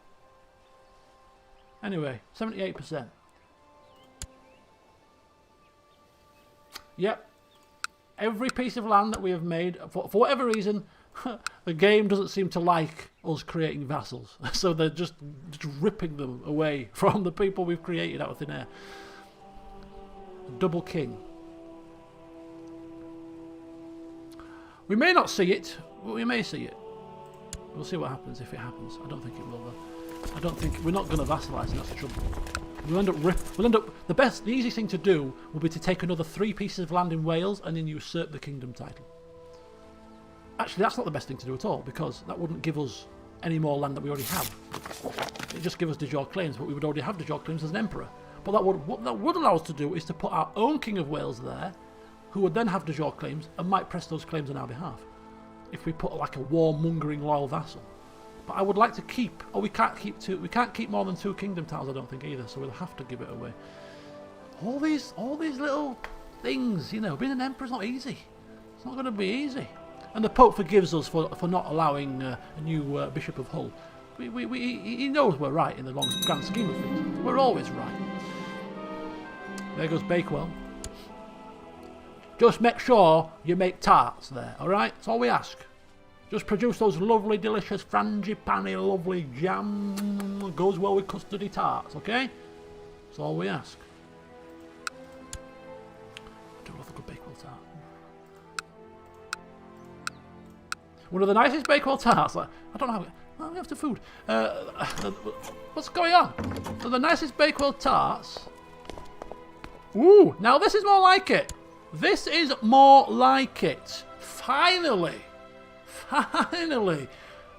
Anyway, 78%. Yep. Every piece of land that we have made, for whatever reason, the game doesn't seem to like us creating vassals. So they're just ripping them away from the people we've created out of thin air. Double king. We may not see it, but we may see it. We'll see what happens if it happens. I don't think it will, though. I don't think we're not going to vassalise, and that's the trouble. We'll end up the easiest thing to do will be to take another 3 pieces of land in Wales and then usurp the kingdom title. Actually, that's not the best thing to do at all, because that wouldn't give us any more land that we already have. It just gives us de jure claims, but we would already have de jure claims as an emperor. But what that would allow us to do is to put our own King of Wales there, who would then have de jure claims and might press those claims on our behalf. If we put like a warmongering loyal vassal. But I would like to keep... Oh, we can't keep more than 2 kingdom titles, I don't think, either, so we'll have to give it away. All these little things, you know, being an emperor's not easy. It's not going to be easy. And the Pope forgives us for not allowing a new Bishop of Hull. He knows we're right in the grand scheme of things. We're always right. There goes Bakewell. Just make sure you make tarts there, alright? That's all we ask. Just produce those lovely, delicious, frangipani, lovely jam. Goes well with custardy tarts, okay? That's all we ask. Do love a good Bakewell tart. One of the nicest Bakewell tarts. Like, I don't know how we have to food. What's going on? So the nicest Bakewell tarts. Ooh, now this is more like it. This is more like it. Finally,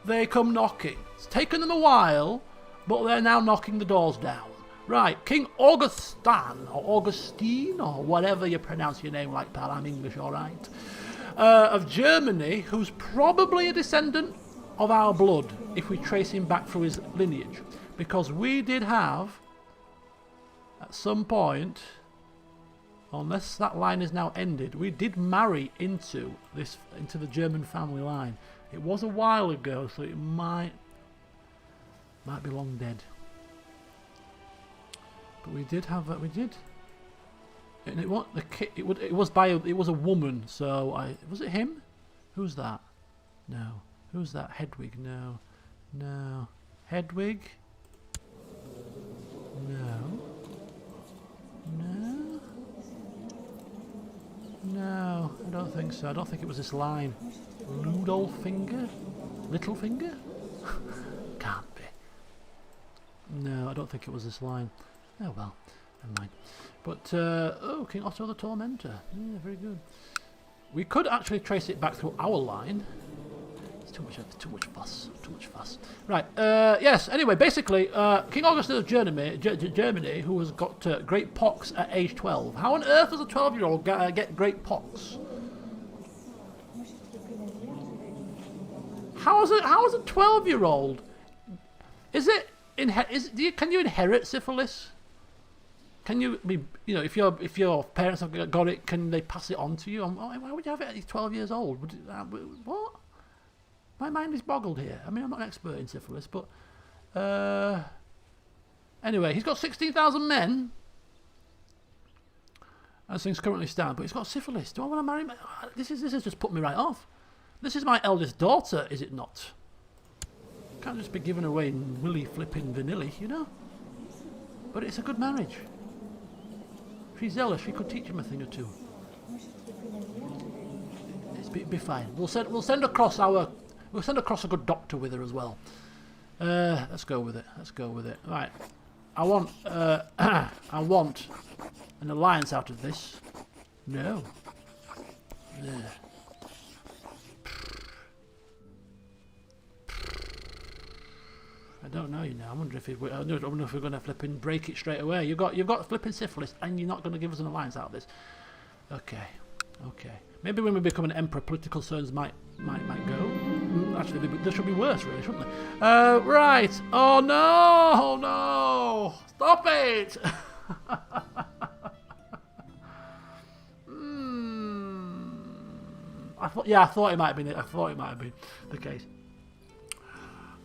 they come knocking. It's taken them a while, but they're now knocking the doors down. Right, King Augustin, or Augustine, or whatever you pronounce your name like, pal, I'm English, alright, of Germany, who's probably a descendant of our blood, if we trace him back through his lineage. Because we did have, at some point, unless that line is now ended, we did marry into the German family line. It was a while ago, so it might be long dead. But we did have we did, and it was a woman. So was it him? Who's that? No. Who's that? Hedwig? No. Hedwig? No, I don't think so. I don't think it was this line. Ludolfinger? Littlefinger? Can't be. No, I don't think it was this line. Oh well, never mind. But, oh, King Otto the Tormentor. Yeah, very good. We could actually trace it back through our line. It's too much fuss. Right, yes, anyway, basically, King Augustin of Germany, who has got great pox at age 12. How on earth does a 12-year-old get great pox? How is a 12-year-old? Can you inherit syphilis? Can you be, if your parents have got it, can they pass it on to you? Why would you have it at 12 years old? What? My mind is boggled here. I mean, I'm not an expert in syphilis, but anyway, he's got 16,000 men as things currently stand, but he's got syphilis. Do I want to marry him? This has just put me right off. This is my eldest daughter, is it not? Can't just be given away willy flipping vanilly, But it's a good marriage. She's zealous. She could teach him a thing or two. It'd be fine. We'll send across a good doctor with her as well. Let's go with it. Right. I want an alliance out of this. No. I don't know, I wonder if we're going to flipping break it straight away. You've got flipping syphilis, and you're not going to give us an alliance out of this. Okay. Maybe when we become an emperor, political concerns might go. Actually, there should be worse, really, shouldn't they? Right. Oh no! Stop it! I thought it might have been. I thought it might have been the case.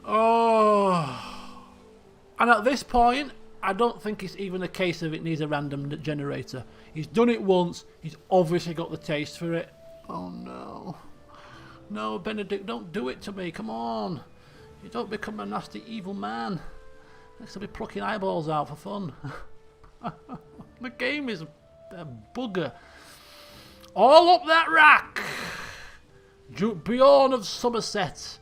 Oh, and at this point, I don't think it's even a case of it needs a random generator. He's done it once. He's obviously got the taste for it. Oh no. No, Benedict, don't do it to me. Come on. You don't become a nasty, evil man. Next to be plucking eyeballs out for fun. The game is a bugger. All up that rack. Duke Bjorn of Somerset.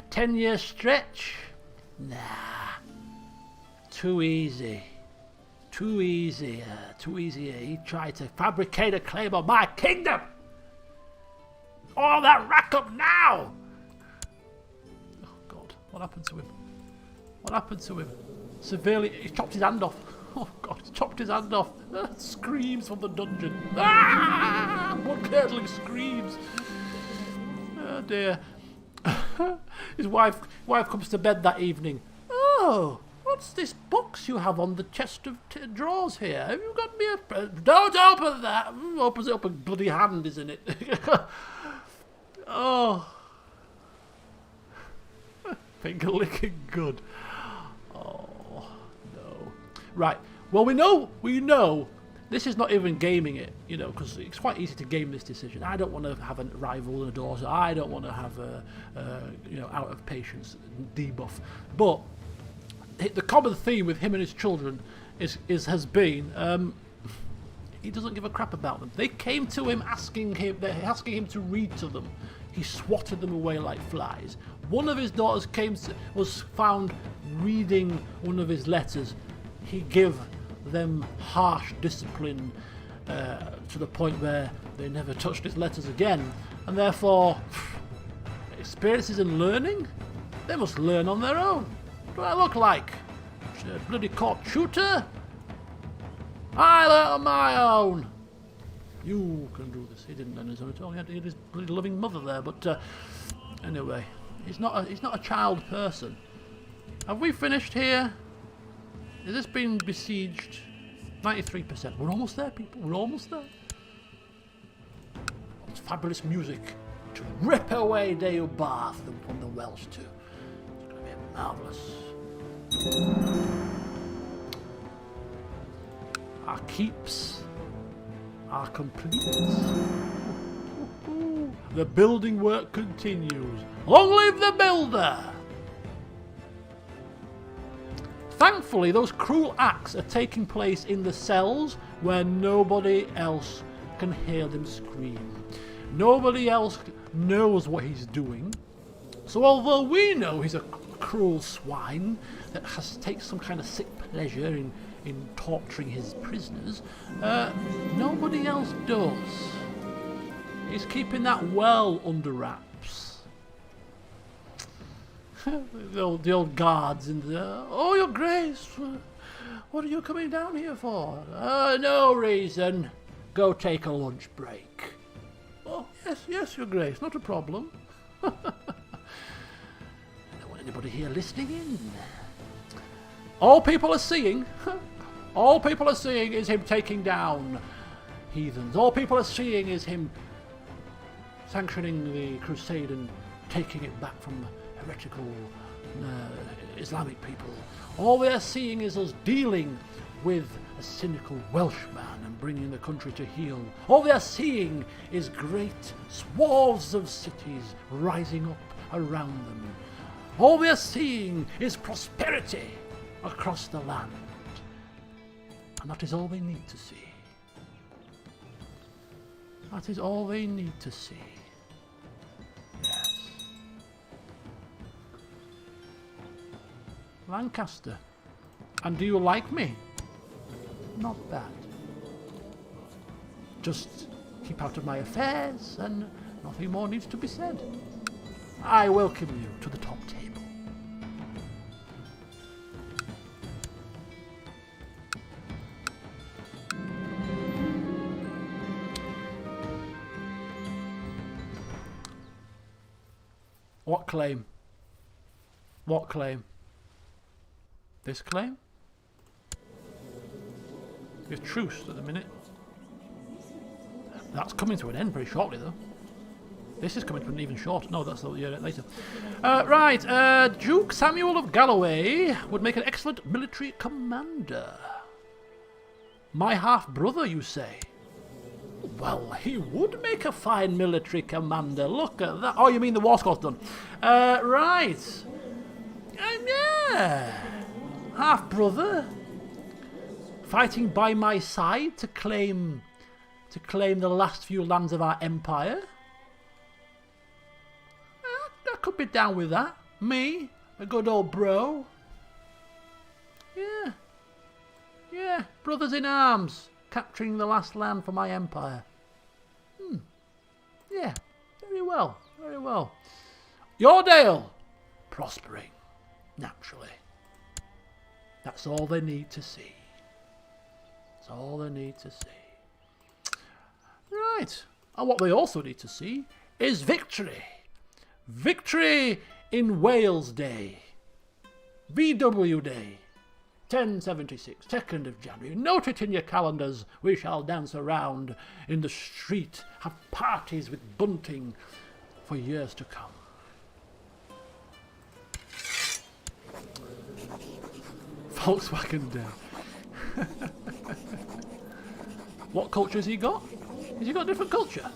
10-year stretch? Nah. Too easy. He tried to fabricate a claim on my kingdom. All that rack up now. Oh God, what happened to him? Severely, he chopped his hand off. Oh God, he chopped his hand off. Screams from the dungeon. Blood-curdling screams. Oh dear. His wife comes to bed that evening. Oh, what's this box you have on the chest of drawers here? Have you got me a... Don't open that! Opens it up, a bloody hand is in it. Oh. Finger licking good. Oh, no. Right. Well, we know this is not even gaming it, because it's quite easy to game this decision. I don't want to have a rival in a daughter. I don't want to have a out of patience debuff. But the common theme with him and his children has been. He doesn't give a crap about them. They came to him asking him to read to them. He swatted them away like flies. One of his daughters was found reading one of his letters. He gave them harsh discipline to the point where they never touched his letters again. And therefore, experiences in learning? They must learn on their own. What do I look like? A bloody court shooter? I learn on my own. You can do this. He didn't learn his own at all. He had his bloody loving mother there. But anyway, he's not a child person. Have we finished here? Has this been besieged? 93%. We're almost there, people. We're almost there. It's fabulous music to rip away Dale Bath from the Welsh too. It's going to be marvellous. Our keeps are complete. The building work continues. Long live the builder! Thankfully, those cruel acts are taking place in the cells where nobody else can hear them scream. Nobody else knows what he's doing. So although we know he's a cruel swine that takes some kind of sick pleasure in torturing his prisoners, nobody else does. He's keeping that well under wraps. the old guards in there. Oh, Your Grace, what are you coming down here for? No reason. Go take a lunch break. Oh, yes, Your Grace, not a problem. I don't want anybody here listening in. All people are seeing is him taking down heathens. All people are seeing is him sanctioning the crusade and taking it back from heretical Islamic people. All they are seeing is us dealing with a cynical Welshman and bringing the country to heel. All they are seeing is great swaths of cities rising up around them. All they are seeing is prosperity across the land. And that is all they need to see. That is all they need to see. Yes. Lancaster. And do you like me? Not bad. Just keep out of my affairs and nothing more needs to be said. I welcome you to the top table. What claim? What claim? This claim? We have truce at the minute. That's coming to an end very shortly, though. This is coming to an even shorter. No, that's later. Right, Duke Samuel of Galloway would make an excellent military commander. My half-brother, you say? Well, he would make a fine military commander. Look at that. Oh, you mean the war score's done? Right. Yeah. Half-brother. Fighting by my side to claim the last few lands of our empire. I could be down with that. Me, a good old bro. Yeah, brothers in arms, capturing the last land for my empire. Yeah, very well. Yordale, prospering, naturally. That's all they need to see. That's all they need to see. Right, and what they also need to see is victory. Victory in Wales Day. VW Day. 1076, 2nd of January. Note it in your calendars. We shall dance around in the street, have parties with bunting for years to come. Volkswagen Day. What culture has he got? Has he got a different culture?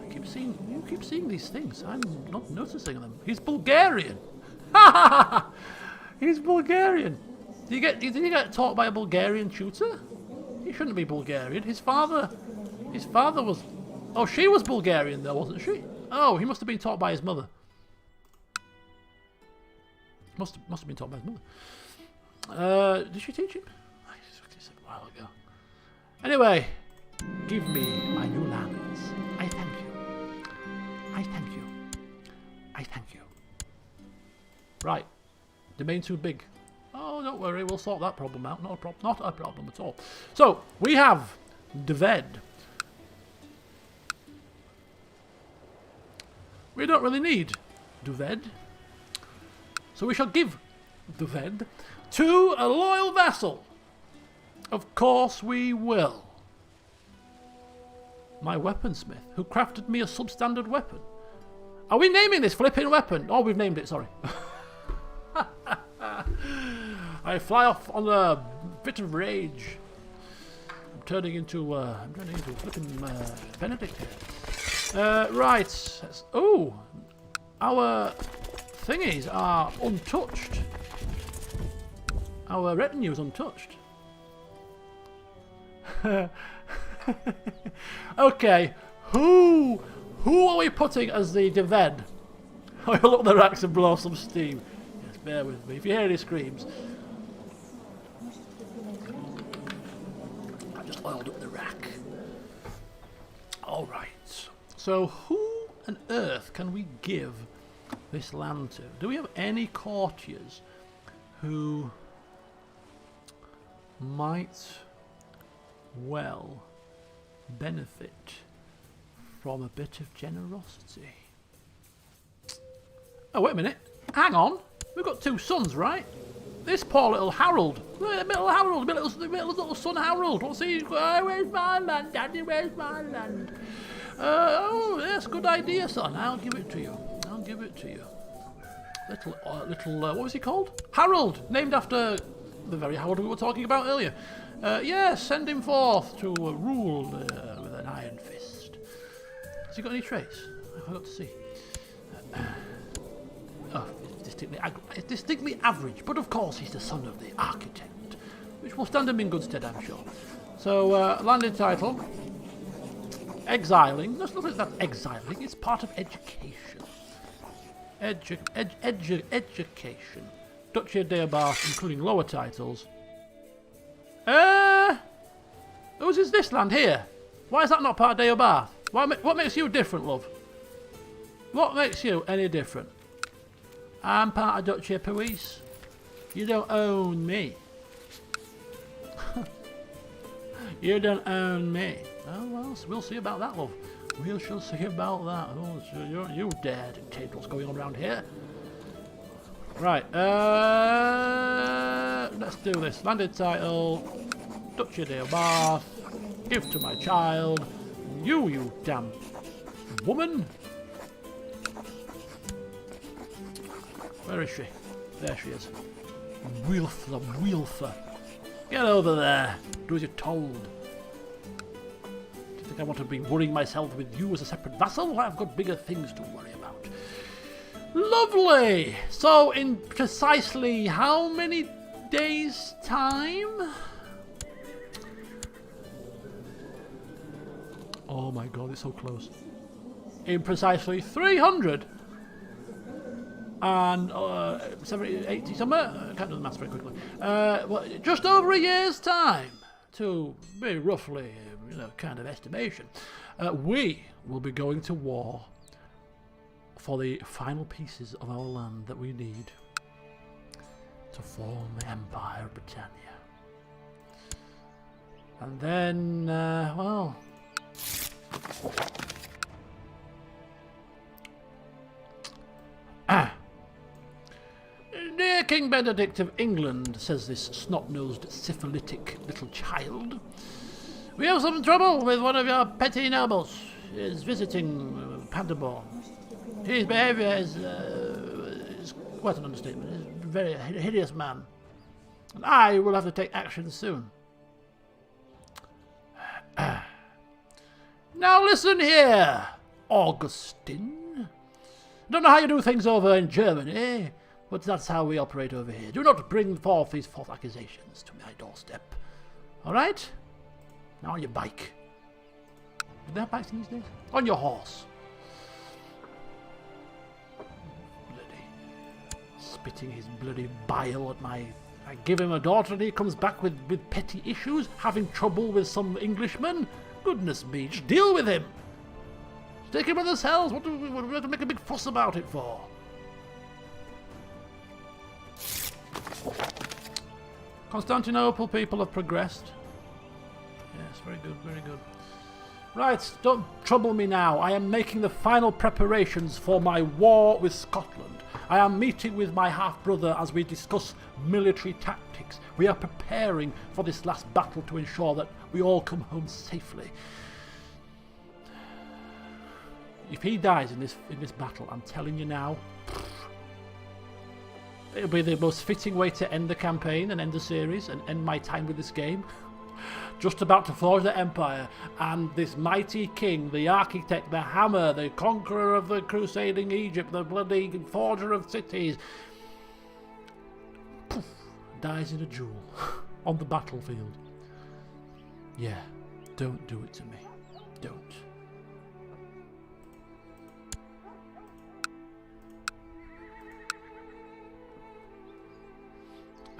You keep seeing these things. I'm not noticing them. He's Bulgarian. He's Bulgarian. Did he get taught by a Bulgarian tutor? He shouldn't be Bulgarian. His father was... Oh, she was Bulgarian though, wasn't she? Oh, he must have been taught by his mother. Must have been taught by his mother. Did she teach him? I said a while ago. Anyway, give me my new lands. I thank you. I thank you. I thank you. Right. Domain too big. Oh, don't worry, we'll sort that problem out. Not a problem at all. So, we have Dved. We don't really need Dved. So we shall give Dved to a loyal vassal. Of course we will. My weaponsmith, who crafted me a substandard weapon. Are we naming this flipping weapon? Oh, we've named it, sorry. I fly off on a bit of rage. I'm turning into flipping Benedict here. Right. Oh, our thingies are untouched. Our retinue is untouched. Okay, who are we putting as the Dved? I will look the racks and blow some steam. Yes, bear with me. If you hear any screams, I just oiled up the rack. All right. So, who on earth can we give this land to? Do we have any courtiers who might well benefit from a bit of generosity? Oh, wait a minute. Hang on. We've got two sons, right? This poor little Harold. Little son Harold. What's he? Oh, where's my land, Daddy? Where's my land? Oh, yes, good idea, son. I'll give it to you. I'll give it to you. What was he called? Harold, named after the very Harold we were talking about earlier. Yes, send him forth to rule with an iron fist. Has he got any traits? I forgot to see. Oh, it's distinctly average, but of course he's the son of the architect, which will stand him in good stead, I'm sure. So, landed title. Exiling. That's not exiling, it's part of education. Education. Duchy of Deobath, including lower titles. Whose is this land here? Why is that not part of Deobath? What makes you different, love? What makes you any different? I'm part of Duchy of Puis. You don't own me. You don't own me. Oh, well, we'll see about that, love. We shall see about that. Oh, so you dare dictate what's going on around here. Right, let's do this. Landed title, Duchy of Deobath, give to my child. You damn woman. Where is she? There she is. Wilfer. Get over there. Do as you're told. Do you think I want to be worrying myself with you as a separate vassal? I've got bigger things to worry about. Lovely! So, in precisely how many days' time? Oh my god, it's so close. In precisely 300 and 70, 80 somewhere. I can't do the maths very quickly. Well, just over a year's time, to be roughly, kind of estimation, we will be going to war for the final pieces of our land that we need to form the Empire of Britannia. And then, well... Dear King Benedict of England, says this snot-nosed, syphilitic little child, we have some trouble with one of your petty nobles. He is visiting Paderborn. His behaviour is quite an understatement. He's a very hideous man. And I will have to take action soon. Now listen here, Augustine. I don't know how you do things over in Germany, But that's how we operate over here. Do not bring forth these false accusations to my doorstep. Alright? Now on your bike. Do they have bikes these days? On your horse. Bloody. Spitting his bloody bile at my... I give him a daughter and he comes back with petty issues, having trouble with some Englishman. Goodness me, just deal with him. Take him in the cells. What do we have to make a big fuss about it for? Constantinople people have progressed. Yes, very good, very good. Right, don't trouble me now. I am making the final preparations for my war with Scotland. I am meeting with my half-brother as we discuss military tactics. We are preparing for this last battle to ensure that we all come home safely. If he dies in this battle, I'm telling you now, it'll be the most fitting way to end the campaign and end the series and end my time with this game. Just about to forge the empire, and this mighty king, the architect, the hammer, the conqueror of the crusading Egypt, the bloody forger of cities, poof, dies in a duel on the battlefield. Yeah, don't do it to me. Don't.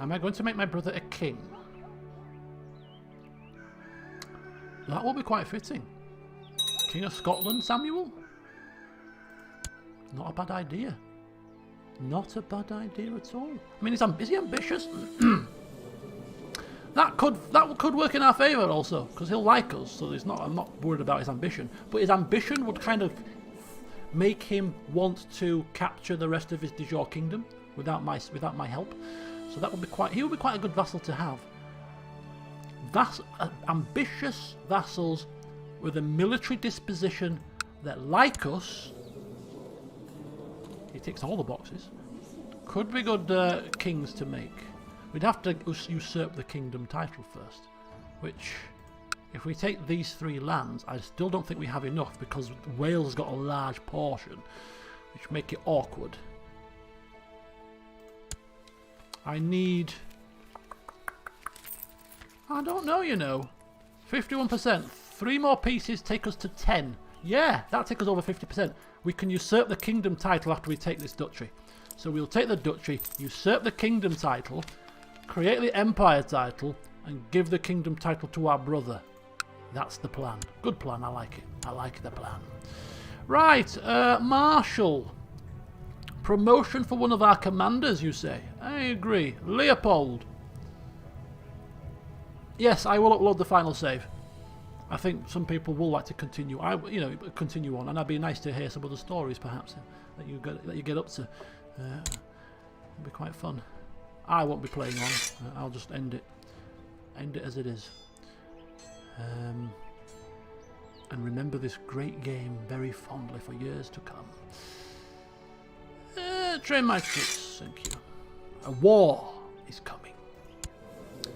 Am I going to make my brother a king? That will be quite fitting. King of Scotland, Samuel? Not a bad idea. Not a bad idea at all. I mean, is he ambitious? That could work in our favour also, because he'll like us. So I'm not worried about his ambition. But his ambition would kind of make him want to capture the rest of his de jure kingdom without my help. So that would be he would be quite a good vassal to have. Ambitious vassals with a military disposition that, like us, he ticks all the boxes, could be good kings to make. We'd have to usurp the kingdom title first, which, if we take these 3 lands, I still don't think we have enough, because Wales has got a large portion, which make it awkward. I don't know, you know. 51%. 3 more pieces take us to 10. Yeah, that takes us over 50%. We can usurp the kingdom title after we take this duchy. So we'll take the duchy, usurp the kingdom title, create the empire title, and give the kingdom title to our brother. That's the plan. Good plan, I like it. I like the plan. Right, Marshal. Promotion for one of our commanders, you say? I agree. Leopold. Yes, I will upload the final save. I think some people will like to continue. Continue on, and it'd be nice to hear some other stories, perhaps, that you get up to. It'll be quite fun. I won't be playing on. I'll just end it as it is. And remember this great game very fondly for years to come. Train my troops, thank you. A war is coming.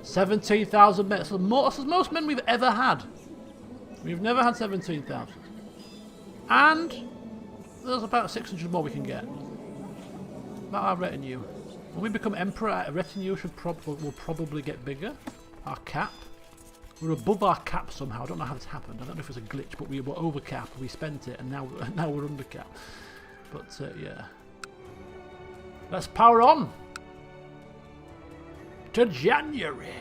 17,000 men. That's the most men we've ever had. We've never had 17,000. And there's about 600 more we can get. About our retinue. When we become emperor, our retinue will probably get bigger. Our cap. We're above our cap somehow. I don't know how it's happened. I don't know if it's a glitch, but we were over cap. We spent it, and now we're under cap. But yeah. Let's power on to January.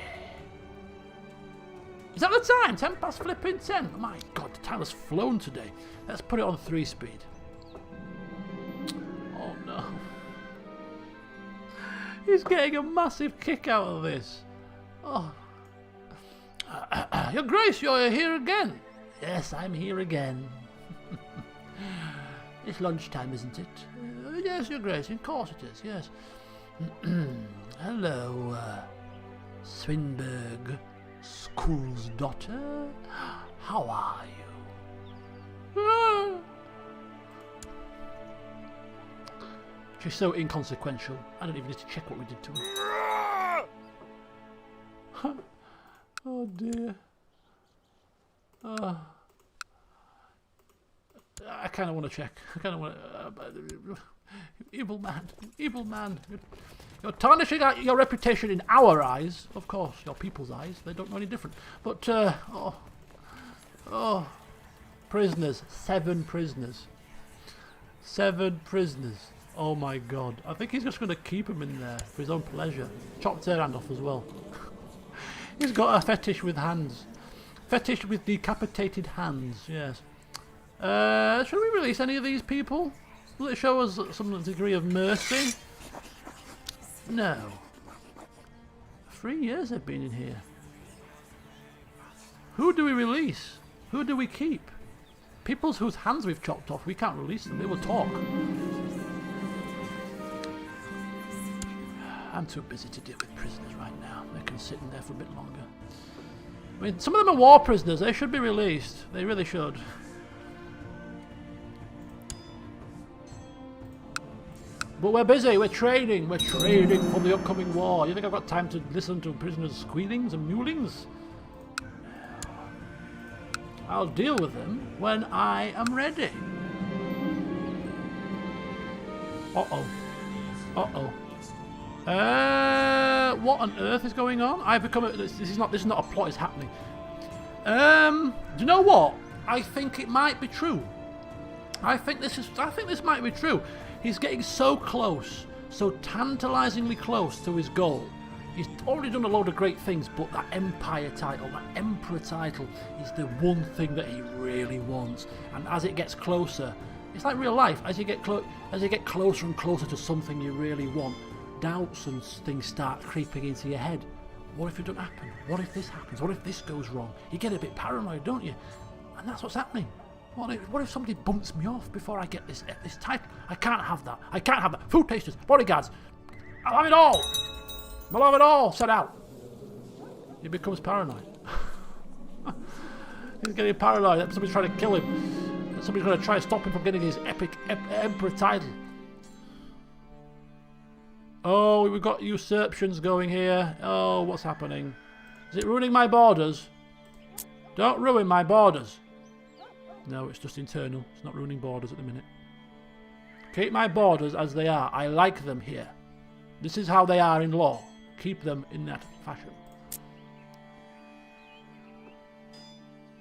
Is that the time? 10 past flipping 10. Oh my god, the time has flown today. Let's put it on 3 speed. Oh no. He's getting a massive kick out of this. Oh. Your Grace, you're here again. Yes, I'm here again. It's lunchtime, isn't it? Yes, Your Grace, of course it is, yes. Hello, Swinburne, School's daughter. How are you? She's so inconsequential. I don't even need to check what we did to her. Oh dear. I kind of want to check. I kind of want to... Evil man, evil man. You're tarnishing out your reputation in our eyes. Of course, your people's eyes. They don't know any different. But, prisoners. 7 prisoners. 7 prisoners. Oh my god. I think he's just going to keep them in there for his own pleasure. Chop their hand off as well. He's got a fetish with hands. Fetish with decapitated hands, yes. Should we release any of these people? Will it show us some degree of mercy? No. 3 years they've been in here. Who do we release? Who do we keep? People whose hands we've chopped off, we can't release them. They will talk. I'm too busy to deal with prisoners right now. They can sit in there for a bit longer. I mean, some of them are war prisoners. They should be released. They really should. But we're busy. We're training. We're training for the upcoming war. You think I've got time to listen to prisoners' squealings and mewlings? I'll deal with them when I am ready. Uh-oh. Uh-oh. What on earth is going on? I've become this is not a plot, it's happening. Do you know what? I think it might be true. I think this might be true. He's getting so close, so tantalizingly close to his goal. He's already done a load of great things, but that Empire title, that Emperor title, is the one thing that he really wants. And as it gets closer, it's like real life. As you get closer and closer to something you really want, doubts and things start creeping into your head. What if it doesn't happen? What if this happens? What if this goes wrong? You get a bit paranoid, don't you? And that's what's happening. What if somebody bumps me off before I get this title? I can't have that. I can't have that. Food tasters, bodyguards. I'll have it all. I'll have it all set out. He becomes paranoid. He's getting paranoid. Somebody's trying to kill him. Somebody's going to try to stop him from getting his epic Emperor title. Oh, we've got usurpations going here. Oh, what's happening? Is it ruining my borders? Don't ruin my borders. No, it's just internal. It's not ruining borders at the minute. Keep my borders as they are. I like them here. This is how they are in law. Keep them in that fashion.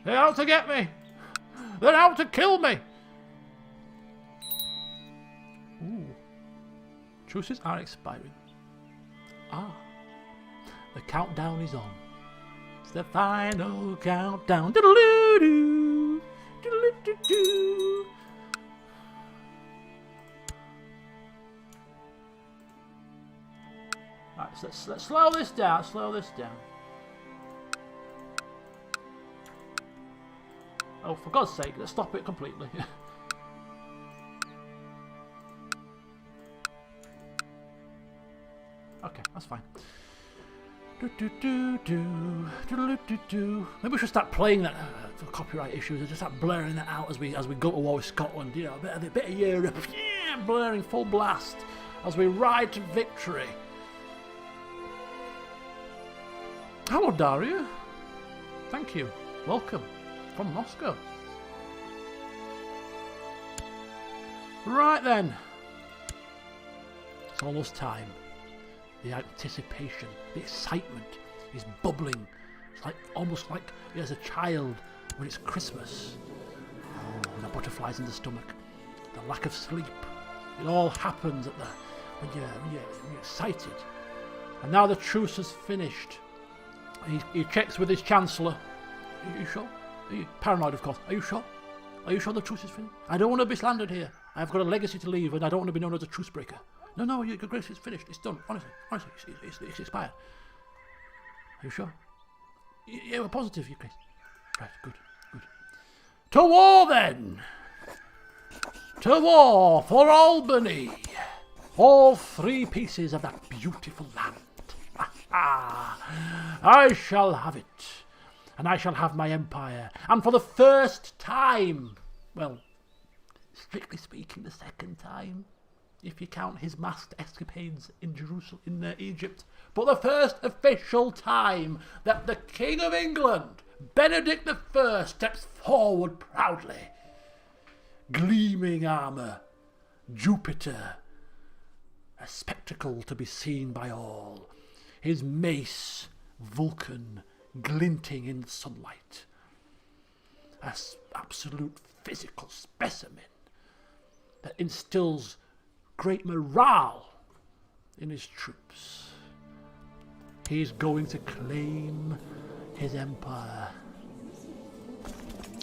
They're out to get me! They're out to kill me! Ooh. Truces are expiring. Ah. The countdown is on. It's the final countdown. Doodle-doo-doo. Doodle-doo-doo. Right, so let's slow this down. Slow this down. Oh, for God's sake, let's stop it completely. Okay, that's fine. Maybe we should start playing that for copyright issues and just start blaring that out as we go to war with Scotland. You know, a bit of Europe, yeah, blaring full blast as we ride to victory. Hello, Daria. Thank you. Welcome from Moscow. Right then. It's almost time. The anticipation, the excitement is bubbling. It's like almost like as a child when it's Christmas. Oh, the butterflies in the stomach, the lack of sleep. It all happens when you're excited. And now the truce has finished. He checks with his chancellor. Are you sure? Are you paranoid, of course? Are you sure? Are you sure the truce is finished? I don't want to be slandered here. I've got a legacy to leave, and I don't want to be known as a truce breaker. No, your grace, it's finished. It's done. Honestly, it's expired. Are you sure? Yeah, we're positive, your grace. Right, good. To war, then! To war for Albany! All 3 pieces of that beautiful land. I shall have it. And I shall have my empire. And for the first time, well, strictly speaking, the second time, if you count his masked escapades in Jerusalem, in Egypt, but the first official time that the King of England, Benedict I, steps forward proudly, gleaming armour, Jupiter, a spectacle to be seen by all, his mace, Vulcan, glinting in sunlight. An absolute physical specimen that instills great morale in his troops. He's going to claim his empire.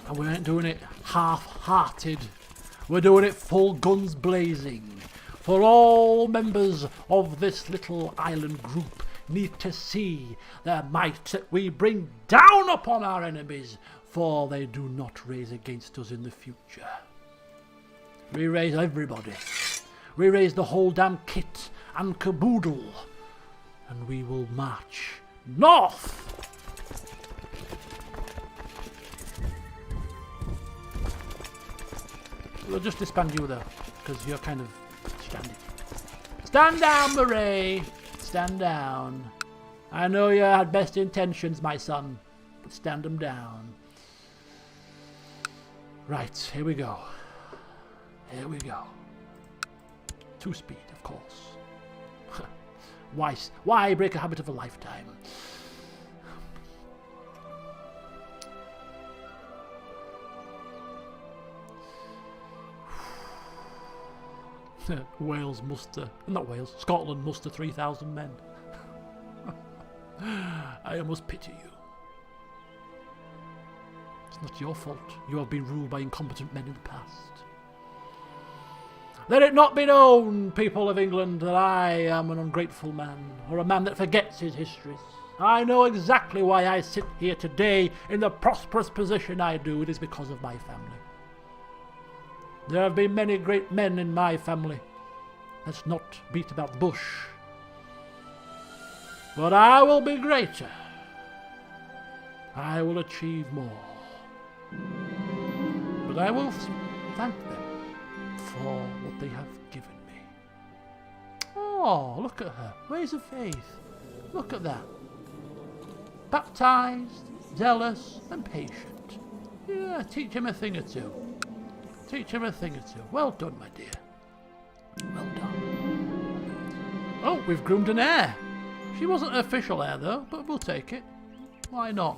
And we ain't doing it half-hearted. We're doing it full guns blazing. For all members of this little island group need to see the might that we bring down upon our enemies, for they do not raise against us in the future. We raise everybody. We raise the whole damn kit and caboodle, and we will march north. We'll just disband you though, because you're kind of standing. Stand down, Murray! Stand down. I know you had best intentions, my son, but stand them down. Right, here we go. Here we go. 2-speed, of course. Why break a habit of a lifetime? Wales muster, not Wales, Scotland muster 3,000 men. I almost pity you. It's not your fault. You have been ruled by incompetent men in the past. Let it not be known, people of England, that I am an ungrateful man, or a man that forgets his histories. I know exactly why I sit here today in the prosperous position I do. It is because of my family. There have been many great men in my family. Let's not beat about the bush. But I will be greater. I will achieve more. But I will thank them for what they have given me. Oh, look at her. Ways of faith. Look at that. Baptized, zealous, and patient. Yeah, teach him a thing or two. Teach him a thing or two. Well done, my dear. Well done. Oh, we've groomed an heir. She wasn't an official heir, though, but we'll take it. Why not?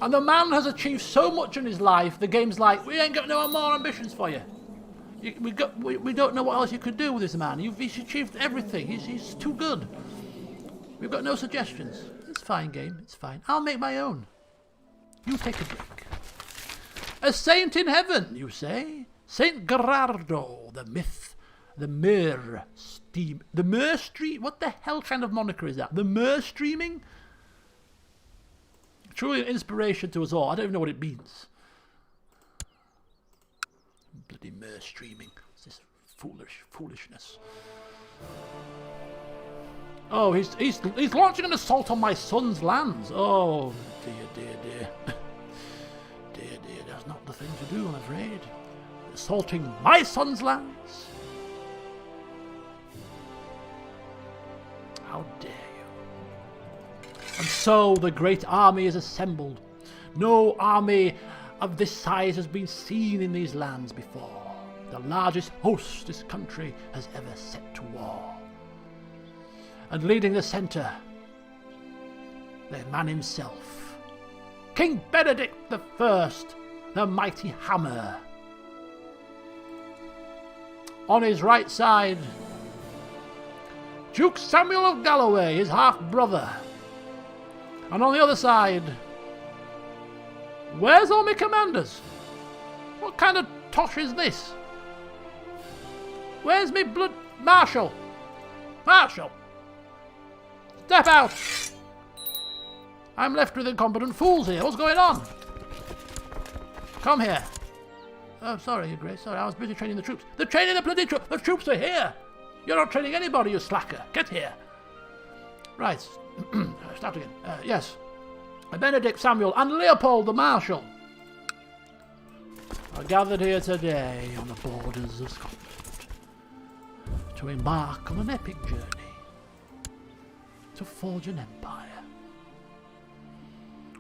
And the man has achieved so much in his life, the game's like, we ain't got no more ambitions for you. We don't know what else you could do with this man. He's achieved everything. He's too good. We've got no suggestions. It's fine, game. It's fine. I'll make my own. You take a drink. A saint in heaven, you say? Saint Gerardo, the myth, the Mer Stream. The Mer Stream? What the hell kind of moniker is that? The Mer Streaming? Truly an inspiration to us all. I don't even know what it means. Bloody Mer Streaming. What's this foolishness? Oh, he's launching an assault on my son's lands. Oh, dear. Dear, that's not the thing to do, I'm afraid. Assaulting my son's lands? How dare you? And so the great army is assembled. No army of this size has been seen in these lands before. The largest host this country has ever set to war. And leading the centre, the man himself, King Benedict the First, the mighty hammer. On his right side, Duke Samuel of Galloway, his half-brother. And on the other side, where's all my commanders? What kind of tosh is this? Where's me blood... Marshal! Marshal! Step out! I'm left with incompetent fools here. What's going on? Come here. Oh, sorry, Your Grace. Sorry, I was busy training the troops. They're training the bloody troops. The troops are here. You're not training anybody, you slacker. Get here. Right. Start again. Yes. Benedict Samuel and Leopold the Marshal are gathered here today on the borders of Scotland to embark on an epic journey to forge an empire.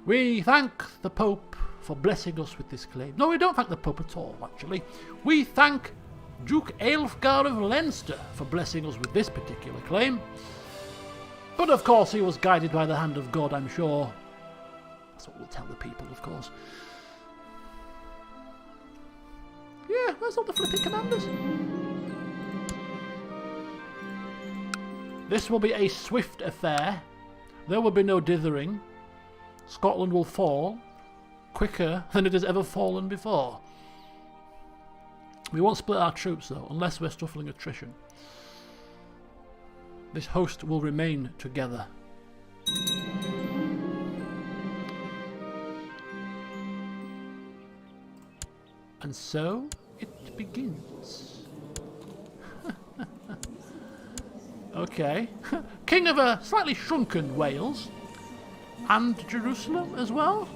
We thank the Pope for blessing us with this claim. No, we don't thank the Pope at all, actually. We thank Duke Aelfgar of Leinster for blessing us with this particular claim. But of course he was guided by the hand of God, I'm sure. That's what we'll tell the people, of course. Yeah, that's all the flipping commanders. This will be a swift affair. There will be no dithering. Scotland will fall quicker than it has ever fallen before. We won't split our troops though, unless we're suffering attrition. This host will remain together. And so it begins. Okay. King of a slightly shrunken Wales. And Jerusalem as well?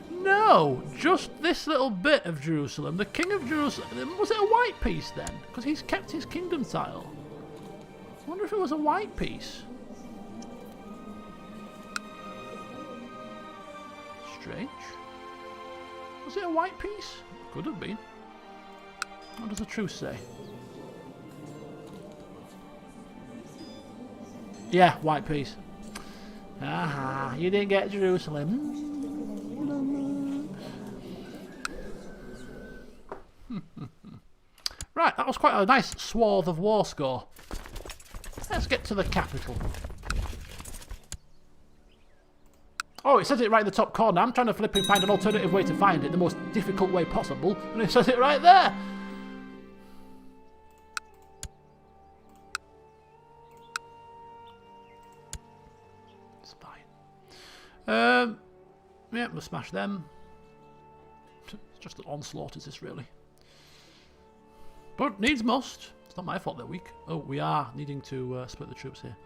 No, just this little bit of Jerusalem. The King of Jerusalem. Was it a white piece then? Because he's kept his kingdom title. I wonder if it was a white piece. Strange. Was it a white piece? Could have been. What does the truce say? Yeah, white piece. Aha, you didn't get Jerusalem. Right, that was quite a nice swath of war score. Let's get to the capital. Oh, it says it right in the top corner. I'm trying to flip and find an alternative way to find it, the most difficult way possible, and it says it right there. It's fine. Yeah, we'll smash them. It's just an onslaught, is this really? But needs must. It's not my fault they're weak. Oh, we are needing to split the troops here.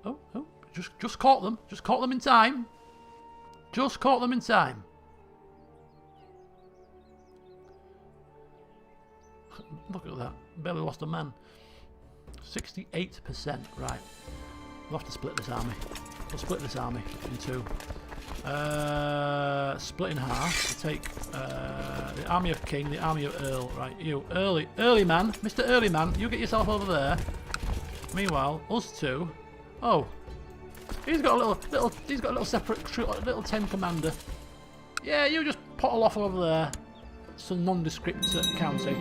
Oh, just caught them. Just caught them in time. Just caught them in time. Look at that. Barely lost a man. 68%. Right. We'll have to split this army. We'll split this army in two. Split in half. We'll take the army of King, the army of Earl. Right, you, early man, Mr. Early Man, you get yourself over there. Meanwhile, us two. Oh, he's got a little separate troop, a little 10 commander. Yeah, you just pottle off over there. Some nondescript county.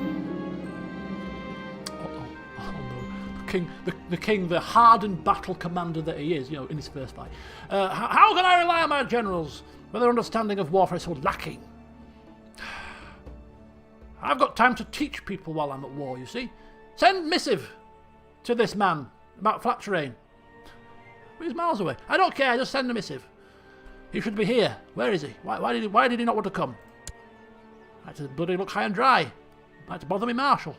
The king, the hardened battle commander that he is, you know, in his first fight. How can I rely on my generals when their understanding of warfare is so lacking? I've got time to teach people while I'm at war, you see. Send missive to this man about flat terrain. He's miles away. I don't care, just send a missive. He should be here. Where is he? Why did he not want to come? I had to bloody look high and dry. I had to bother me marshal.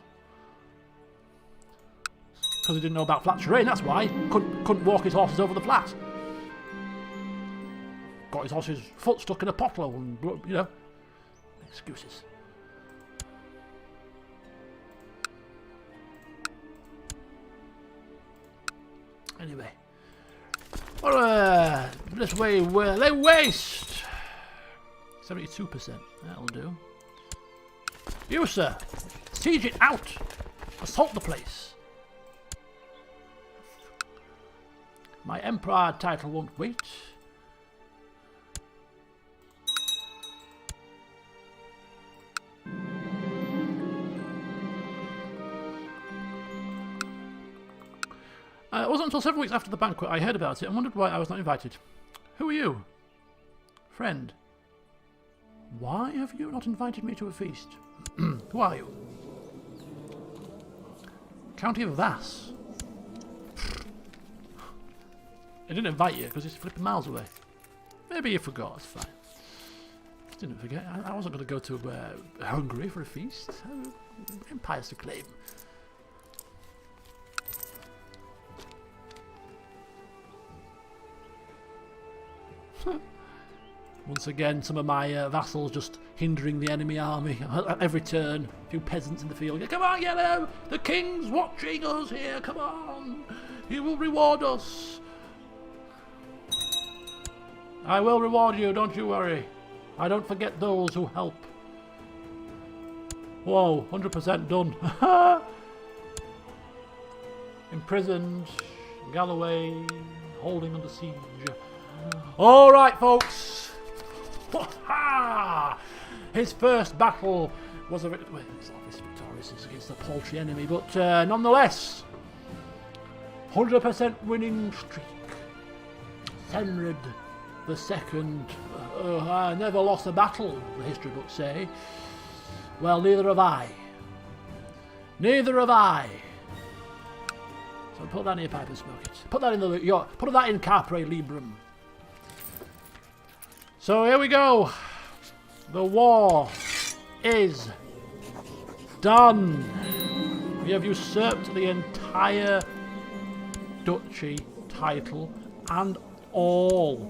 Because he didn't know about flat terrain, that's why. Couldn't walk his horses over the flat. Got his horse's foot stuck in a pothole and, you know, excuses. Anyway. Well, this way where they waste. 72%, that'll do. You, sir, siege it out. Assault the place. My Emperor title won't wait. It wasn't until several weeks after the banquet I heard about it and wondered why I was not invited. Who are you? Friend. Why have you not invited me to a feast? Who are you? County of Vass. I didn't invite you because it's flipping miles away. Maybe you forgot, it's fine. Didn't forget, I wasn't going to go to Hungary for a feast. Empires to claim. Once again, some of my vassals just hindering the enemy army at every turn. A few peasants in the field. Come on, Yellow! The king's watching us here, come on! He will reward us! I will reward you, don't you worry. I don't forget those who help. Whoa, 100% done. Imprisoned, Galloway, holding under siege. Alright, folks. His first battle was a... Well, it's obviously victorious, it's against a paltry enemy, but nonetheless, 100% winning streak. Senred the second. I never lost a battle, the history books say. Well, neither have I. Neither have I. So put that in your pipe and smoke it. Put that in put that in Carpe Librum. So here we go. The war is done. We have usurped the entire duchy title and all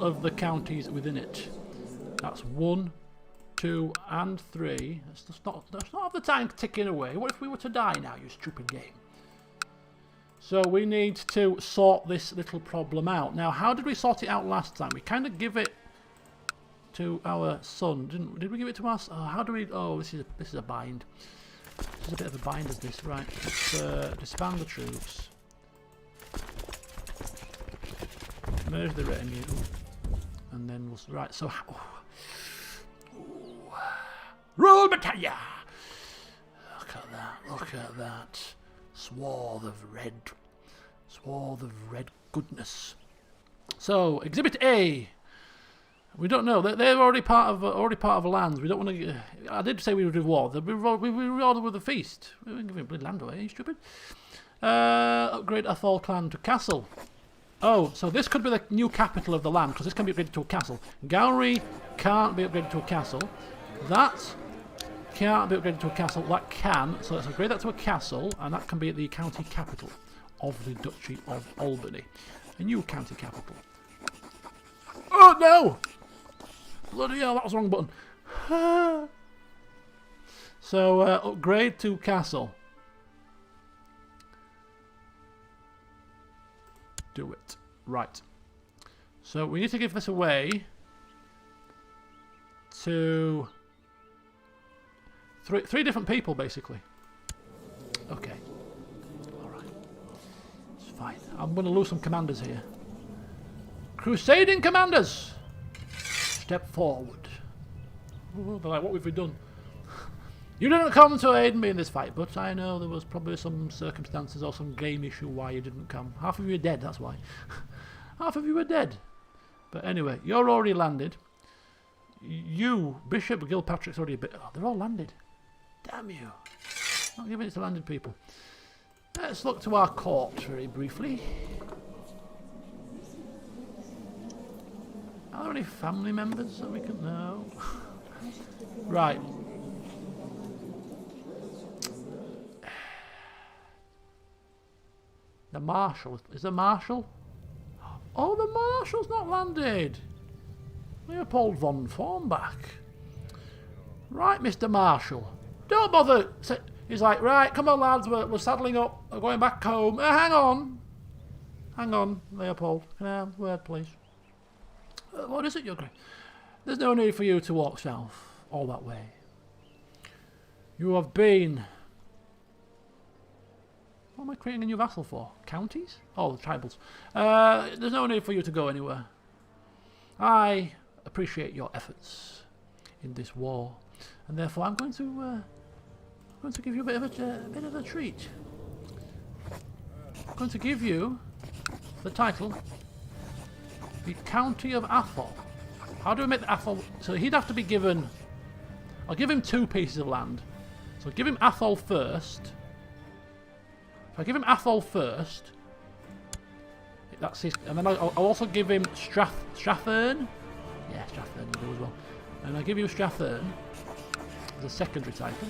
of the counties within it. That's 1, 2, and 3. Let's not have the time ticking away. What if we were to die now, you stupid game? So we need to sort this little problem out. Now, how did we sort it out last time? We kind of give it to our son, did we give it to us? Oh, how do we? Oh, this is a bind. This is a bit of a bind of this, right? Let's disband the troops. Merge the retinue, and then we'll right. So, Rule Battalion. Look at that! Look at that! Swath of red goodness. So, Exhibit A. We don't know. They're already part of lands. We don't want to. I did say we would do war. We rewarded with a feast. We wouldn't give him land away. Are you stupid? Upgrade Athol clan to castle. Oh, so this could be the new capital of the land, because this can be upgraded to a castle. Gowrie can't be upgraded to a castle. That can't be upgraded to a castle. That can. So let's upgrade that to a castle, and that can be the county capital of the Duchy of Albany. A new county capital. Oh, no! Bloody hell, that was the wrong button. So, upgrade to castle. Do it. Right. So we need to give this away to three different people, basically. Okay. Alright. It's fine. I'm going to lose some commanders here. Crusading commanders! Step forward. Ooh, they're like, what have we done? You didn't come to aid me in this fight, but I know there was probably some circumstances or some game issue why you didn't come. Half of you are dead, that's why. Half of you are dead. But anyway, you're already landed. You, Bishop Gilpatrick's already a bit... Oh, they're all landed. Damn you. Not giving it to landed people. Let's look to our court very briefly. Are there any family members that we can know? Right. The Marshal. Is the Marshal? Oh, the Marshal's not landed. Leopold von Formbach. Right, Mr. Marshal. Don't bother. He's like, right, come on, lads. We're saddling up. We're going back home. Hang on. Hang on, Leopold. Can I have a word, please? What is it, Your Grace? There's no need for you to walk south all that way. You have been... What am I creating a new vassal for? Counties? Oh, the tribals. There's no need for you to go anywhere. I appreciate your efforts in this war, and therefore I'm going to give you a bit of a treat. I'm going to give you the title, the County of Athol. How do we make the Athol? So he'd have to be given... I'll give him 2 pieces of land. So I'll give him Athol first. If I give him Athol first, that's his... And then I'll also give him Strathern. Yeah, Strathern will do as well. And I'll give you Strathern as a secondary title.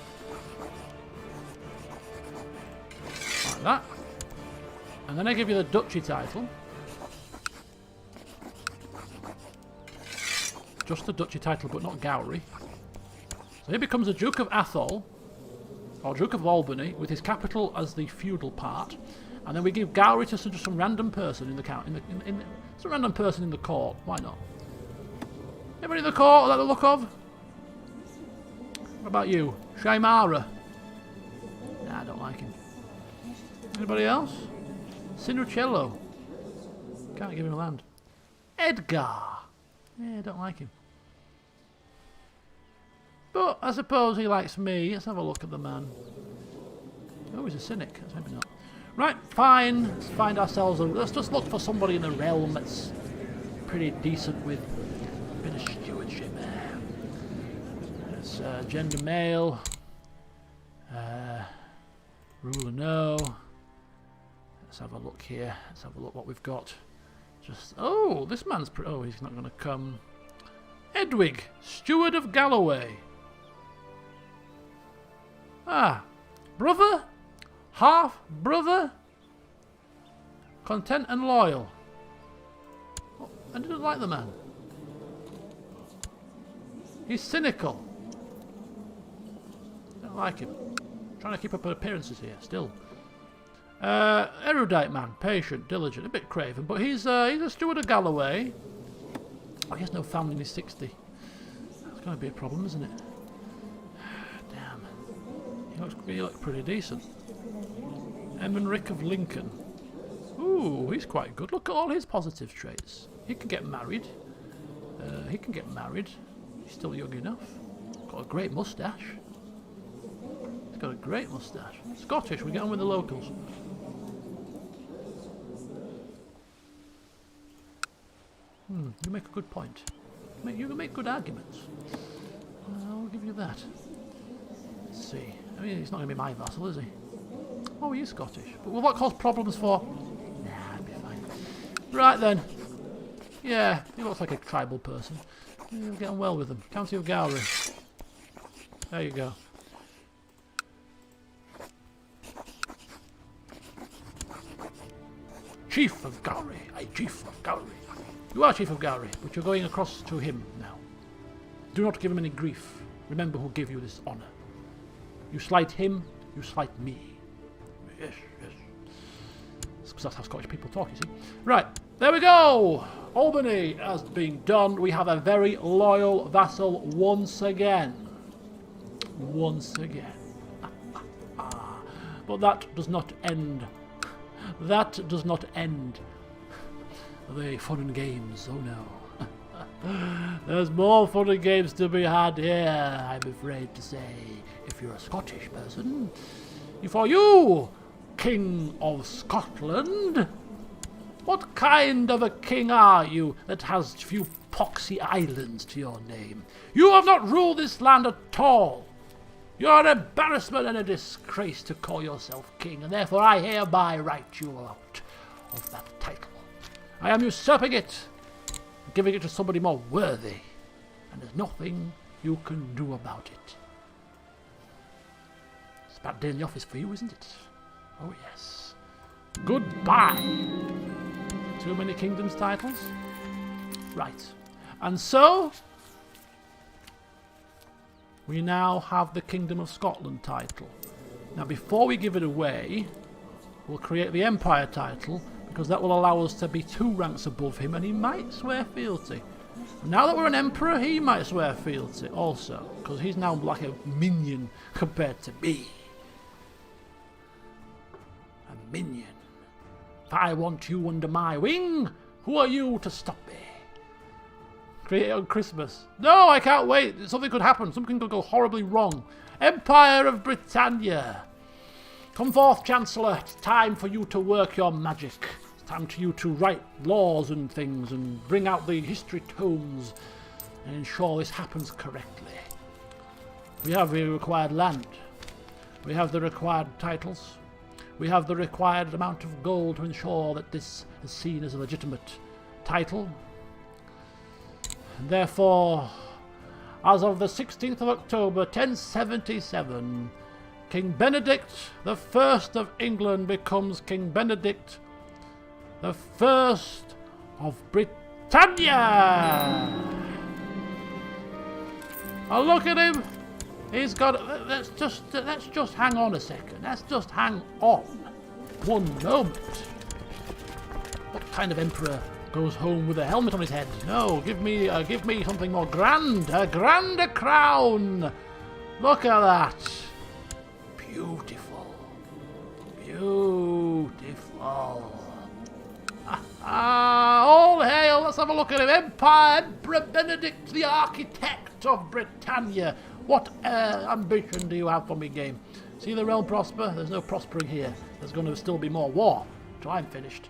Like that. And then I give you the Duchy title. Just the Duchy title, but not Gowrie. So he becomes a Duke of Athol, or Duke of Albany, with his capital as the feudal part. And then we give Gowrie to just some random person in the some random person in the court. Why not? Everybody in the court, is that the look of? What about you? Shaimara? Nah, I don't like him. Anybody else? Sinucello. Can't give him a land. Edgar. Yeah, I don't like him. But I suppose he likes me. Let's have a look at the man. Oh, he's a cynic. That's maybe not. Right, fine. Let's find ourselves a... Let's just look for somebody in the realm that's pretty decent with a bit of stewardship. It's gender male. Ruler no. Let's have a look here. Let's have a look what we've got. Just... Oh, this man's... Oh, he's not going to come. Edwig, Steward of Galloway. Ah, brother, half brother, content and loyal. Oh, I didn't like the man. He's cynical. Don't like him. Trying to keep up appearances here, still. Erudite man, patient, diligent, a bit craven, but he's a steward of Galloway. Oh, he has no family and he's 60. That's going to be a problem, isn't it? Damn. He looks pretty decent. Emmenric of Lincoln. Ooh, he's quite good. Look at all his positive traits. He can get married. He's still young enough. Got a great moustache. He's got a great moustache. Scottish, we get on with the locals. You make a good point. You can make good arguments. I'll give you that. Let's see. I mean, he's not going to be my vassal, is he? Oh, he is Scottish. But will that cause problems for... Nah, it'll be fine. Right then. Yeah, he looks like a tribal person. You'll get on well with him. County of Gowrie. There you go. Chief of Gowrie. Aye, Chief of Gowrie. You are Chief of Gowrie, but you're going across to him now. Do not give him any grief. Remember who gave you this honour. You slight him, you slight me. Yes, yes. Because that's how Scottish people talk, you see. Right, there we go. Albany has been done. We have a very loyal vassal once again. Once again. But that does not end. That does not end the fun and games. Oh no. There's more fun and games to be had here, I'm afraid to say, if you're a Scottish person. For you, King of Scotland, what kind of a king are you that has few poxy islands to your name? You have not ruled this land at all. You're an embarrassment and a disgrace to call yourself king, and therefore I hereby write you out of that title. I am usurping it, giving it to somebody more worthy, and there's nothing you can do about it. It's a bad day in the office for you, isn't it? Oh yes. Goodbye. Too many kingdoms titles? Right. And so, we now have the Kingdom of Scotland title. Now before we give it away, we'll create the Empire title, because that will allow us to be 2 ranks above him, and he might swear fealty. Now that we're an emperor, he might swear fealty also, because he's now like a minion compared to me. A minion. If I want you under my wing, who are you to stop me? Create it on Christmas. No, I can't wait. Something could happen. Something could go horribly wrong. Empire of Britannia. Come forth, Chancellor. It's time for you to work your magic. It's time for you to write laws and things and bring out the history tomes and ensure this happens correctly. We have the required land. We have the required titles. We have the required amount of gold to ensure that this is seen as a legitimate title. And therefore, as of the 16th of October 1077, King Benedict the First of England becomes King Benedict the First of Britannia. Oh, look at him. He's got. Let's just hang on a second. Let's just hang on. One moment. What kind of emperor goes home with a helmet on his head? No, give me something more grand. A grander crown. Look at that. Beautiful. Beautiful. All hail. Let's have a look at him. Emperor Benedict, the architect of Britannia. What ambition do you have for me, game? See the realm prosper? There's no prospering here. There's going to still be more war. So I'm finished.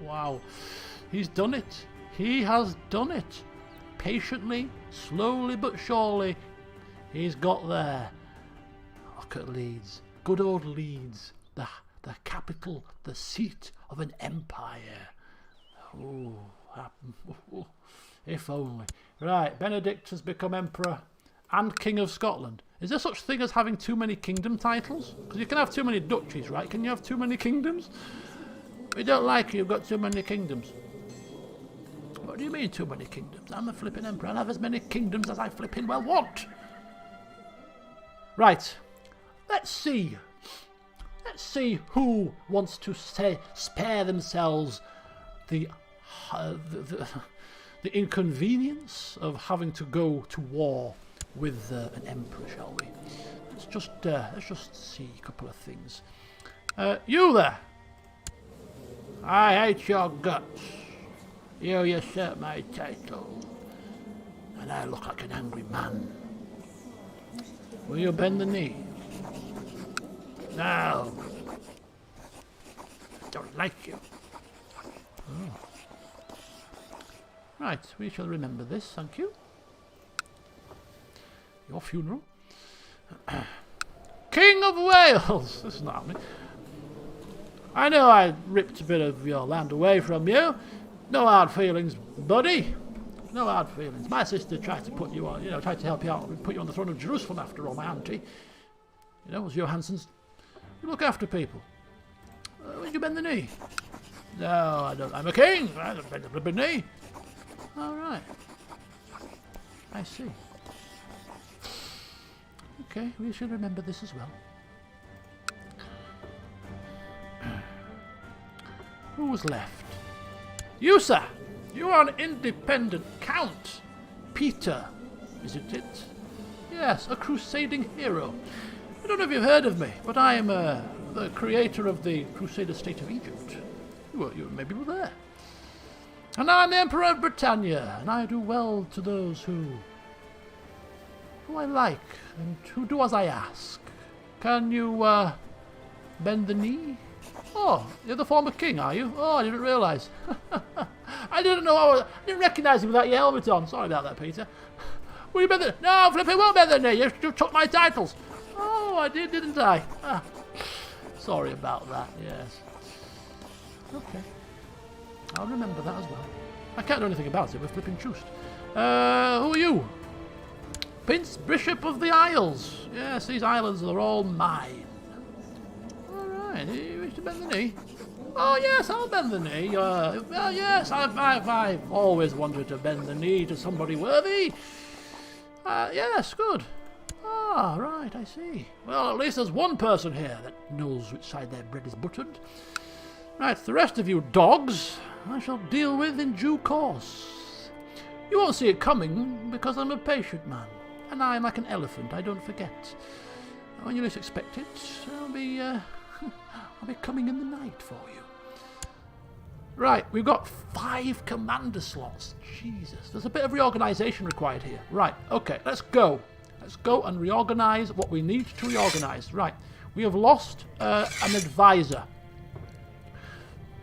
Wow. He's done it. He has done it. Patiently, slowly but surely, he's got there. Look at Leeds. Good old Leeds. The capital, the seat of an empire. Oh, if only. Right, Benedict has become emperor and king of Scotland. Is there such thing as having too many kingdom titles? Because you can have too many duchies, right? Can you have too many kingdoms? We don't like you've got too many kingdoms. What do you mean too many kingdoms? I'm a flipping emperor. I'll have as many kingdoms as I flipping well want. Right. Let's see. Let's see who wants to spare themselves the inconvenience of having to go to war with an emperor, shall we? Let's just see a couple of things. You there? I hate your guts. You usurp my title, and I look like an angry man. Will you bend the knee? No. I don't like you. Oh. Right, we shall remember this, thank you. Your funeral. King of Wales! This is not happening. I know I ripped a bit of your land away from you. No hard feelings, buddy. No hard feelings. My sister tried to put you on, tried to help you out and put you on the throne of Jerusalem after all, my auntie. You know, it was Johansson's. You look after people. Would you bend the knee? No, I don't. I'm a king. I don't bend the flipping knee. All right. I see. Okay, we should remember this as well. Who was left? You, sir! You are an independent count! Peter, isn't it? Yes, a crusading hero. I don't know if you've heard of me, but I am the creator of the Crusader state of Egypt. You maybe were there. And now I'm the Emperor of Britannia, and I do well to those who I like, and who do as I ask. Can you, bend the knee? Oh, you're the former king, are you? Oh, I didn't realise. I didn't know. I didn't recognise you without your helmet on. Sorry about that, Peter. Will you bend the... No, Flippy won't bend the knee. You took my titles. Oh, I did, didn't I? Ah, sorry about that, yes. Okay. I'll remember that as well. I can't do anything about it. We're flipping truced. Who are you? Prince Bishop of the Isles. Yes, these islands are all mine. Alright, you wish to bend the knee? Oh yes, I'll bend the knee. Well, yes, I've always wanted to bend the knee to somebody worthy. Yes, good. Ah, right, I see. Well, at least there's one person here that knows which side their bread is buttered. Right, the rest of you dogs, I shall deal with in due course. You won't see it coming because I'm a patient man. And I'm like an elephant, I don't forget. When you least expect it, I'll be coming in the night for you. Right, we've got 5 commander slots. Jesus, there's a bit of reorganisation required here. Right, okay, let's go. Let's go and reorganise what we need to reorganise. Right, we have lost an advisor.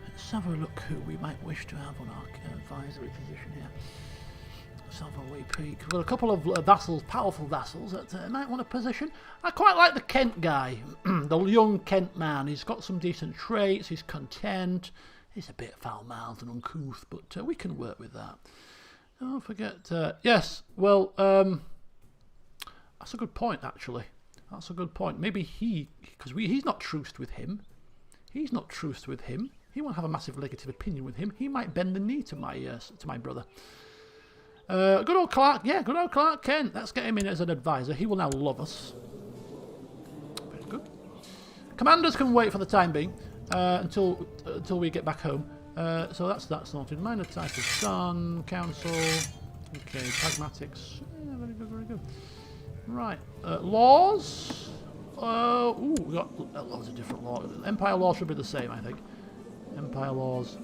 Let's have a look who we might wish to have on our advisory position here. Let's have a wee peek. We've got a couple of vassals, powerful vassals that might want a position. I quite like the Kent guy, the young Kent man. He's got some decent traits, he's content. He's a bit foul-mouthed and uncouth, but we can work with that. Don't forget... yes, well, that's a good point, actually. That's a good point. Maybe because he's not truced with him. He's not truced with him. He won't have a massive negative opinion with him. He might bend the knee to my brother. Good old Clark, yeah, good old Clark Kent. Let's get him in as an advisor. He will now love us. Very good. Commanders can wait for the time being. Until we get back home. So that's that sorted. Minor title, son, council, Okay, pragmatics. Yeah, very good, very good. Right, laws. Ooh, we got loads of different laws. Empire laws should be the same, I think. Empire laws.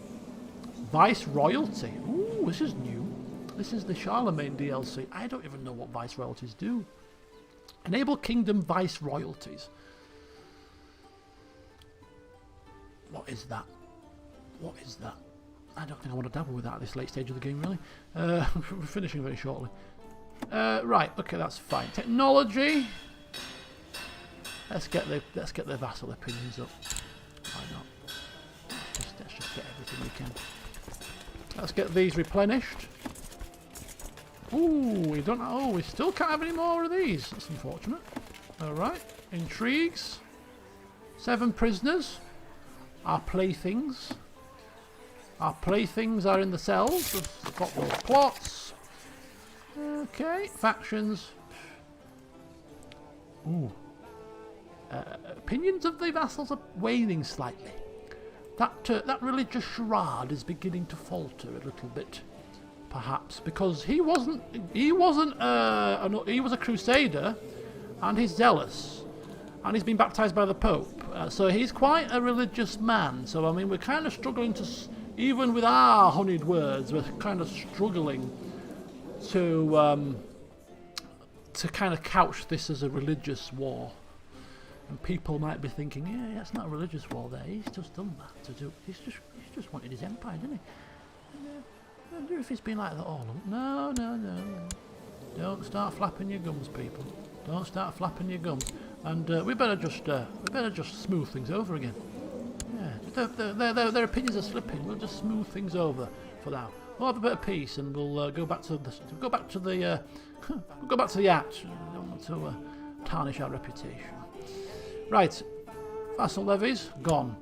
Vice royalty. Ooh, this is new. This is the Charlemagne DLC. I don't even know what vice royalties do. Enable kingdom vice royalties. What is that? What is that? I don't think I want to dabble with that at this late stage of the game, really. We're finishing very shortly. Right, okay, that's fine. Technology. Let's get the vassal opinions up. Why not? Let's just get everything we can. Let's get these replenished. Ooh, we don't. Oh, we still can't have any more of these. That's unfortunate. All right, intrigues. 7 prisoners. Our playthings. Our playthings are in the cells. We've got those plots. Okay, factions. Ooh. Opinions of the vassals are waning slightly. That religious charade is beginning to falter a little bit, perhaps, because he was a crusader, and he's zealous, and he's been baptized by the Pope, so he's quite a religious man. So I mean, we're kind of struggling to, even with our honeyed words, we're kind of struggling to kind of couch this as a religious war. And people might be thinking, yeah, that's not a religious war there. He's just done that to do. He's just wanted his empire, didn't he? I wonder if he's been like that all along. No. Don't start flapping your gums, people. Don't start flapping your gums. And we better just smooth things over again. Yeah, their opinions are slipping. We'll just smooth things over for now. We'll have a bit of peace, and we'll go back to the we'll go back to the act. I don't want to tarnish our reputation. Right, vassal levies, gone.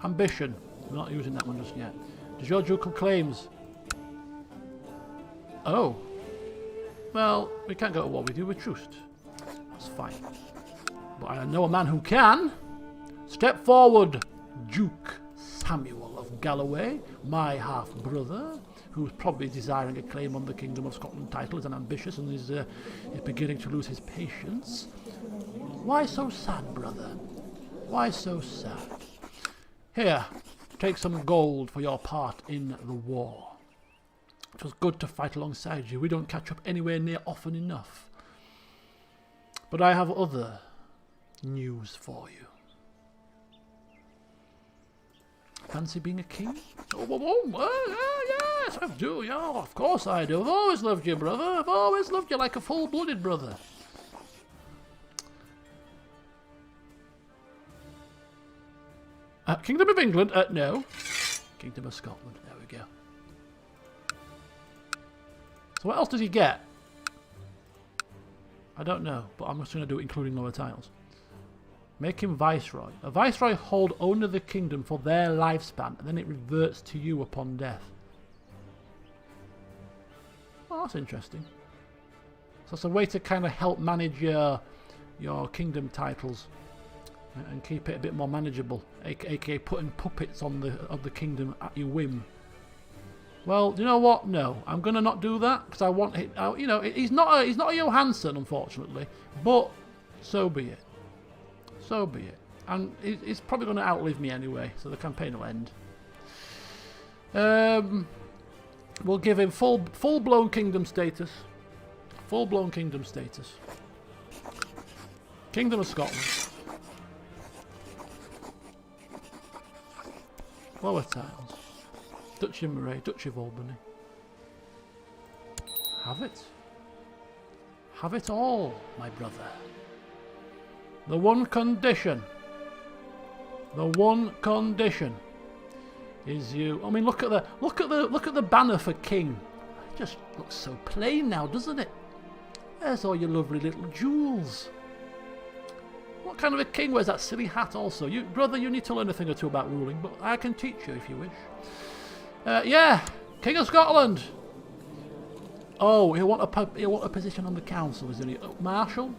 Ambition, we're not using that one just yet. Does your ducal claims? Oh. Well, we can't go to war with you, we're truced. That's fine. But I know a man who can. Step forward, Duke Samuel of Galloway, my half-brother, who's probably desiring a claim on the Kingdom of Scotland title, is an ambitious and is beginning to lose his patience. Why so sad, brother? Why so sad? Here, take some gold for your part in the war. It was good to fight alongside you. We don't catch up anywhere near often enough. But I have other news for you. Fancy being a king? Yes, I do. Yeah, of course I do. I've always loved you, brother. I've always loved you like a full-blooded brother. Kingdom of England? No. Kingdom of Scotland. There we go. So what else does he get? I don't know, but I'm just going to do it including lower titles. Make him Viceroy. A Viceroy hold owner of the kingdom for their lifespan, and then it reverts to you upon death. Oh, that's interesting. So it's a way to kind of help manage your kingdom titles and keep it a bit more manageable, aka putting puppets on the kingdom at your whim. Well, you know what? No, I'm gonna not do that because I want it. You know, he's not a Johansson, unfortunately, but so be it. So be it. And he's probably going to outlive me anyway, so the campaign will end. We'll give him full-blown kingdom status. Full-blown kingdom status. Kingdom of Scotland. Lower titles. Duchy of Moray, Duchy of Albany. Have it. Have it all, my brother. The one condition is you. I mean, look at the banner for king. It just looks so plain now, doesn't it? There's all your lovely little jewels. What kind of a king wears that silly hat? Also, brother, you need to learn a thing or two about ruling, but I can teach you if you wish. Yeah, King of Scotland. Oh, he'll want a position on the council, isn't he? Marshal.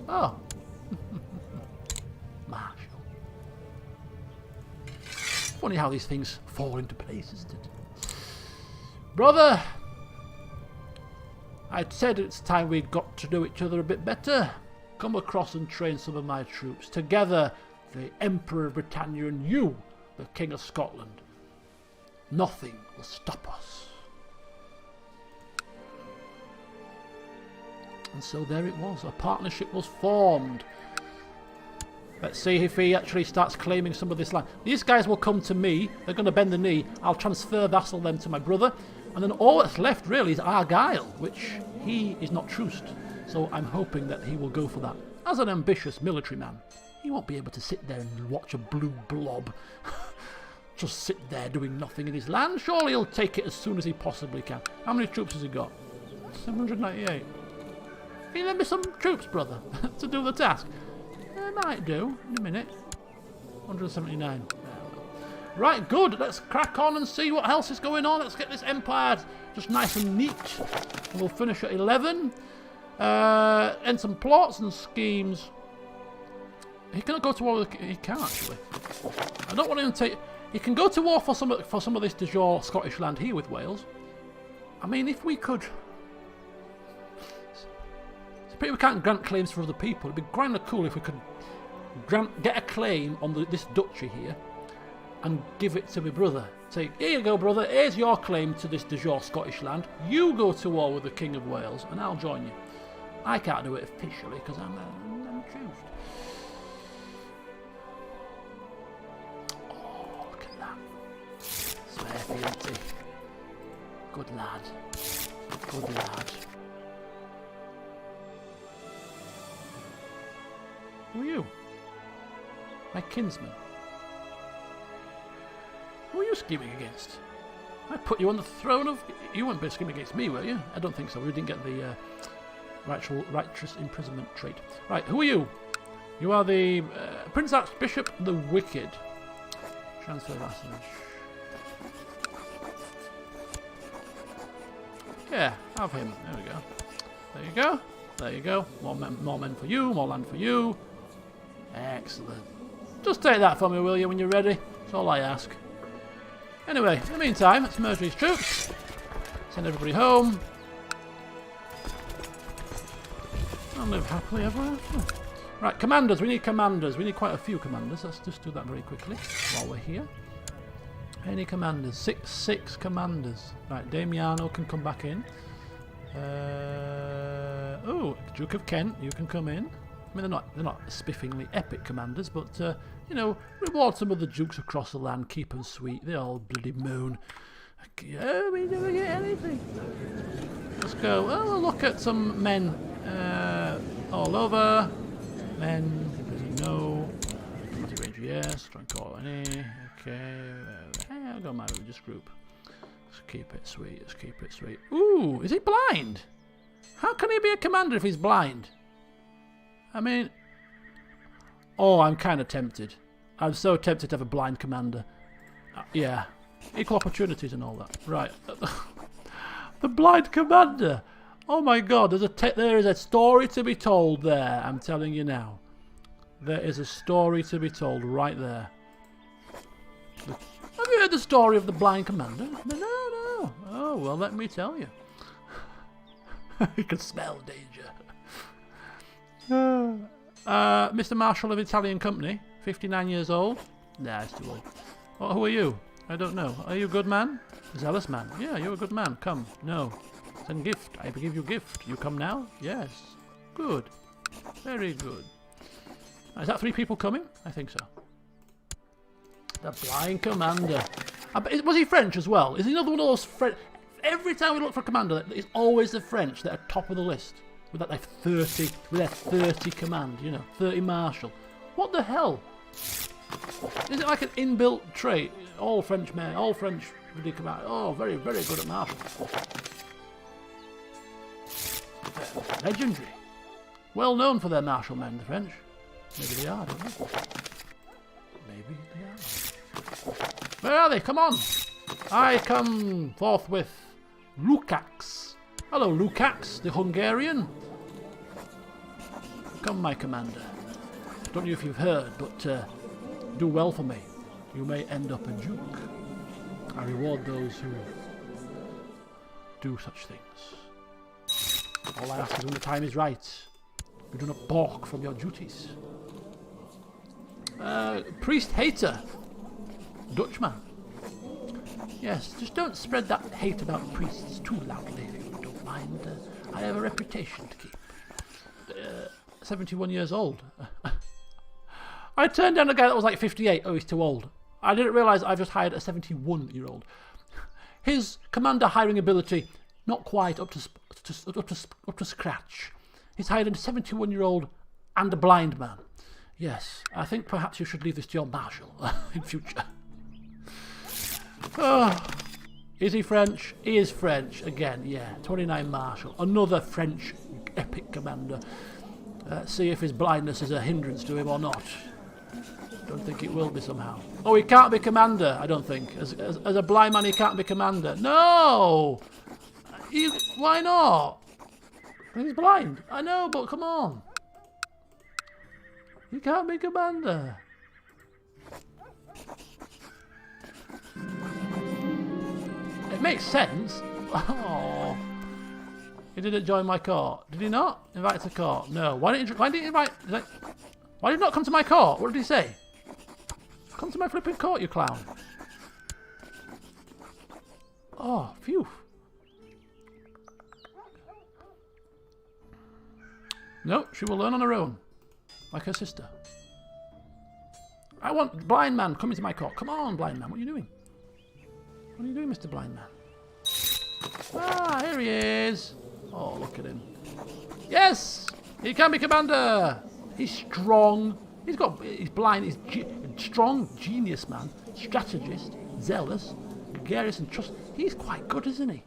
Oh. Marshal. Funny how these things fall into place, isn't it? Brother, I'd said it's time we got to know each other a bit better. Come across and train some of my troops. Together, the Emperor of Britannia and you, the King of Scotland. Nothing will stop us. And so there it was. A partnership was formed. Let's see if he actually starts claiming some of this land. These guys will come to me. They're going to bend the knee. I'll transfer vassal them to my brother. And then all that's left really is Argyle, which he is not truced. So I'm hoping that he will go for that. As an ambitious military man, he won't be able to sit there and watch a blue blob just sit there doing nothing in his land. Surely he'll take it as soon as he possibly can. How many troops has he got? 798. Can you lend me some troops, brother, to do the task? I might do in a minute. 179. Right, good. Let's crack on and see what else is going on. Let's get this empire just nice and neat. And we'll finish at 11. And some plots and schemes. He can go to war with... He can, actually. I don't want him to take... He can go to war for some of this de jure Scottish land here with Wales. I mean, if we could... It's a pity we can't grant claims for other people. It'd be kind of cool if we could get a claim on this duchy here and give it to my brother. Say, here you go, brother. Here's your claim to this de jure Scottish land. You go to war with the King of Wales and I'll join you. I can't do it officially because I'm choosed. Oh, look at that. Swear fealty. Good lad. Good lad. Who are you? My kinsman. Who are you scheming against? I put you on the throne of... You weren't scheming against me, were you? I don't think so. We didn't get the righteous imprisonment trait. Right, who are you? You are the Prince Archbishop the Wicked. Transfer vassalage. Yeah, have him. There we go. There you go. There you go. More men for you. More land for you. Excellent. Just take that for me, will you, when you're ready? That's all I ask. Anyway, in the meantime, let's merge these troops. Send everybody home. And live happily ever after. Right, commanders. We need commanders. We need quite a few commanders. Let's just do that very quickly while we're here. Any commanders? Six commanders. Right, Damiano can come back in. Oh, Duke of Kent, you can come in. I mean, they're not spiffingly epic commanders, but you know, reward some of the dukes across the land, keep them sweet. They all bloody moan. Oh, we never get anything. Let's go. Oh, we'll look at some men all over. Men, no. Range, yes. Try and call any. Okay. I'll go my religious group. Let's keep it sweet. Let's keep it sweet. Ooh, is he blind? How can he be a commander if he's blind? I mean, oh, I'm kind of tempted. I'm so tempted to have a blind commander. Yeah, equal opportunities and all that. Right, the blind commander. Oh my God, there is a story to be told there. I'm telling you now, there is a story to be told right there. Have you heard the story of the blind commander? No. Oh well, let me tell you. You can smell danger. Mr. Marshal of Italian Company, 59 years old. Nah, it's too old. Oh, who are you? I don't know. Are you a good man? Zealous man. Yeah, you're a good man. Come. No. Send gift. I give you gift. You come now? Yes. Good. Very good. Is that 3 people coming? I think so. The blind commander. Was he French as well? Is he another one of those French? Every time we look for a commander, it's always the French that are top of the list. With that, with their 30 command, you know, 30 marshal. What the hell? Is it like an inbuilt trait? All French men, all French really command. Oh, very, very good at martial. Legendary. Well known for their martial men, the French. Maybe they are, don't they? Maybe they are. Where are they? Come on! I come forthwith. Lukacs. Hello, Lukacs, the Hungarian. Come, my commander. Don't know if you've heard, but do well for me. You may end up a duke. I reward those who do such things. All I ask is when the time is right. You do not balk from your duties. Priest hater. Dutchman. Yes, just don't spread that hate about priests too loudly if you don't mind. I have a reputation to keep. 71 years old. I turned down a guy that was like 58. Oh, he's too old. I didn't realise I've just hired a 71-year-old. His commander hiring ability, not quite up to scratch. He's hired a 71-year-old and a blind man. Yes, I think perhaps you should leave this to your marshal in future. Oh, is he French? He is French again. Yeah, 29 marshal, another French epic commander. See if his blindness is a hindrance to him or not. Don't think it will be somehow. Oh, he can't be commander, I don't think. As a blind man, he can't be commander. No! Why not? He's blind. I know, but come on. He can't be commander. It makes sense. Oh. He didn't join my court. Did he not? Invite to court? No. Why didn't you invite... Why did he not come to my court? What did he say? Come to my flipping court, you clown. Oh, phew. No, she will learn on her own. Like her sister. I want blind man coming to my court. Come on, blind man. What are you doing? What are you doing, Mr. Blind Man? Ah, here he is. Oh, look at him. Yes! He can be commander! He's strong. He's blind. He's strong, genius man. Strategist, zealous, gregarious and trust. He's quite good, isn't he?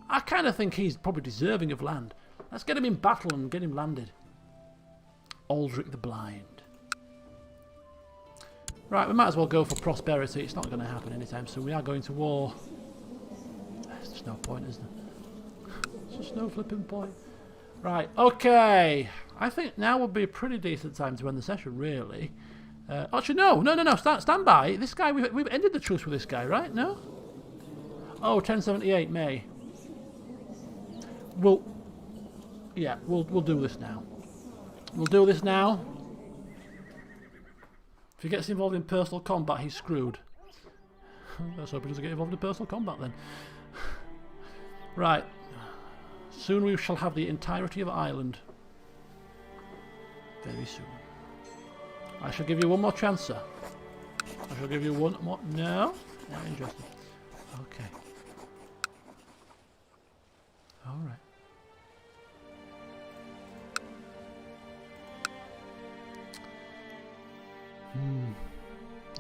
I kind of think he's probably deserving of land. Let's get him in battle and get him landed. Aldrich the Blind. Right, we might as well go for prosperity. It's not going to happen anytime soon. We are going to war. There's just no point, is there? There's just no flipping point. Right, okay. I think now would be a pretty decent time to end the session, really. Actually, no. Stand by. This guy, we've ended the truce with this guy, right? No? Oh, 1078 May. We'll do this now. We'll do this now. If he gets involved in personal combat, he's screwed. Let's hope he doesn't get involved in personal combat then. Right. Soon we shall have the entirety of Ireland. Very soon. I shall give you one more chance, sir. I shall give you one more... No? Not interested. Okay. Alright.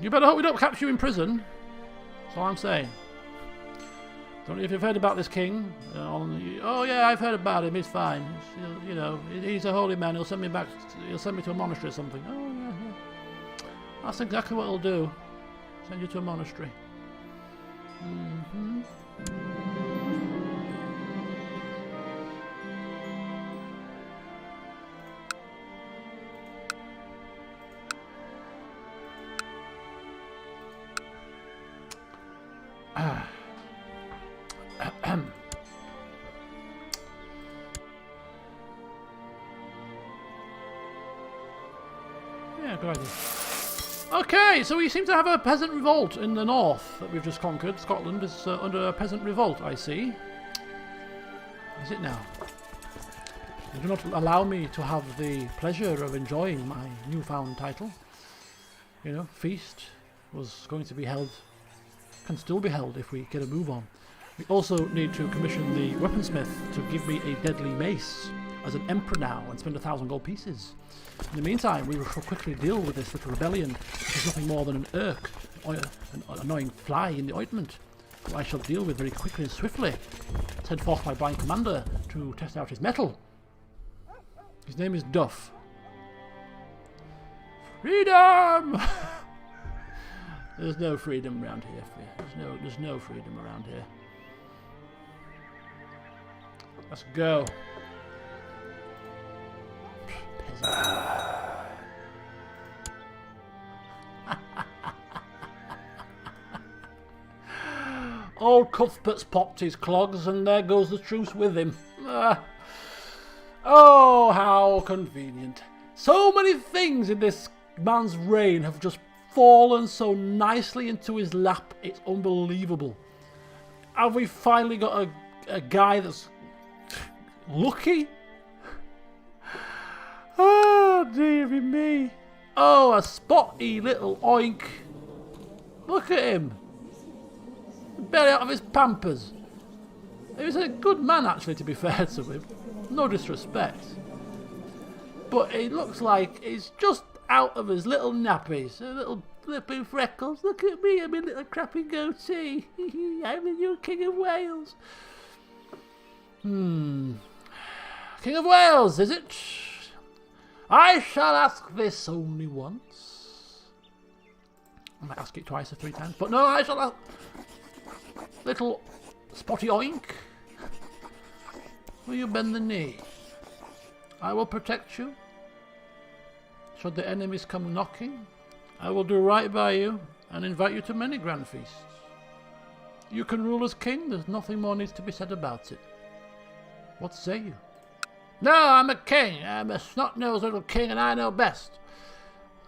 You better hope we don't capture you in prison. That's all I'm saying. Don't know if you've heard about this king. Oh yeah, I've heard about him. He's fine. You know, he's a holy man. He'll send me back. He'll send me to a monastery or something. Oh yeah. That's exactly what he'll do. Send you to a monastery. Mm-hmm. Yeah, good idea. Okay, so we seem to have a peasant revolt in the north that we've just conquered. Scotland is under a peasant revolt, I see. Is it now? You do not allow me to have the pleasure of enjoying my newfound title. You know, feast was going to be held, can still be held if we get a move on. We also need to commission the weaponsmith to give me a deadly mace as an emperor now and spend 1,000 gold pieces. In the meantime, we will quickly deal with this little rebellion, which is nothing more than an irk, an annoying fly in the ointment, who I shall deal with very quickly and swiftly. Send forth my blind commander to test out his mettle. His name is Duff. Freedom! There's no freedom around here. There's no freedom around here. Let's go. Old Cuthbert's popped his clogs, and there goes the truce with him. Oh, how convenient. So many things in this man's reign have just fallen so nicely into his lap. It's unbelievable. Have we finally got a guy that's lucky? Oh, dearie me. Oh, a spotty little oink. Look at him. Barely out of his pampers. He was a good man, actually, to be fair to him. No disrespect. But he looks like he's just out of his little nappies. A little flipping freckles. Look at me, I'm a little crappy goatee. I'm the new King of Wales. King of Wales, is it? I shall ask this only once. I might ask it twice or 3 times. But no, I shall ask... Little spotty oink. Will you bend the knee? I will protect you. Should the enemies come knocking, I will do right by you and invite you to many grand feasts. You can rule as king, there's nothing more needs to be said about it. What say you? No, I'm a king. I'm a snot-nosed little king and I know best.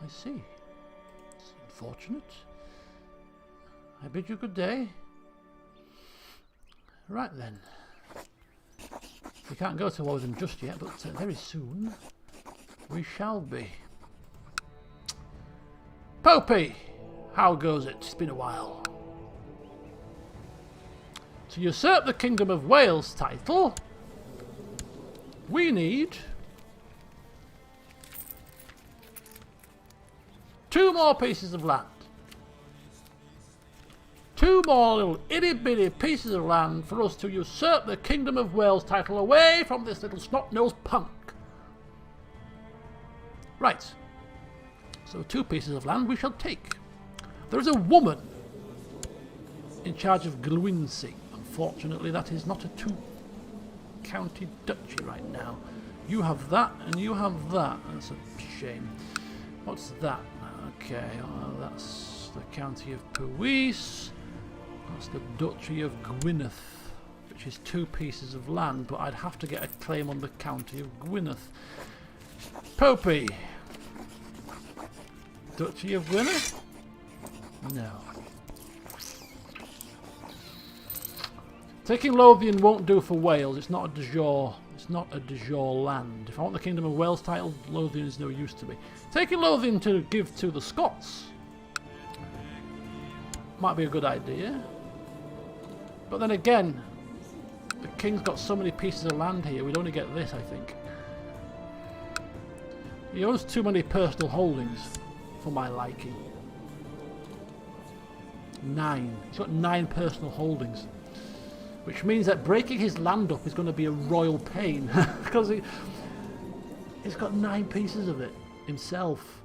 I see. It's unfortunate. I bid you good day. Right then. We can't go to war with them just yet, but very soon we shall be. Popey! How goes it? It's been a while. To usurp the Kingdom of Wales title, we need 2 more pieces of land. 2 more little itty-bitty pieces of land for us to usurp the Kingdom of Wales title away from this little snot-nosed punk. Right. So 2 pieces of land we shall take. There is a woman in charge of Glwinsing. Unfortunately, that is not a 2-county duchy right now. You have that and you have that. That's a shame. What's that? Okay, that's the county of Powys. That's the Duchy of Gwynedd, which is 2 pieces of land, but I'd have to get a claim on the county of Gwynedd. Popey. Duchy of Gwynedd? No. Taking Lothian won't do for Wales. It's not a de jure. It's not a de jure land. If I want the Kingdom of Wales title, Lothian is no use to me. Taking Lothian to give to the Scots might be a good idea. But then again, the king's got so many pieces of land here, we'd only get this, I think. He owns too many personal holdings for my liking. 9. He's got 9 personal holdings. Which means that breaking his land up is going to be a royal pain. Because he's got 9 pieces of it himself.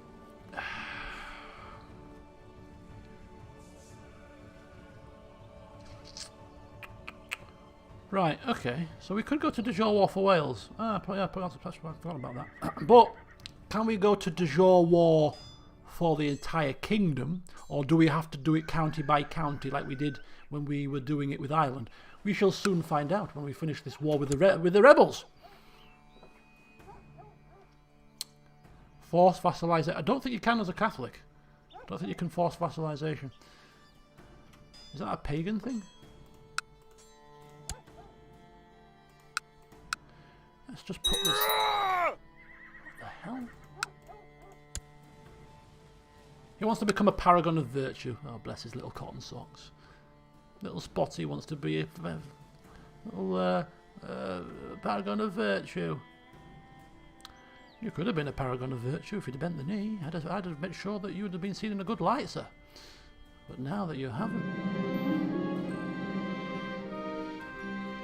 Right, okay. So we could go to de jure war for Wales. I forgot about that. But can we go to de jure war for the entire kingdom? Or do we have to do it county by county like we did when we were doing it with Ireland? We shall soon find out when we finish this war with the rebels. Force vassalisation. I don't think you can as a Catholic. I don't think you can force vassalisation. Is that a pagan thing? Let's just put this... What the hell? He wants to become a paragon of virtue. Oh, bless his little cotton socks. Little Spotty wants to be a little paragon of virtue. You could have been a paragon of virtue if you'd bent the knee. I'd have made sure that you would have been seen in a good light, sir. But now that you haven't...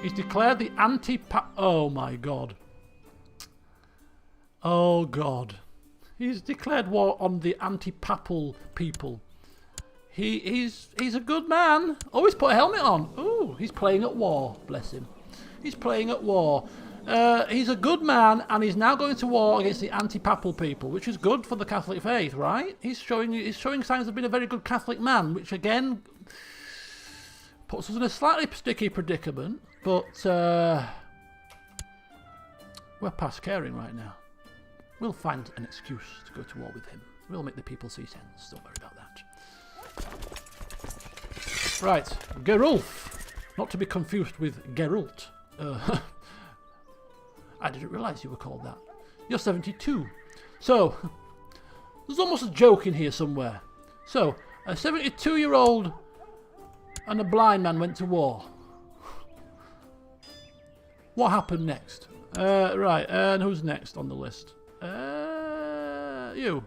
He's declared the Oh my God. Oh God. He's declared war on the anti-papal people. He's a good man. Oh, he's put a helmet on. Oh, he's playing at war. Bless him. He's playing at war. He's a good man, and he's now going to war against the anti-papal people, which is good for the Catholic faith, right? He's showing signs of being a very good Catholic man, which again puts us in a slightly sticky predicament. But We're past caring right now. We'll find an excuse to go to war with him. We'll make the people see sense. Don't worry about that. Right, Gerulf. Not to be confused with Geralt. I didn't realise you were called that. You're 72. So, there's almost a joke in here somewhere. So, a 72-year-old and a blind man went to war. What happened next? Right, and who's next on the list? You.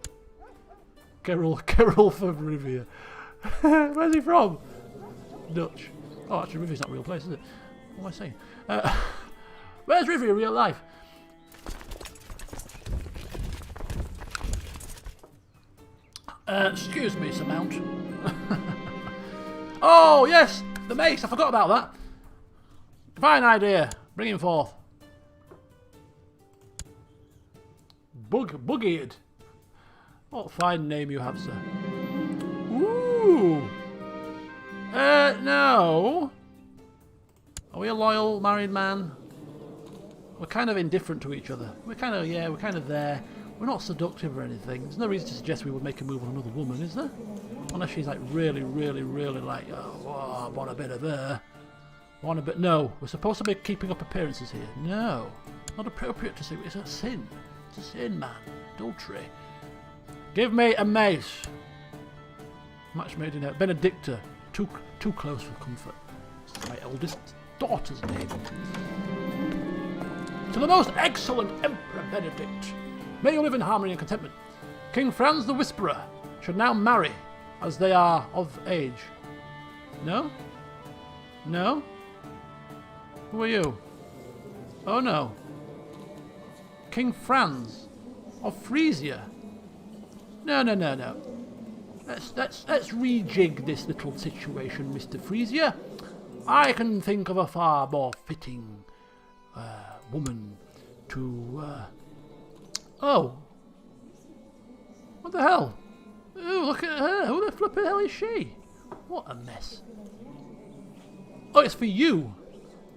Gerulf of Rivia. Where's he from? Dutch. Oh, actually, Rivia's not a real place, is it? What am I saying? Where's Rivia real life? Excuse me, Sir Mount. Oh, yes! The mace! I forgot about that. Fine idea. Bring him forth. Bug-eared. What a fine name you have, sir. Ooh! No. Are we a loyal married man? We're kind of indifferent to each other. We're kind of there. We're not seductive or anything. There's no reason to suggest we would make a move on another woman, is there? Unless she's like really like, oh, I want a bit of her. I want a bit. No, we're supposed to be keeping up appearances here. No, not appropriate to say. It's a sin. It's a sin, man. Adultery. Give me a mace. Match made in heaven. Benedicta. Too close for comfort. It's my eldest daughter's name. To the most excellent Emperor Benedict. May you live in harmony and contentment. King Franz the Whisperer should now marry, as they are of age. No? No? Who are you? Oh no. King Franz of Frisia. No. Let's rejig this little situation, Mr. Frisia. I can think of a far more fitting woman to... Oh! What the hell? Ooh, look at her! Who the flippin' hell is she? What a mess. Oh, it's for you!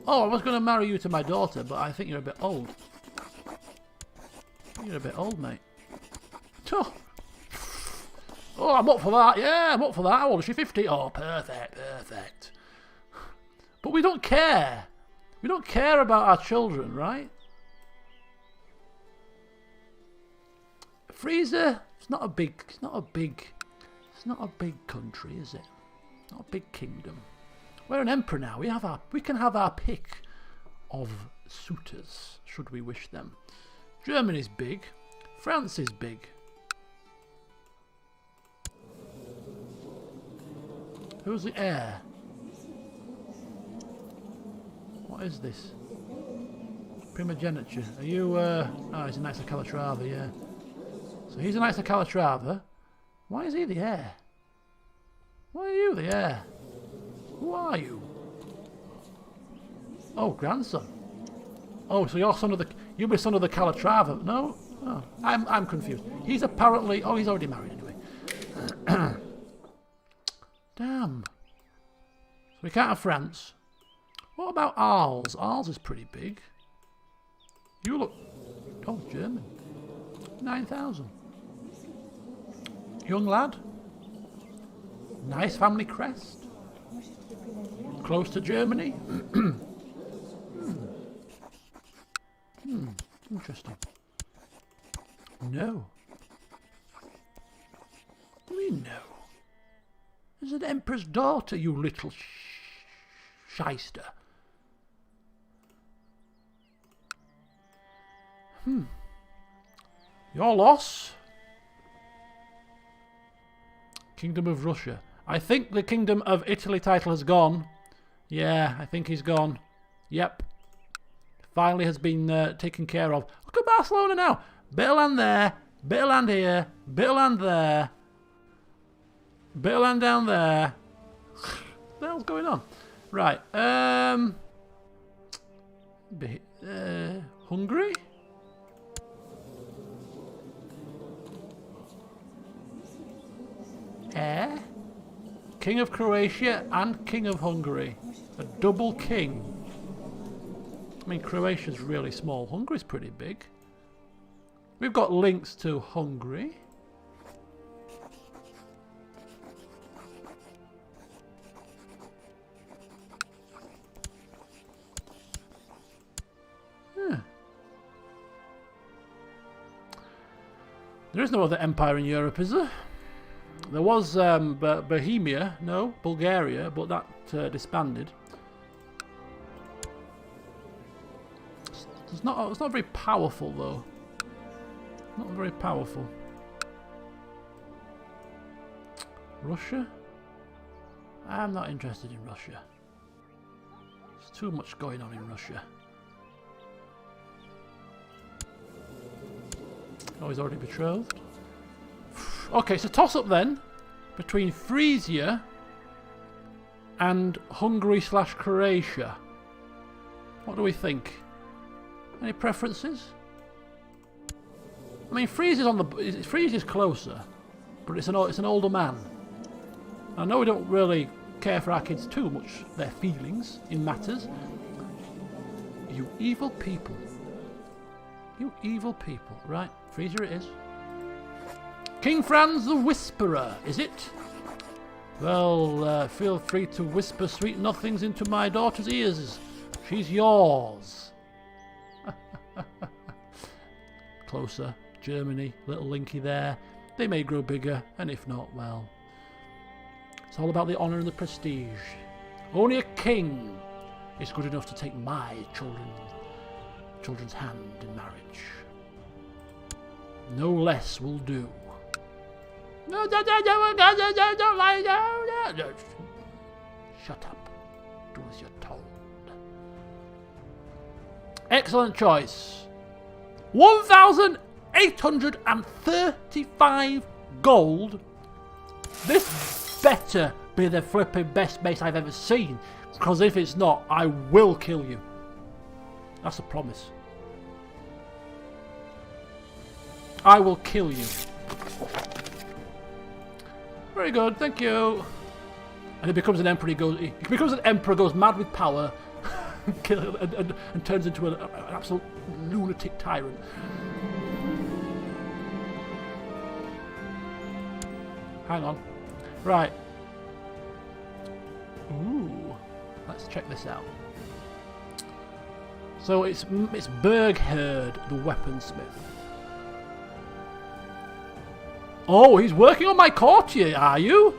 Oh, I was going to marry you to my daughter, but I think you're a bit old. You're a bit old, mate. Oh, I'm up for that. Yeah, I'm up for that. How old is she? 50? Oh, perfect. But we don't care. We don't care about our children, right? Frisia, it's not a big country, is it? Not a big kingdom. We're an emperor now. We can have our pick of suitors, should we wish them. Germany's big. France is big. Who's the heir? What is this? Primogeniture. Are you, oh, he's a Knights of Calatrava, yeah. So he's a Knights of Calatrava. Why is he the heir? Why are you the heir? Who are you? Oh, grandson. Oh, so you're you'll be son of the Calatrava. No? Oh, I'm confused. He's apparently... Oh, he's already married anyway. Damn. So we can't have France. What about Arles? Arles is pretty big. You look... Oh, German. 9,000. Young lad. Nice family crest. Close to Germany. Interesting. No. What do you mean no? There's an emperor's daughter, you little shyster. Your loss. Kingdom of Russia. I think the Kingdom of Italy title has gone. Yeah, I think he's gone. Yep. Finally has been taken care of. Look at Barcelona now. Bit of land there. Bit of land here. Bit of land there. Bit of land down there. What the hell's going on? Right. Hungary? Heir? King of Croatia and King of Hungary. A double king. I mean, Croatia's really small. Hungary's pretty big. We've got links to Hungary. There is no other empire in Europe, is there? There was Bohemia, no, Bulgaria, but that disbanded. It's not very powerful, though. Not very powerful. Russia? I'm not interested in Russia. There's too much going on in Russia. Oh, he's already betrothed. Okay, so toss up then between Frisia and Hungary/Croatia. What do we think? Any preferences? I mean, Frisia's closer, but it's an older man. I know we don't really care for our kids too much, their feelings in matters. You evil people. You evil people. Right, Frisia it is. King Franz the Whisperer, is it? Well, feel free to whisper sweet nothings into my daughter's ears. She's yours. Closer. Germany, little Linky there. They may grow bigger, and if not, well, it's all about the honour and the prestige. Only a king is good enough to take my children's hand in marriage. No less will do. No, don't lie down. Shut up. Do as you're told. Excellent choice. 1,835 gold. This better be the flipping best base I've ever seen, because if it's not, I will kill you. That's a promise. I will kill you. Very good, thank you. And he becomes an emperor. He becomes an emperor, goes mad with power, and turns into an absolute lunatic tyrant. Hang on. Right. Ooh. Let's check this out. So it's Bergherd, the weaponsmith. Oh, he's working on my courtier, are you?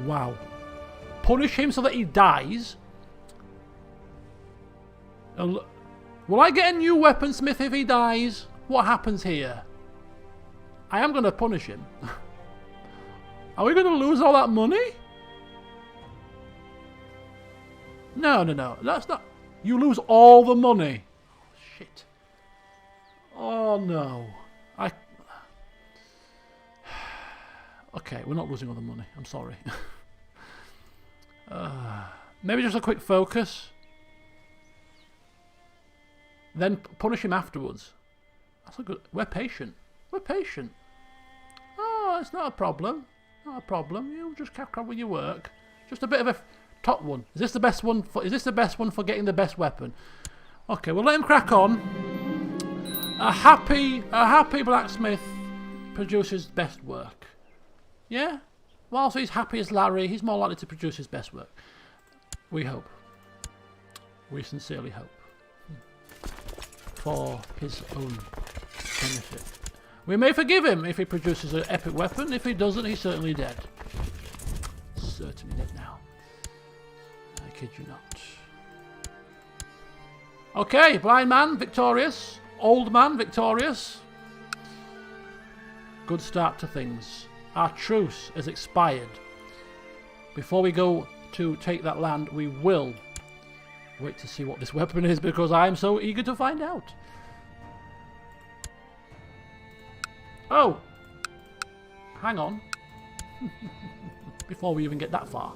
Wow. Punish him so that he dies. Will I get a new weaponsmith if he dies? What happens here? I am going to punish him. Are we going to lose all that money? No. That's not... You lose all the money. Shit. Oh, no. Okay, we're not losing all the money. I'm sorry. Maybe just a quick focus. Then punish him afterwards. That's a good... We're patient. We're patient. Oh, it's not a problem. Not a problem. You just crack on with your work. Just a bit of a top one. Is this the best one for getting the best weapon? Okay, we'll let him crack on. A happy blacksmith produces best work. Yeah? Whilst he's happy as Larry, he's more likely to produce his best work. We hope. We sincerely hope. For his own benefit. We may forgive him if he produces an epic weapon. If he doesn't, he's certainly dead. Certainly dead now. I kid you not. Okay, blind man, victorious. Old man, victorious. Good start to things. Our truce has expired. Before we go to take that land, we will wait to see what this weapon is, because I am so eager to find out. Oh! Hang on. Before we even get that far.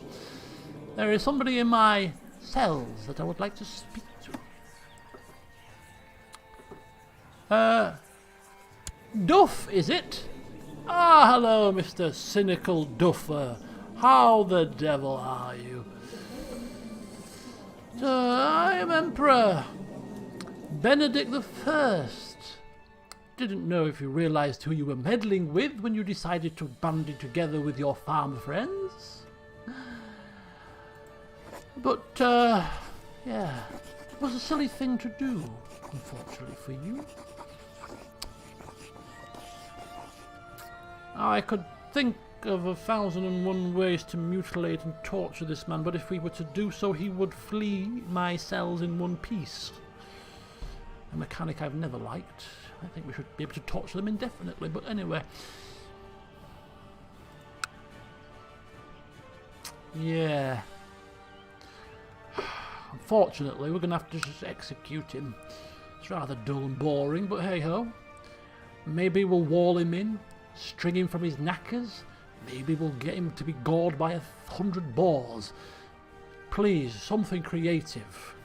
There is somebody in my cells that I would like to speak to. Duff, is it? Ah, hello, Mr. Cynical Duffer. How the devil are you? I am Emperor Benedict the First. Didn't know if you realised who you were meddling with when you decided to bandy together with your farm friends. But, yeah, it was a silly thing to do, unfortunately for you. I could think of 1,001 ways to mutilate and torture this man, but if we were to do so, he would flee my cells in one piece. A mechanic I've never liked. I think we should be able to torture them indefinitely, but anyway. Yeah. Unfortunately, we're going to have to just execute him. It's rather dull and boring, but hey-ho. Maybe we'll wall him in, string him from his knackers. Maybe we'll get him to be gored by 100 boars. Please, something creative.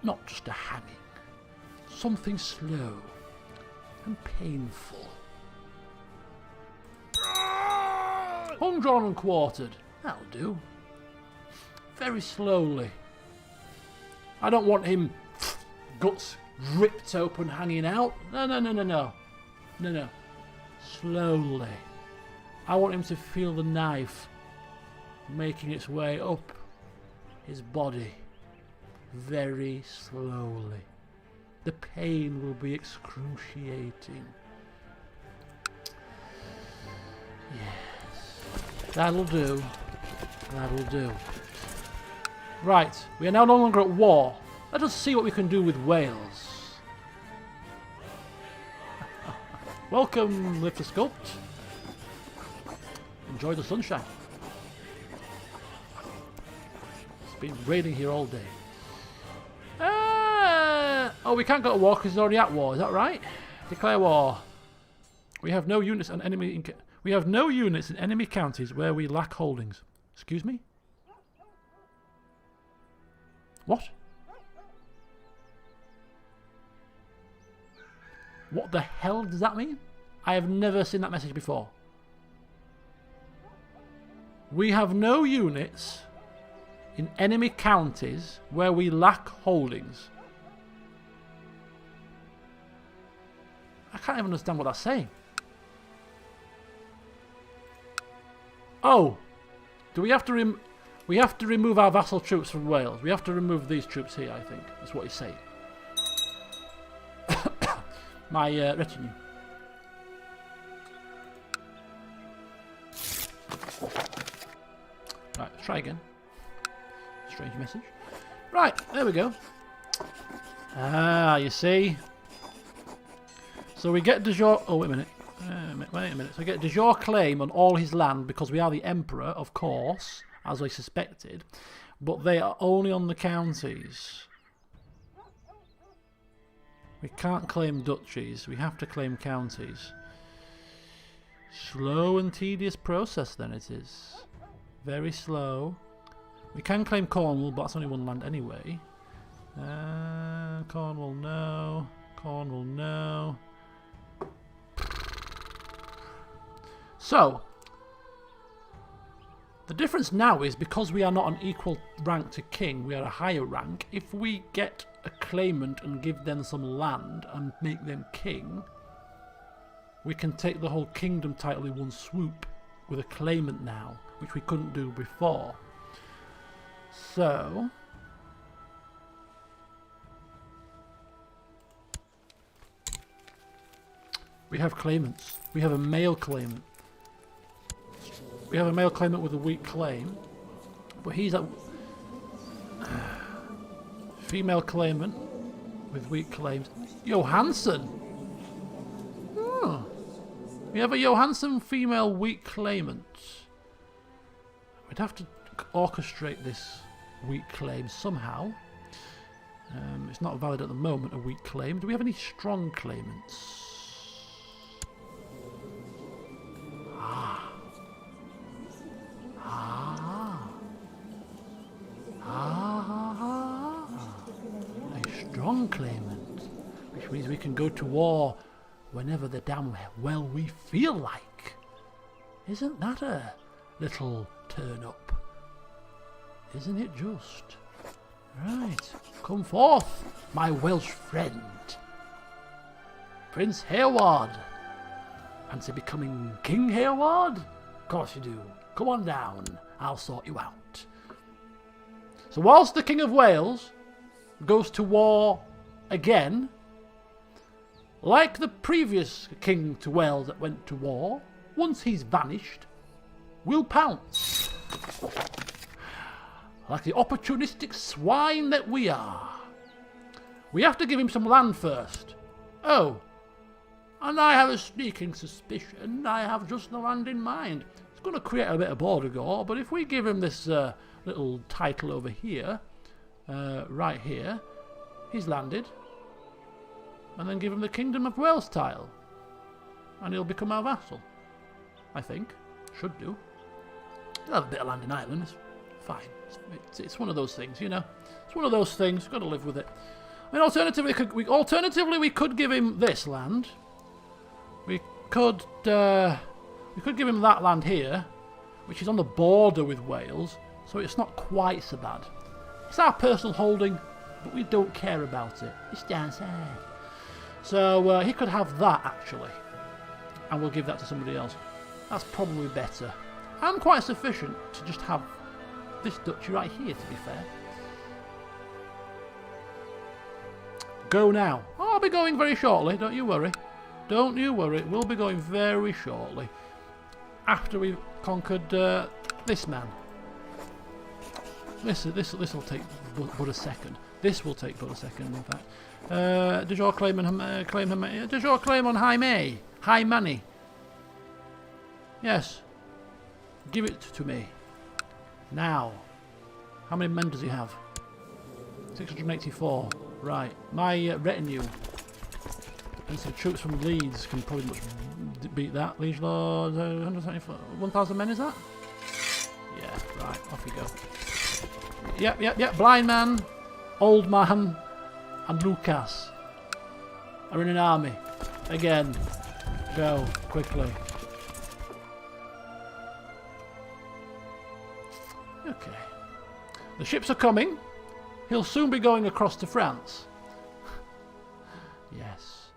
Not just a hanging. Something slow and painful. Hung, drawn and quartered. That'll do. Very slowly. I don't want him guts ripped open hanging out. No, no, no, no, no. No, no. Slowly. I want him to feel the knife making its way up his body. Very slowly. The pain will be excruciating. Yes. That'll do. That'll do. Right. We are now no longer at war. Let us see what we can do with Wales. Welcome, Lift to Sculpt. Enjoy the sunshine. It's been raining here all day. Oh, we can't go to war because he's already at war. Is that right? Declare war. We have no units in enemy. We have no units in enemy counties where we lack holdings. Excuse me. What? What the hell does that mean? I have never seen that message before. We have no units in enemy counties where we lack holdings. I can't even understand what that's saying. Oh, do we have to we have to remove our vassal troops from Wales? We have to remove these troops here, I think. That's what he's saying. My retinue. Right, let's try again. Strange message. Right, there we go. Ah, you see. So we get de jure. Oh, wait a minute. Wait a minute. So we get de jure claim on all his land because we are the emperor, of course, as I suspected. But they are only on the counties. We can't claim duchies. We have to claim counties. Slow and tedious process, then it is. Very slow. We can claim Cornwall, but that's only one land anyway. Cornwall, no. Cornwall, no. So, the difference now is because we are not an equal rank to king, we are a higher rank. If we get a claimant and give them some land and make them king, we can take the whole kingdom title in one swoop with a claimant now, which we couldn't do before. So, we have claimants. We have a male claimant. We have a male claimant with a weak claim, but he's a female claimant with weak claims. Johansson. Oh. We have a Johansson female weak claimant. We'd have to orchestrate this weak claim somehow. It's not valid at the moment, a weak claim. Do we have any strong claimants? A strong claimant, which means we can go to war whenever the damn well we feel like. Isn't that a little turn up? Isn't it just? Right, come forth, my Welsh friend. Prince Hayward. Fancy becoming King Hayward? Of course you do. Come on down, I'll sort you out. So whilst the King of Wales goes to war again, like the previous King to Wales that went to war, once he's vanished, we'll pounce. Like the opportunistic swine that we are. We have to give him some land first. Oh, and I have a sneaking suspicion I have just the land in mind. It's going to create a bit of border gore, but if we give him this little title over here, right here, he's landed, and then give him the Kingdom of Wales title, and he'll become our vassal. I think. Should do. He'll have a bit of land in Ireland. It's fine. It's one of those things, you know. It's one of those things. Got to live with it. I mean, alternatively, we could give him this land. We could give him that land here, which is on the border with Wales, so it's not quite so bad. It's our personal holding, but we don't care about it. It's down south. So he could have that, actually, and we'll give that to somebody else. That's probably better. And quite sufficient to just have this duchy right here, to be fair. Go now. I'll be going very shortly, don't you worry. Don't you worry, we'll be going very shortly. After we've conquered this man. This will take but a second. This will take but a second, in fact. Does your claim on High Manny? Yes. Give it to me. Now. How many men does he have? 684. Right. My retinue. And some troops from Leeds can probably much beat that. Liege Lord, 174. 1,000 men, is that? Yeah, right. Off you go. Yep. Blind man, old man, and Lucas are in an army. Again. Go, quickly. Okay. The ships are coming. He'll soon be going across to France. Yes.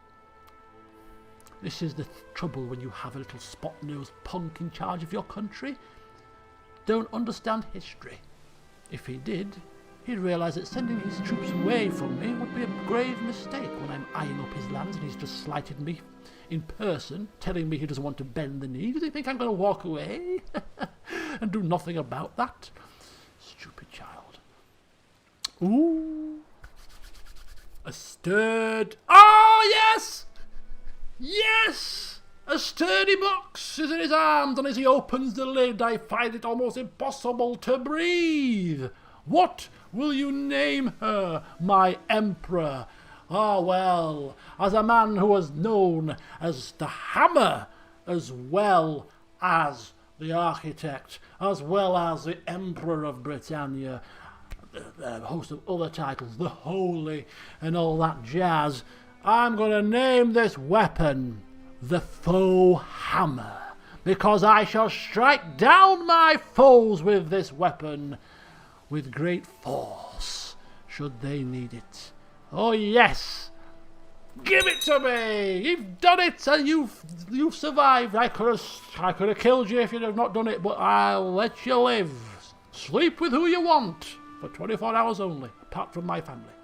This is the trouble when you have a little spot-nosed punk in charge of your country. Don't understand history. If he did, he'd realise that sending his troops away from me would be a grave mistake when I'm eyeing up his lands and he's just slighted me in person, telling me he doesn't want to bend the knee. Does he think I'm going to walk away and do nothing about that? Stupid child. Ooh. A stirred... Oh, yes! Yes! A sturdy box is in his arms, and as he opens the lid, I find it almost impossible to breathe. What will you name her, my emperor? Ah, well, as a man who was known as the Hammer, as well as the Architect, as well as the Emperor of Britannia, a host of other titles, the Holy, and all that jazz, I'm going to name this weapon the Faux Hammer, because I shall strike down my foes with this weapon with great force, should they need it. Oh yes! Give it to me! You've done it, and you've survived. I could have killed you if you'd have not done it, but I'll let you live. Sleep with who you want for 24 hours only, apart from my family.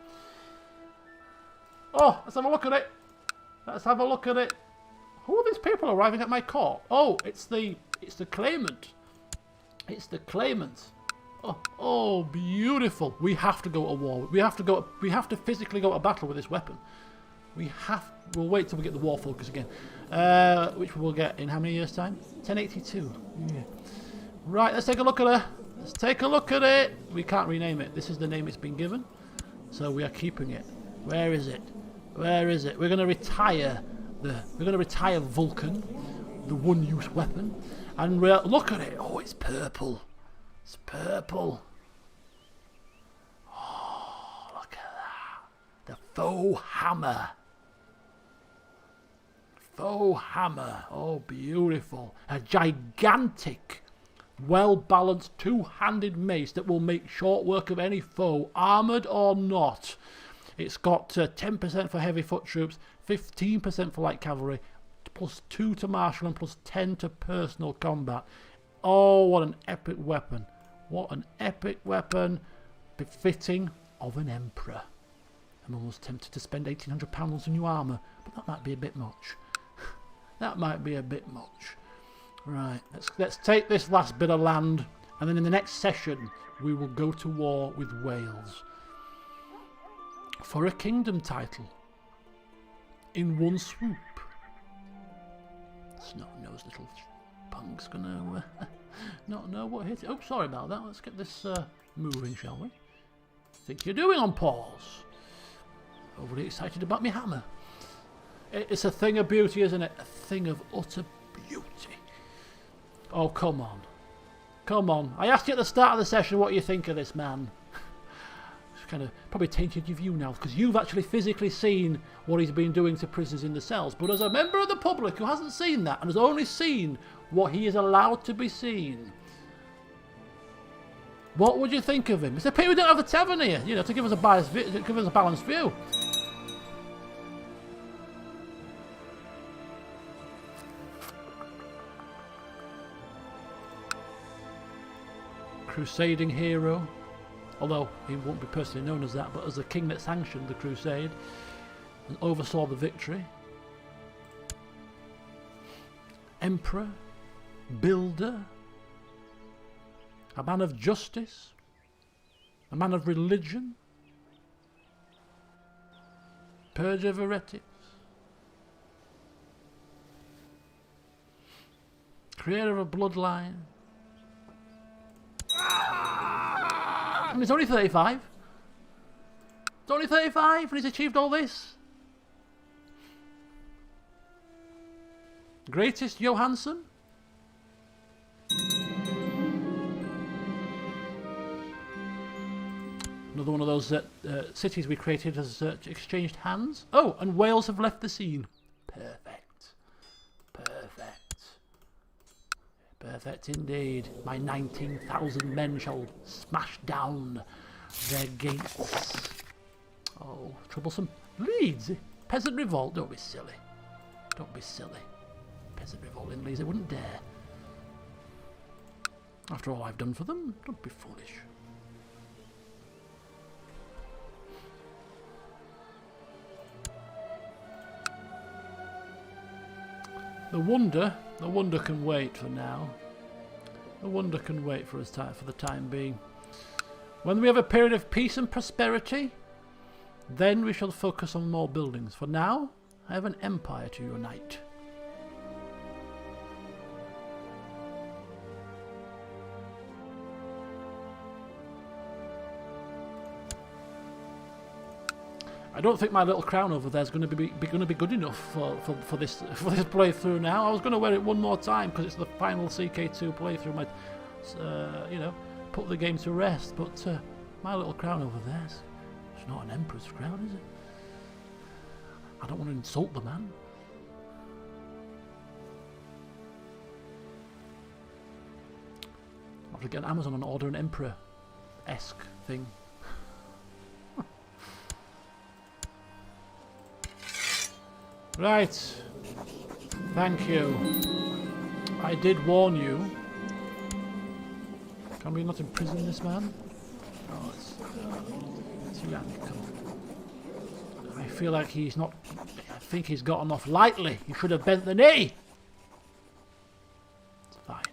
Oh, let's have a look at it. Let's have a look at it. Who are these people arriving at my court? Oh, it's the claimant. It's the claimant. Oh, beautiful. We have to go to war. We have to physically go to battle with this weapon. We'll wait till we get the war focus again. Which we'll get in how many years' time? 1082. Yeah. Right, let's take a look at her. Let's take a look at it. We can't rename it. This is the name it's been given. So we are keeping it. Where is it? Where is it? We're going to retire Vulcan, the one-use weapon, and look at it. Oh, it's purple. It's purple. Oh, look at that. The Faux Hammer. Faux Hammer. Oh, beautiful. A gigantic well-balanced two-handed mace that will make short work of any foe, armoured or not. It's got 10% for heavy foot troops, 15% for light cavalry, +2 to martial and +10 to personal combat. Oh, what an epic weapon. What an epic weapon. Befitting of an emperor. I'm almost tempted to spend £1,800 on some new armour, but that might be a bit much. That might be a bit much. Right, let's take this last bit of land, and then in the next session we will go to war with Wales. For a kingdom title. In one swoop. Snot-nosed little punk's gonna not know what hit it. Oh, sorry about that. Let's get this moving, shall we? Think you're doing on pause? Overly excited about me hammer. It's a thing of beauty, isn't it? A thing of utter beauty. Oh, come on. Come on. I asked you at the start of the session what you think of this man. It's kind of probably tainted your view now, because you've actually physically seen what he's been doing to prisoners in the cells. But as a member of the public who hasn't seen that and has only seen what he is allowed to be seen, what would you think of him? It's a pity we don't have the tavern here, you know, to give us a balanced view. Crusading hero, although he won't be personally known as that, but as the king that sanctioned the crusade and oversaw the victory. Emperor, builder, a man of justice, a man of religion, purge of heretics, creator of a bloodline. And he's only 35. He's only 35 and he's achieved all this. Greatest Johansson? Another one of those cities we created has exchanged hands. Oh, and Wales have left the scene. Perfect. Perfect. Perfect indeed. My 19,000 men shall smash down their gates. Oh, troublesome. Leeds? Peasant revolt? Don't be silly. Don't be silly. Peasant revolt in Leeds, they wouldn't dare. After all I've done for them, don't be foolish. The wonder can wait for now. The wonder can wait for the time being. When we have a period of peace and prosperity, then we shall focus on more buildings. For now, I have an empire to unite. I don't think my little crown over there is going to be good enough for this playthrough now. I was going to wear it one more time because it's the final CK2 playthrough. Might you know, put the game to rest. But my little crown over there, it's not an emperor's crown, is it? I don't want to insult the man. I'll have to get on Amazon and order an emperor-esque thing. Right, thank you. I did warn you. Can we not imprison this man? Oh, it's radical. I feel like he's not. I think he's gotten off lightly. He should have bent the knee. It's fine.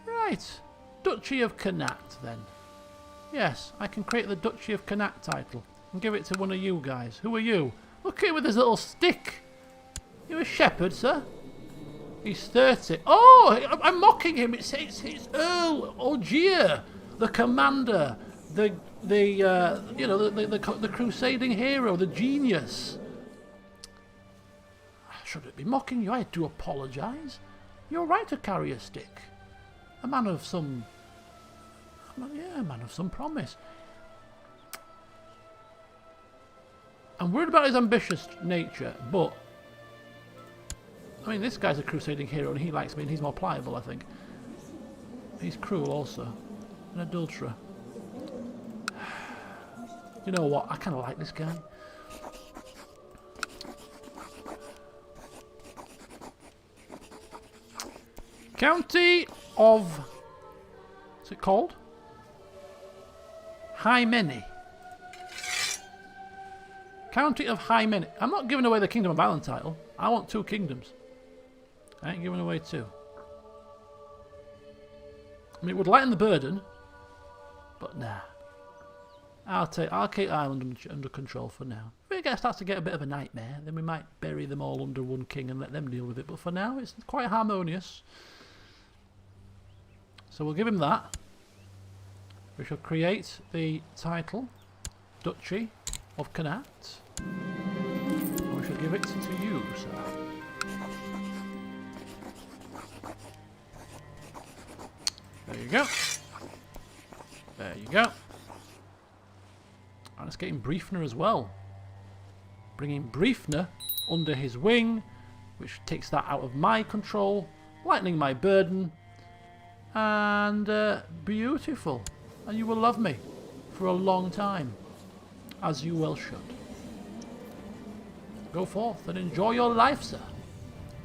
Right, Duchy of Connacht then. Yes, I can create the Duchy of Connacht title. And give it to one of you guys. Who are you? Look at him with his little stick. You're a shepherd, sir. He's 30. Oh, I'm mocking him. It's Earl Ogier, the commander, the crusading hero, the genius. I shouldn't be mocking you. I had to apologise. You're right to carry a stick. A man of some promise. I'm worried about his ambitious nature, but I mean, this guy's a crusading hero and he likes me and he's more pliable, I think. He's cruel also. An adulterer. You know what? I kind of like this guy. County of... What's it called? Hymeni. County of Hymeni. I'm not giving away the Kingdom of Ireland title. I want 2 kingdoms. I ain't giving away 2. I mean, it would lighten the burden, but nah. I'll keep Ireland under control for now. If it starts to get a bit of a nightmare, then we might bury them all under one king and let them deal with it. But for now, it's quite harmonious. So we'll give him that. We shall create the title, Duchy of Connacht. And we shall give it to you, sir. There you go. There you go. And let's get him Briefner as well. Bringing Briefner under his wing, which takes that out of my control, lightening my burden, and beautiful. And you will love me for a long time, as you well should. Go forth and enjoy your life, sir.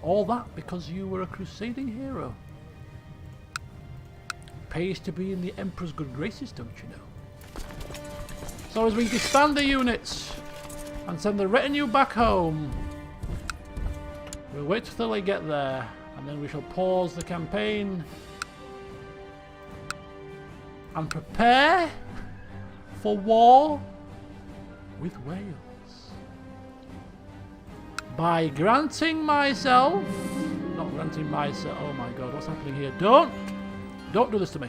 All that because you were a crusading hero. Pays to be in the Emperor's good graces, don't you know? So as we disband the units and send the retinue back home, we'll wait till they get there, and then we shall pause the campaign and prepare for war with Wales. By granting myself... Not granting myself... Oh my god, what's happening here? Don't do this to me.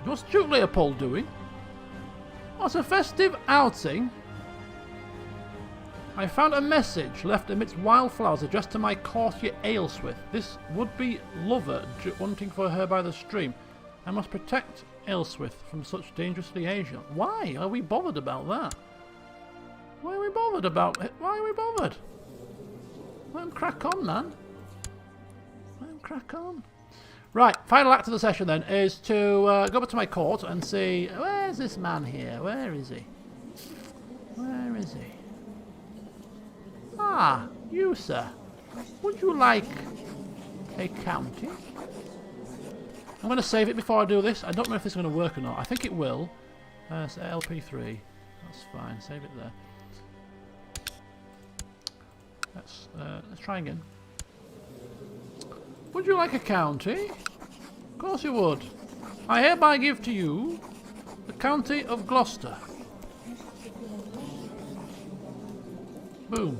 What's Duke Leopold doing? What's a festive outing? I found a message left amidst wildflowers addressed to my courtier Aelswith. This would-be lover wanting for her by the stream. I must protect Aelswith from such dangerous liaison. Why are we bothered about that? Why are we bothered about it? Why are we bothered? Let him crack on, man. Let him crack on. Right, final act of the session then is to go back to my court and see, where's this man here? Where is he? Where is he? Ah, you, sir. Would you like a county? I'm going to save it before I do this. I don't know if this is going to work or not. I think it will. So LP3. That's fine. Save it there. Let's try again. Would you like a county? Of course you would. I hereby give to you the County of Gloucester. Boom.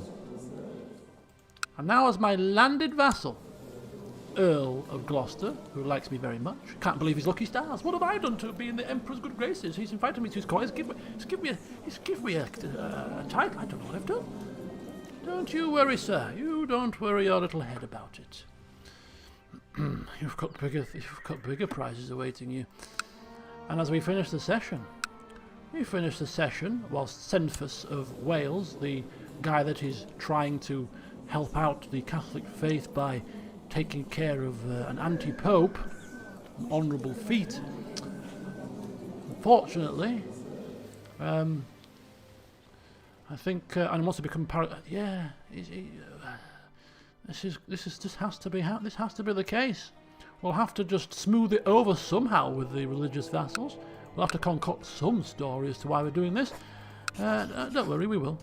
And now as my landed vassal, Earl of Gloucester, who likes me very much. Can't believe his lucky stars. What have I done to be in the Emperor's good graces? He's invited me to his court. He's give me a title. I don't know what I've done. Don't you worry, sir. You don't worry your little head about it. You've got bigger prizes awaiting you. And as we finish the session, whilst Cenphus of Wales, the guy that is trying to help out the Catholic faith by taking care of an anti-pope, an honourable feat. Unfortunately, I think, and wants to become yeah. This just has to be the case. We'll have to just smooth it over somehow with the religious vassals. We'll have to concoct some story as to why we're doing this. Don't worry, we will.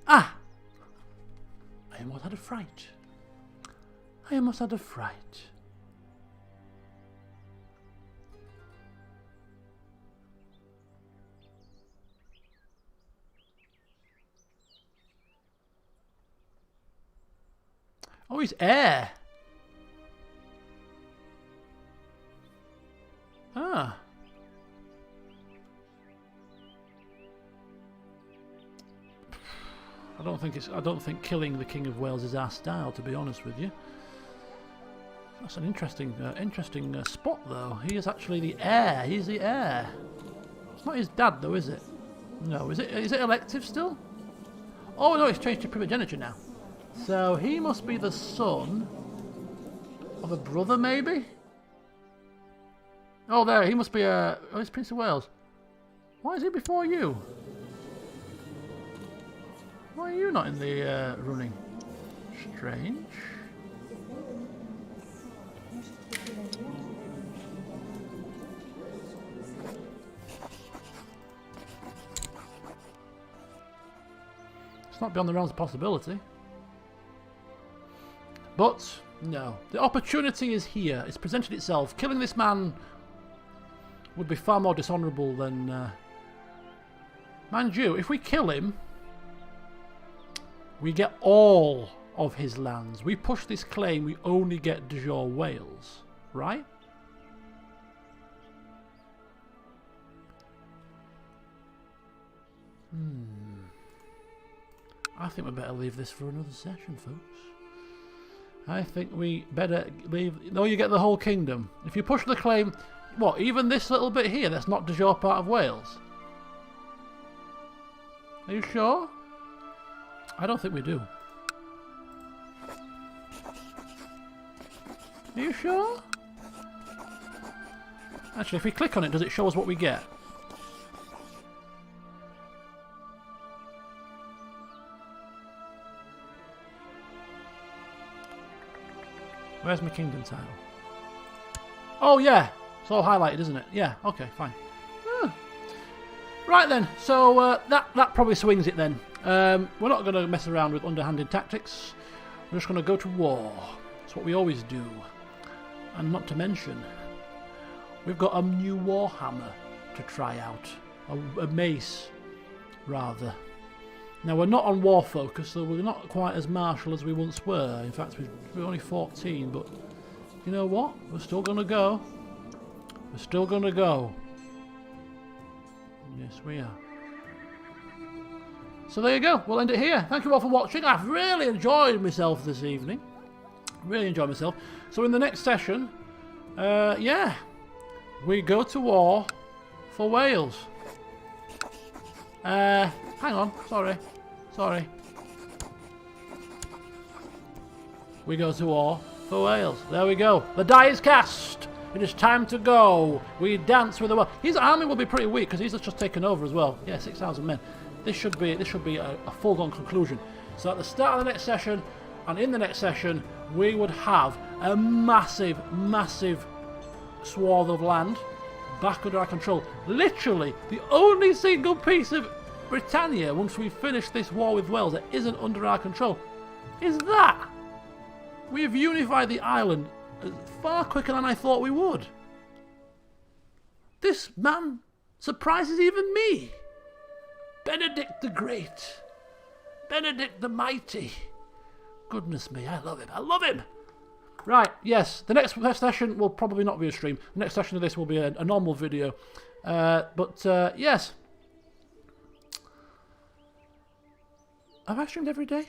Ah! I almost had a fright. Oh, he's heir. Ah. I don't think killing the King of Wales is our style, to be honest with you. That's an interesting spot, though. He is actually the heir. He's the heir. It's not his dad, though, is it? No. Is it elective still? Oh no, it's changed to primogeniture now. So he must be the son of a brother, maybe. Oh, there. He must be a. Oh, he's Prince of Wales. Why is he before you? Why are you not in the running? Strange. It's not beyond the realms of possibility. But, no. The opportunity is here. It's presented itself. Killing this man would be far more dishonourable than... Mind you, if we kill him, we get all of his lands. We push this claim, we only get de jure Wales. Right? I think we better leave this for another session, folks. I think we better leave... No, you get the whole kingdom. If you push the claim... What, even this little bit here, that's not de jure part of Wales? Are you sure? I don't think we do. Are you sure? Actually, if we click on it, does it show us what we get? Where's my kingdom tile? Oh yeah, it's all highlighted, isn't it? Yeah, okay, fine. Right then, so that probably swings it then. We're not going to mess around with underhanded tactics. We're just going to go to war. That's what we always do. And not to mention, we've got a new warhammer to try out. A mace, rather. Now, we're not on war focus, so we're not quite as martial as we once were. In fact, we're only 14, but you know what? We're still going to go. We're still going to go. Yes, we are. So there you go. We'll end it here. Thank you all for watching. I've really enjoyed myself this evening. Really enjoyed myself. So in the next session, yeah, we go to war for Wales. Hang on. Sorry. We go to war for Wales. There we go. The die is cast. It is time to go. We dance with the world. His army will be pretty weak because he's just taken over as well. Yeah, 6,000 men. This should be a foregone conclusion. So at the start of the next session and in the next session, we would have a massive swath of land back under our control. Literally, the only single piece of Britannia, once we finish this war with Wales, that isn't under our control, is that. We've unified the island far quicker than I thought we would. This man surprises even me. Benedict the Great. Benedict the Mighty. Goodness me, I love him. I love him. Right, yes, the next session will probably not be a stream. The next session of this will be a normal video. Yes. Have I streamed every day?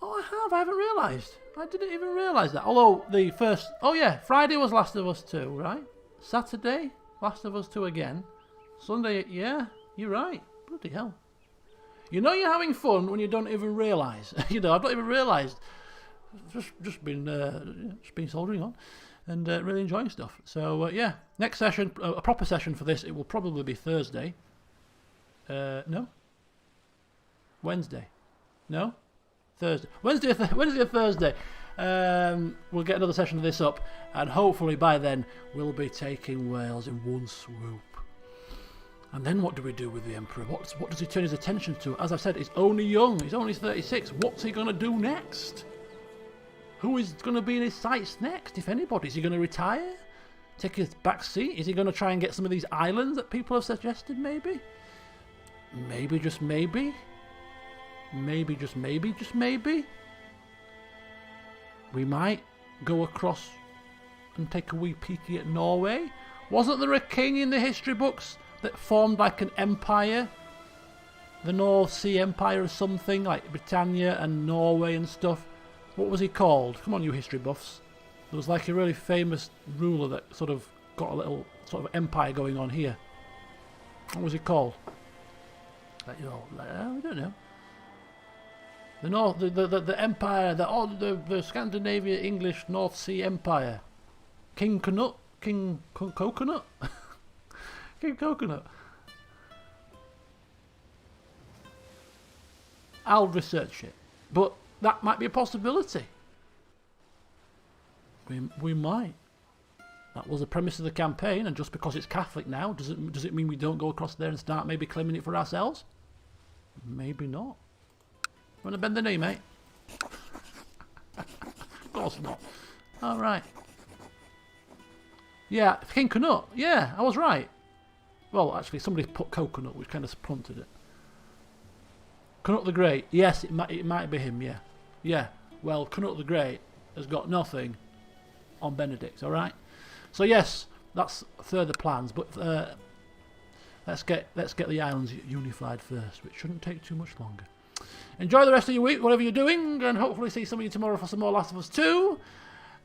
Oh, I have. I haven't realised. I didn't even realise that. Although the first... Oh, yeah. Friday was Last of Us 2, right? Saturday, Last of Us 2 again. Sunday, yeah. You're right. Bloody hell. You know you're having fun when you don't even realise. You know, I've not even realised. Just been soldering on and really enjoying stuff. So, yeah. Next session, a proper session for this, it will probably be Thursday. No? Wednesday. No? Thursday. Wednesday or Thursday. We'll get another session of this up, and hopefully by then we'll be taking Wales in one swoop. And then what do we do with the Emperor? What does he turn his attention to? As I've said, he's only young. He's only 36. What's he going to do next? Who is going to be in his sights next, if anybody? Is he going to retire? Take his back seat? Is he going to try and get some of these islands that people have suggested, maybe? Maybe, just maybe? Maybe, just maybe, we might go across and take a wee peeky at Norway. Wasn't there a king in the history books that formed like an empire? The North Sea Empire or something, like Britannia and Norway and stuff. What was he called? Come on, you history buffs. There was like a really famous ruler that sort of got a little sort of empire going on here. What was he called? I don't know. The North, the empire, the Scandinavia English North Sea Empire. King Coconut? King Coconut? King Coconut. I'll research it. But that might be a possibility. We might. That was the premise of the campaign, and just because it's Catholic now, does it mean we don't go across there and start maybe claiming it for ourselves? Maybe not. Want to bend the knee, mate? Of course not. Alright. Yeah, King Canut. Yeah, I was right. Well, actually, somebody put Coconut, which kind of prompted it. Canut the Great. Yes, it might be him, yeah. Yeah, well, Canut the Great has got nothing on Benedict, alright? So yes, that's further plans, but let's get the islands unified first, which shouldn't take too much longer. Enjoy the rest of your week, whatever you're doing, and hopefully see some of you tomorrow for some more Last of Us 2.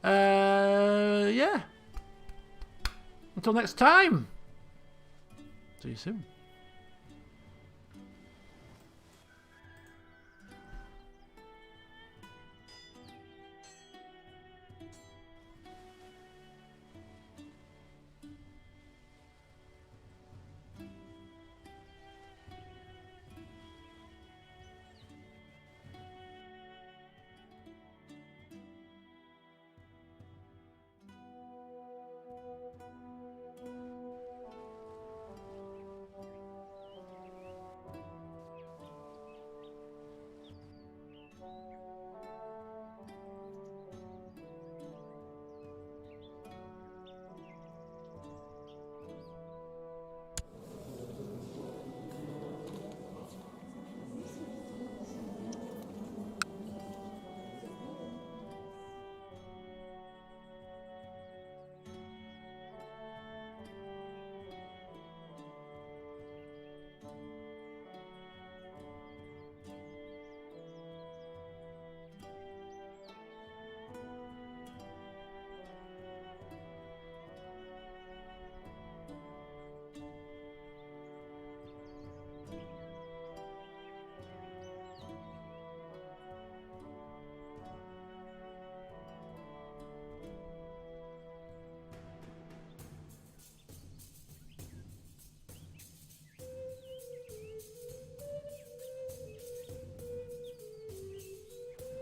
Yeah. Until next time. See you soon.